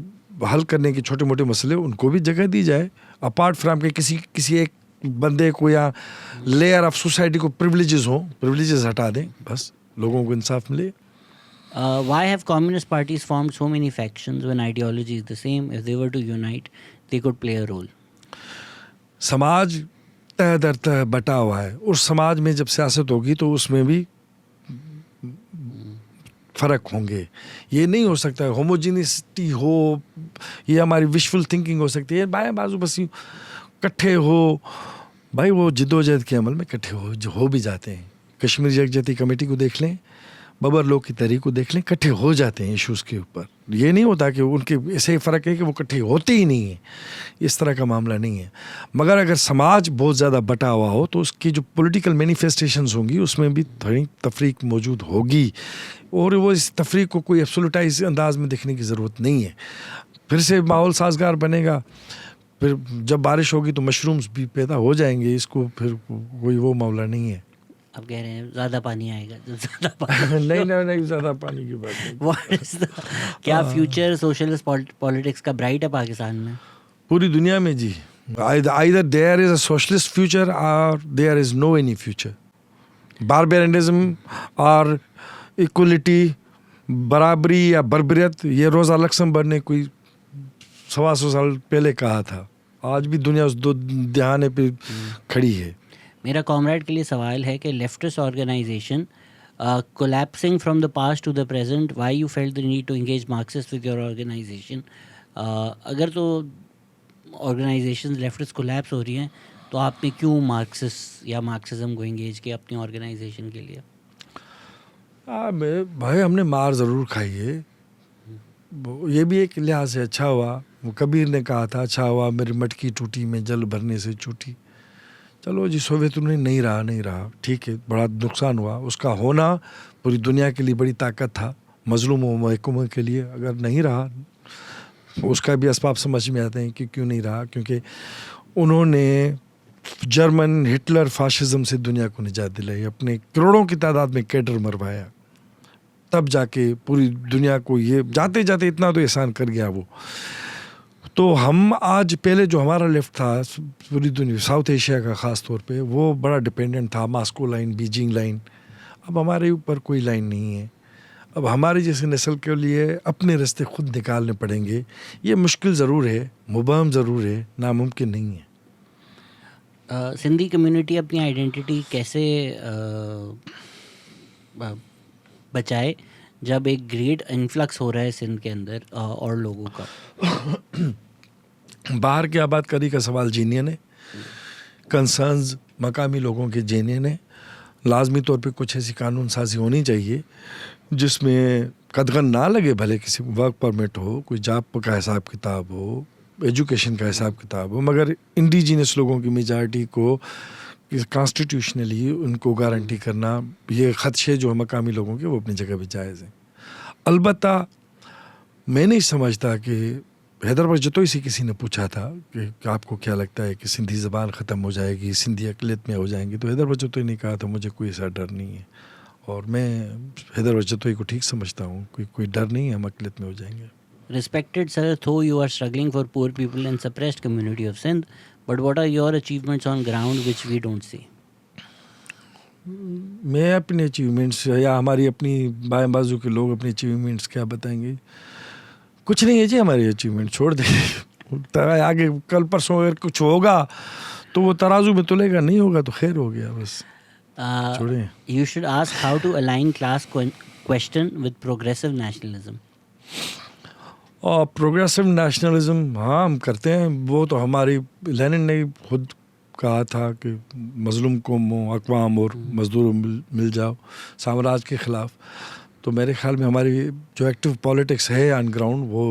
حل کرنے کے چھوٹے موٹے مسئلے, ان کو بھی جگہ دی جائے. اپارٹ فرام کہ کسی ایک بندے کو یا لیئر آف سوسائٹی کو پریولیجز ہوں, پریولیجز ہٹا دیں, بس لوگوں کو انصاف ملے. Why have communist parties formed so many factions when ideology is the same? If they were to unite, they could play a role. سماج تہ در تہ بٹا ہوا ہے, اور سماج میں جب سیاست ہوگی تو اس میں بھی فرق ہوں گے. یہ نہیں ہو سکتا ہے ہوموجینسٹی ہو, یہ ہماری وشفل تھنکنگ ہو سکتی ہے. بائیں بازو بس کٹھے ہو, بھائی وہ جدوجہد کے عمل میں کٹھے ہو بھی جاتے ہیں. کشمیر یکجہتی کمیٹی کو دیکھ لیں, ببر لوگ کی تحریک کو دیکھ لیں, کٹھے ہو جاتے ہیں ایشوز کے اوپر. یہ نہیں ہوتا کہ ان کے ایسے ہی فرق ہے کہ وہ کٹھے ہوتے ہی نہیں ہیں, اس طرح کا معاملہ نہیں ہے. مگر اگر سماج بہت زیادہ بٹا ہوا ہو تو اس کی جو پولیٹیکل مینیفیسٹیشنز ہوں گی اس میں بھی تھوڑی تفریق موجود ہوگی, اور وہ اس تفریق کو کوئی ایبسولوٹائز انداز میں دیکھنے کی ضرورت نہیں ہے. پھر سے ماحول سازگار بنے گا, پھر جب بارش ہوگی تو مشرومز بھی پیدا ہو جائیں گے, اس کو پھر کوئی وہ معاملہ نہیں ہے. اب کہہ رہے ہیں زیادہ پانی آئے گا, زیادہ پانی نہیں زیادہ پانی کی بات. کیا فیوچر سوشلسٹ پالیٹکس کا برائٹ ہے پاکستان میں؟ پوری دنیا میں جی. either there is a socialist future or there is no any future. Barbarianism اور equality, برابری یا بربریت, یہ روزا لکسمبرگ نے کوئی 125 سال پہلے کہا تھا. آج بھی دنیا اس دو دہانے پہ کھڑی ہے. میرا کامریڈ کے لیے سوال ہے کہ leftist organization collapsing from the past to the present, why you felt the need to engage Marxist with your organization? اگر تو آرگنائزیشن لیفٹسٹ کولیپس ہو رہی ہیں تو آپ نے کیوں مارکسسٹ یا مارکسزم کو انگیج کیا اپنی آرگنائزیشن کے لیے؟ بھائی ہم نے مار ضرور کھائی ہے, یہ بھی ایک لحاظ سے اچھا ہوا. وہ کبیر نے کہا تھا اچھا ہوا میری مٹکی ٹوٹی میں جل بھرنے سے چھوٹی. چلو جی سوویت یونین نہیں رہا, ٹھیک ہے, بڑا نقصان ہوا. اس کا ہونا پوری دنیا کے لیے بڑی طاقت تھا, مظلوموں محکوموں کے لیے. اگر نہیں رہا, اس کا بھی اسباب سمجھ میں آتے ہیں کہ کیوں نہیں رہا, کیونکہ انہوں نے جرمن ہٹلر فاشزم سے دنیا کو نجات دلائی, اپنے کروڑوں کی تعداد میں کیڈر مروایا, تب جا کے پوری دنیا کو یہ جاتے جاتے اتنا تو احسان کر گیا وہ. تو ہم آج پہلے جو ہمارا لیفٹ تھا پوری دنیا ساؤتھ ایشیا کا خاص طور پہ, وہ بڑا ڈپینڈنٹ تھا ماسکو لائن, بیجنگ لائن. اب ہمارے اوپر کوئی لائن نہیں ہے. اب ہماری جیسے نسل کے لیے اپنے راستے خود نکالنے پڑیں گے. یہ مشکل ضرور ہے, مبہم ضرور ہے, ناممکن نہیں ہے. سندھی کمیونٹی اپنی آئیڈینٹی کیسے بچائے جب ایک گریٹ انفلکس ہو رہا ہے سندھ کے اندر اور لوگوں کا؟ باہر کی آباد کاری کا سوال جینین ہے, کنسرنز مقامی لوگوں کے جینین ہے. لازمی طور پہ کچھ ایسی قانون سازی ہونی چاہیے جس میں قدغن نہ لگے, بھلے کسی کو ورک پرمٹ ہو, کوئی جاب کا حساب کتاب ہو, ایجوکیشن کا حساب کتاب ہو, مگر انڈیجینس لوگوں کی میجارٹی کو کانسٹیٹیوشنلی ان کو گارنٹی کرنا, یہ خدشے جو مقامی لوگوں کے وہ اپنی جگہ پہ جائز ہیں. البتہ میں نہیں سمجھتا کہ حیدرآباد جتوئی سے کسی نے پوچھا تھا کہ آپ کو کیا لگتا ہے کہ سندھی زبان ختم ہو جائے گی, سندھی اقلیت میں ہو جائیں گی, تو حیدرآباد جتوئی نے کہا تھا مجھے کوئی ایسا ڈر نہیں ہے, اور میں حیدرآباد جتوئی کو ٹھیک سمجھتا ہوں, کوئی ڈر نہیں ہے, ہم اقلیت میں ہو جائیں گے. Respected sir, though you are struggling for poor people and suppressed community of Sindh, but what are your achievements on ground which we don't see? میں اپنے اچیومنٹس یا ہماری اپنی بائیں بازو کے لوگ اپنے اچیومنٹس کیا بتائیں گے؟ کچھ نہیں ہے جی ہماری اچیومنٹ, چھوڑ دیں. آگے کل پرسوں اگر کچھ ہوگا تو وہ ترازو میں تلے گا, نہیں ہوگا تو خیر ہو گیا, بس چھوڑیں. You should ask how to align class question with progressive nationalism. اور پروگریسو نیشنلزم ہاں ہم کرتے ہیں, وہ تو ہماری لینن نے خود کہا تھا کہ مظلوم قوموں, اقوام اور مزدوروں مل جاؤ سامراج کے خلاف. تو میرے خیال میں ہماری جو ایکٹیو پالیٹکس ہے آن گراؤنڈ, وہ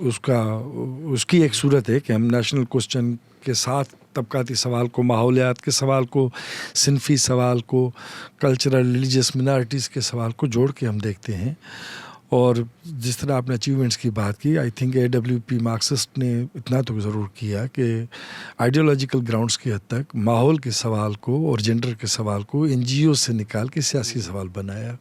اس کی ایک صورت ہے کہ ہم نیشنل کوسچن کے ساتھ طبقاتی سوال کو, ماحولیات کے سوال کو, صنفی سوال کو, کلچرل ریلیجیس منارٹیز کے سوال کو جوڑ کے ہم دیکھتے ہیں. اور جس طرح آپ نے اچیومنٹس کی بات کی, آئی تھنک AWP مارکسسٹ نے اتنا تو ضرور کیا کہ آئیڈیالوجیکل گراؤنڈس کی حد تک ماحول کے سوال کو اور جینڈر کے سوال کو NGO سے نکال کے سیاسی سوال بنایا.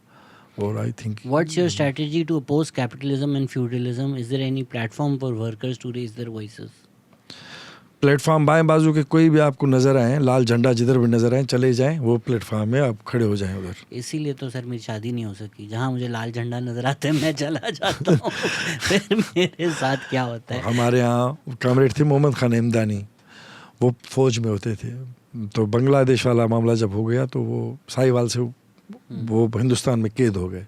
اور I think What's your strategy to oppose capitalism and feudalism? Is there any platform for workers to raise their voices? Plate form بائیں بازو کے کوئی بھی آپ کو نظر آئیں, لال جھنڈا جدھر بھی نظر آئیں, چلے جائیں, وہ پلیٹ فارم ہے, آپ کھڑے ہو جائیں ادھر. اسی لیے تو سر میری شادی نہیں ہو سکی, جہاں مجھے لال جھنڈا نظر آتا ہے میں چلا جاتا ہوں. پھر میرے ساتھ کیا ہوتا ہے؟ ہمارے یہاں کامریڈ تھے محمد خان ہمدانی, وہ فوج میں ہوتے تھے, تو بنگلہ دیش والا معاملہ جب ہو گیا تو وہ ساہیوال سے وہ ہندوستان میں قید ہو گئے.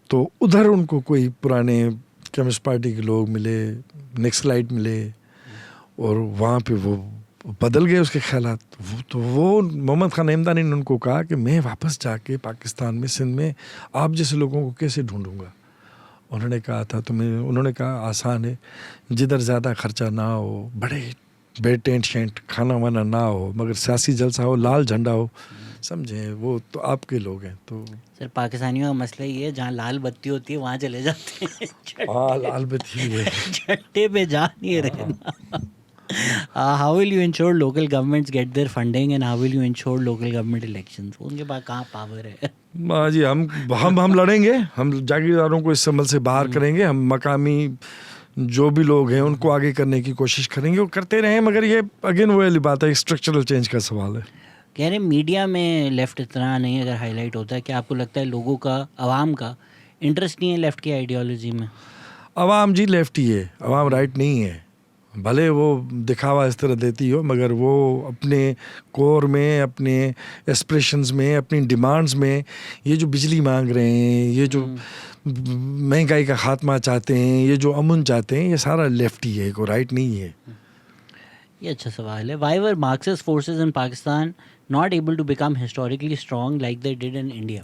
تو ادھر ان کو کوئی پرانے کمیونسٹ پارٹی کے لوگ ملے, نیکسلائٹ ملے, اور وہاں پہ وہ بدل گئے اس کے خیالات. تو وہ محمد خان ہمدانی نے ان کو کہا کہ میں واپس جا کے پاکستان میں سندھ میں آپ جیسے لوگوں کو کیسے ڈھونڈوں گا. انہوں نے کہا تھا انہوں نے کہا آسان ہے, جدھر زیادہ خرچہ نہ ہو, بڑے ٹینٹ شینٹ کھانا وانا نہ ہو, مگر سیاسی جلسہ ہو, لال جھنڈا ہو, سمجھیں وہ تو آپ کے لوگ ہیں. تو سر پاکستانیوں کا مسئلہ یہ ہے جہاں لال بتی ہوتی ہے وہاں چلے جاتے ہیں. ہاں لال بتی ہے, جھنڈے پہ جا نہیں رہنا. How will you ensure local governments get their funding and how will you ensure local government elections? ان کے پاس کہاں پاور ہے؟ جی ہم لڑیں گے, ہم جاگیرداروں کو اس عمل سے باہر کریں گے, ہم مقامی جو بھی لوگ ہیں ان کو آگے کرنے کی کوشش کریں گے, اور کرتے رہیں. مگر یہ اگین وہ والی بات ہے, اسٹرکچرل چینج کا سوال ہے. کہہ رہے میڈیا میں لیفٹ اتنا نہیں اگر ہائی لائٹ ہوتا ہے, کہ آپ کو لگتا ہے لوگوں کا, عوام کا انٹرسٹ نہیں ہے لیفٹ کی آئیڈیالوجی میں؟ عوام جی لیفٹ ہی ہے, عوام رائٹ نہیں ہے. بھلے وہ دکھاوا اس طرح دیتی ہو, مگر وہ اپنے کور میں, اپنے ایسپریشنز میں, اپنی ڈیمانڈز میں, یہ جو بجلی مانگ رہے ہیں, یہ جو مہنگائی کا خاتمہ چاہتے ہیں, یہ جو امن چاہتے ہیں, یہ سارا لیفٹ ہی ہے, کوئی رائٹ نہیں ہے. یہ اچھا سوال ہے. Why were Marxist forces in Pakistan not able to become historically strong like they did in India?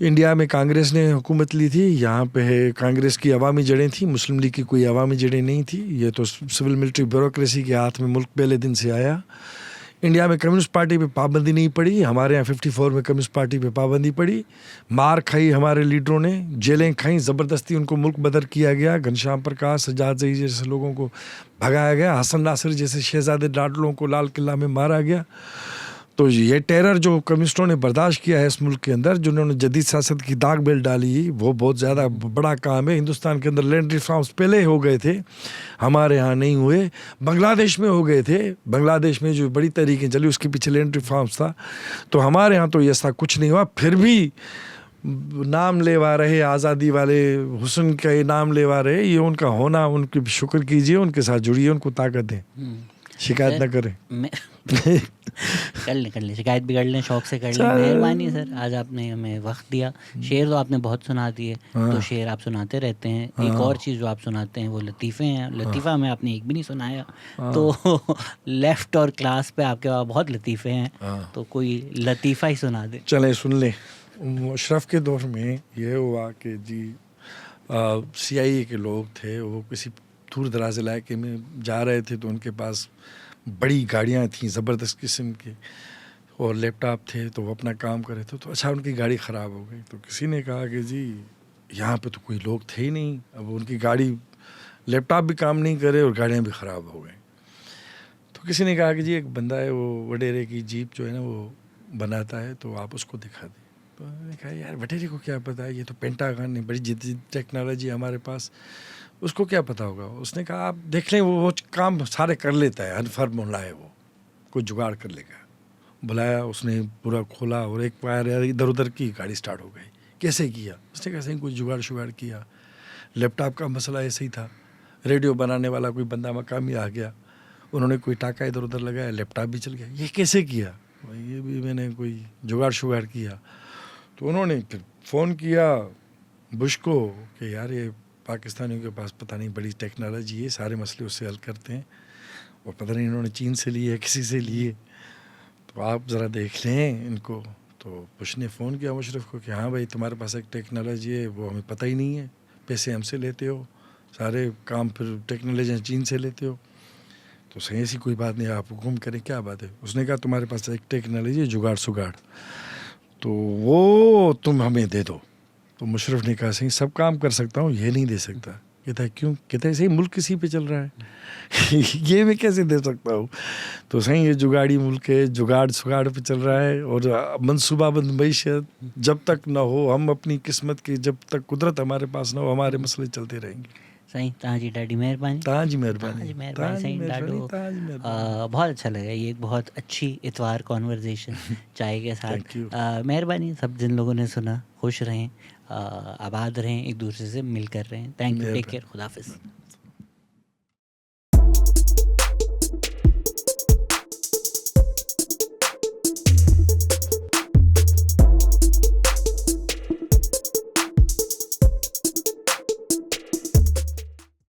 India میں کانگریس نے حکومت لی تھی, یہاں پہ کانگریس کی عوامی جڑیں تھیں, مسلم لیگ کی کوئی عوامی جڑیں نہیں تھی. یہ تو سول ملٹری بیوروکریسی کے ہاتھ میں ملک پہلے دن سے آیا. انڈیا میں کمیونسٹ پارٹی پہ پابندی نہیں پڑی, ہمارے یہاں 54 میں کمیونسٹ پارٹی پہ پابندی پڑی. مار کھائی ہمارے لیڈروں نے, جیلیں کھائیں, زبردستی ان کو ملک بدر کیا گیا. گھنشیام پرکاش, سجاد زئی جیسے لوگوں کو بھگایا گیا, حسن ناصر جیسے شہزادے ڈاڈلوں کو لال قلعہ میں مارا گیا. تو یہ ٹیرر جو کمیونسٹوں نے برداشت کیا ہے اس ملک کے اندر، جنہوں نے جدید سیاست کی داغ بیل ڈالی، وہ بہت زیادہ بڑا کام ہے. ہندوستان کے اندر لینڈ ریفارمز پہلے ہو گئے تھے، ہمارے ہاں نہیں ہوئے. بنگلہ دیش میں ہو گئے تھے، بنگلہ دیش میں جو بڑی تحریکیں چلی اس کے پیچھے لینڈ ریفارمز تھا. تو ہمارے ہاں تو ایسا کچھ نہیں ہوا. پھر بھی نام لیوا رہے آزادی والے، حسن کا یہ نام لیوا رہے، یہ ان کا ہونا، ان کی شکر کیجئے، ان کے ساتھ جڑیے، ان کو طاقت دیں، شکایت نہ کریں. کر لیں شکایت بھی کر لیں، شوق سے کر لیں. مہربانی سر، آج آپ نے ہمیں وقت دیا. شعر تو آپ نے بہت سنا دیے، تو شعر آپ سناتے رہتے ہیں. ایک اور چیز جو آپ سناتے ہیں وہ لطیفے ہیں. لطیفہ میں آپ نے ایک بھی نہیں سنایا. تو لیفٹ اور کلاس پہ آپ کے پاس بہت لطیفے ہیں، تو کوئی لطیفہ ہی سنا دیں. چلیں سن لیں. مشرف کے دور میں یہ ہوا کہ جی سی آئی اے کے لوگ تھے، وہ کسی دور دراز علاقے میں جا رہے تھے، تو ان کے پاس بڑی گاڑیاں تھیں زبردست قسم کی، اور لیپ ٹاپ تھے، تو وہ اپنا کام کر رہے تھے. تو اچھا ان کی گاڑی خراب ہو گئی. تو کسی نے کہا کہ جی یہاں پہ تو کوئی لوگ تھے ہی نہیں، اب ان کی گاڑی، لیپ ٹاپ بھی کام نہیں کرے اور گاڑیاں بھی خراب ہو گئیں. تو کسی نے کہا کہ جی ایک بندہ ہے، وہ وڈیرے کی جیپ جو ہے نا وہ بناتا ہے، تو آپ اس کو دکھا دیں. تو میں نے کہا یار وڈیرے کو کیا پتا ہے، یہ تو پینٹاگن ہے، بڑی جدید ٹیکنالوجی ہے ہمارے پاس، اس کو کیا پتا ہوگا. اس نے کہا آپ دیکھ لیں، وہ کام سارے کر لیتا ہے، انفرمولا ہے، وہ کوئی جگاڑ کر لے گا. بلایا، اس نے پورا کھولا، اور ایک پیر ادھر ادھر کی، گاڑی سٹارٹ ہو گئی. کیسے کیا؟ اس نے کیسے کوئی جگاڑ شگاڑ کیا. لیپ ٹاپ کا مسئلہ ایسے ہی تھا، ریڈیو بنانے والا کوئی بندہ مقامی آ گیا، انہوں نے کوئی ٹاکا ادھر ادھر لگایا، لیپ ٹاپ بھی چل گیا. یہ کیسے کیا؟ یہ بھی میں نے کوئی جگاڑ شگاڑ کیا. تو انہوں نے پھر فون کیا بش کو کہ یار یہ پاکستانیوں کے پاس پتہ نہیں بڑی ٹیکنالوجی ہے، سارے مسئلے اس سے حل کرتے ہیں، اور پتہ نہیں انہوں نے چین سے لیے کسی سے لیے، تو آپ ذرا دیکھ لیں ان کو. تو بش نے فون کیا مشرف کو کہ ہاں بھائی تمہارے پاس ایک ٹیکنالوجی ہے، وہ ہمیں پتہ ہی نہیں ہے، پیسے ہم سے لیتے ہو، سارے کام پھر ٹیکنالوجی چین سے لیتے ہو. تو صحیح ایسی کوئی بات نہیں، آپ حکم کریں کیا بات ہے. اس نے کہا تمہارے پاس ایک ٹیکنالوجی ہے، جگاڑ سگاڑ، تو وہ تم ہمیں دے دو. تو مشرف نے کہا صحیح سب کام کر سکتا ہوں، یہ نہیں دے سکتا. کہتا ہے کیوں؟ کہتا ہے صحیح ملک کسی پہ چل رہا ہے یہ میں کیسے دے سکتا ہوں. تو صحیح یہ جگاڑی ملک ہے، جگاڑ سگاڑ پہ چل رہا ہے، اور منصوبہ بند معیشت جب تک نہ ہو، ہم اپنی قسمت کی جب تک قدرت ہمارے پاس نہ ہو، ہمارے مسئلے چلتے رہیں گے. صحیح. تاں جی ڈیڈی مہربانی. تاں جی مہربانی. صحیح ڈاڈو. بہت اچھا لگا، یہ ایک بہت اچھی اتوار کانورزیشن چائے کے ساتھ. مہربانی. سب جن لوگوں نے سنا خوش رہیں، آباد رہیں، ایک دوسرے سے مل کر رہیں. Thank you. Take care. خدا حافظ.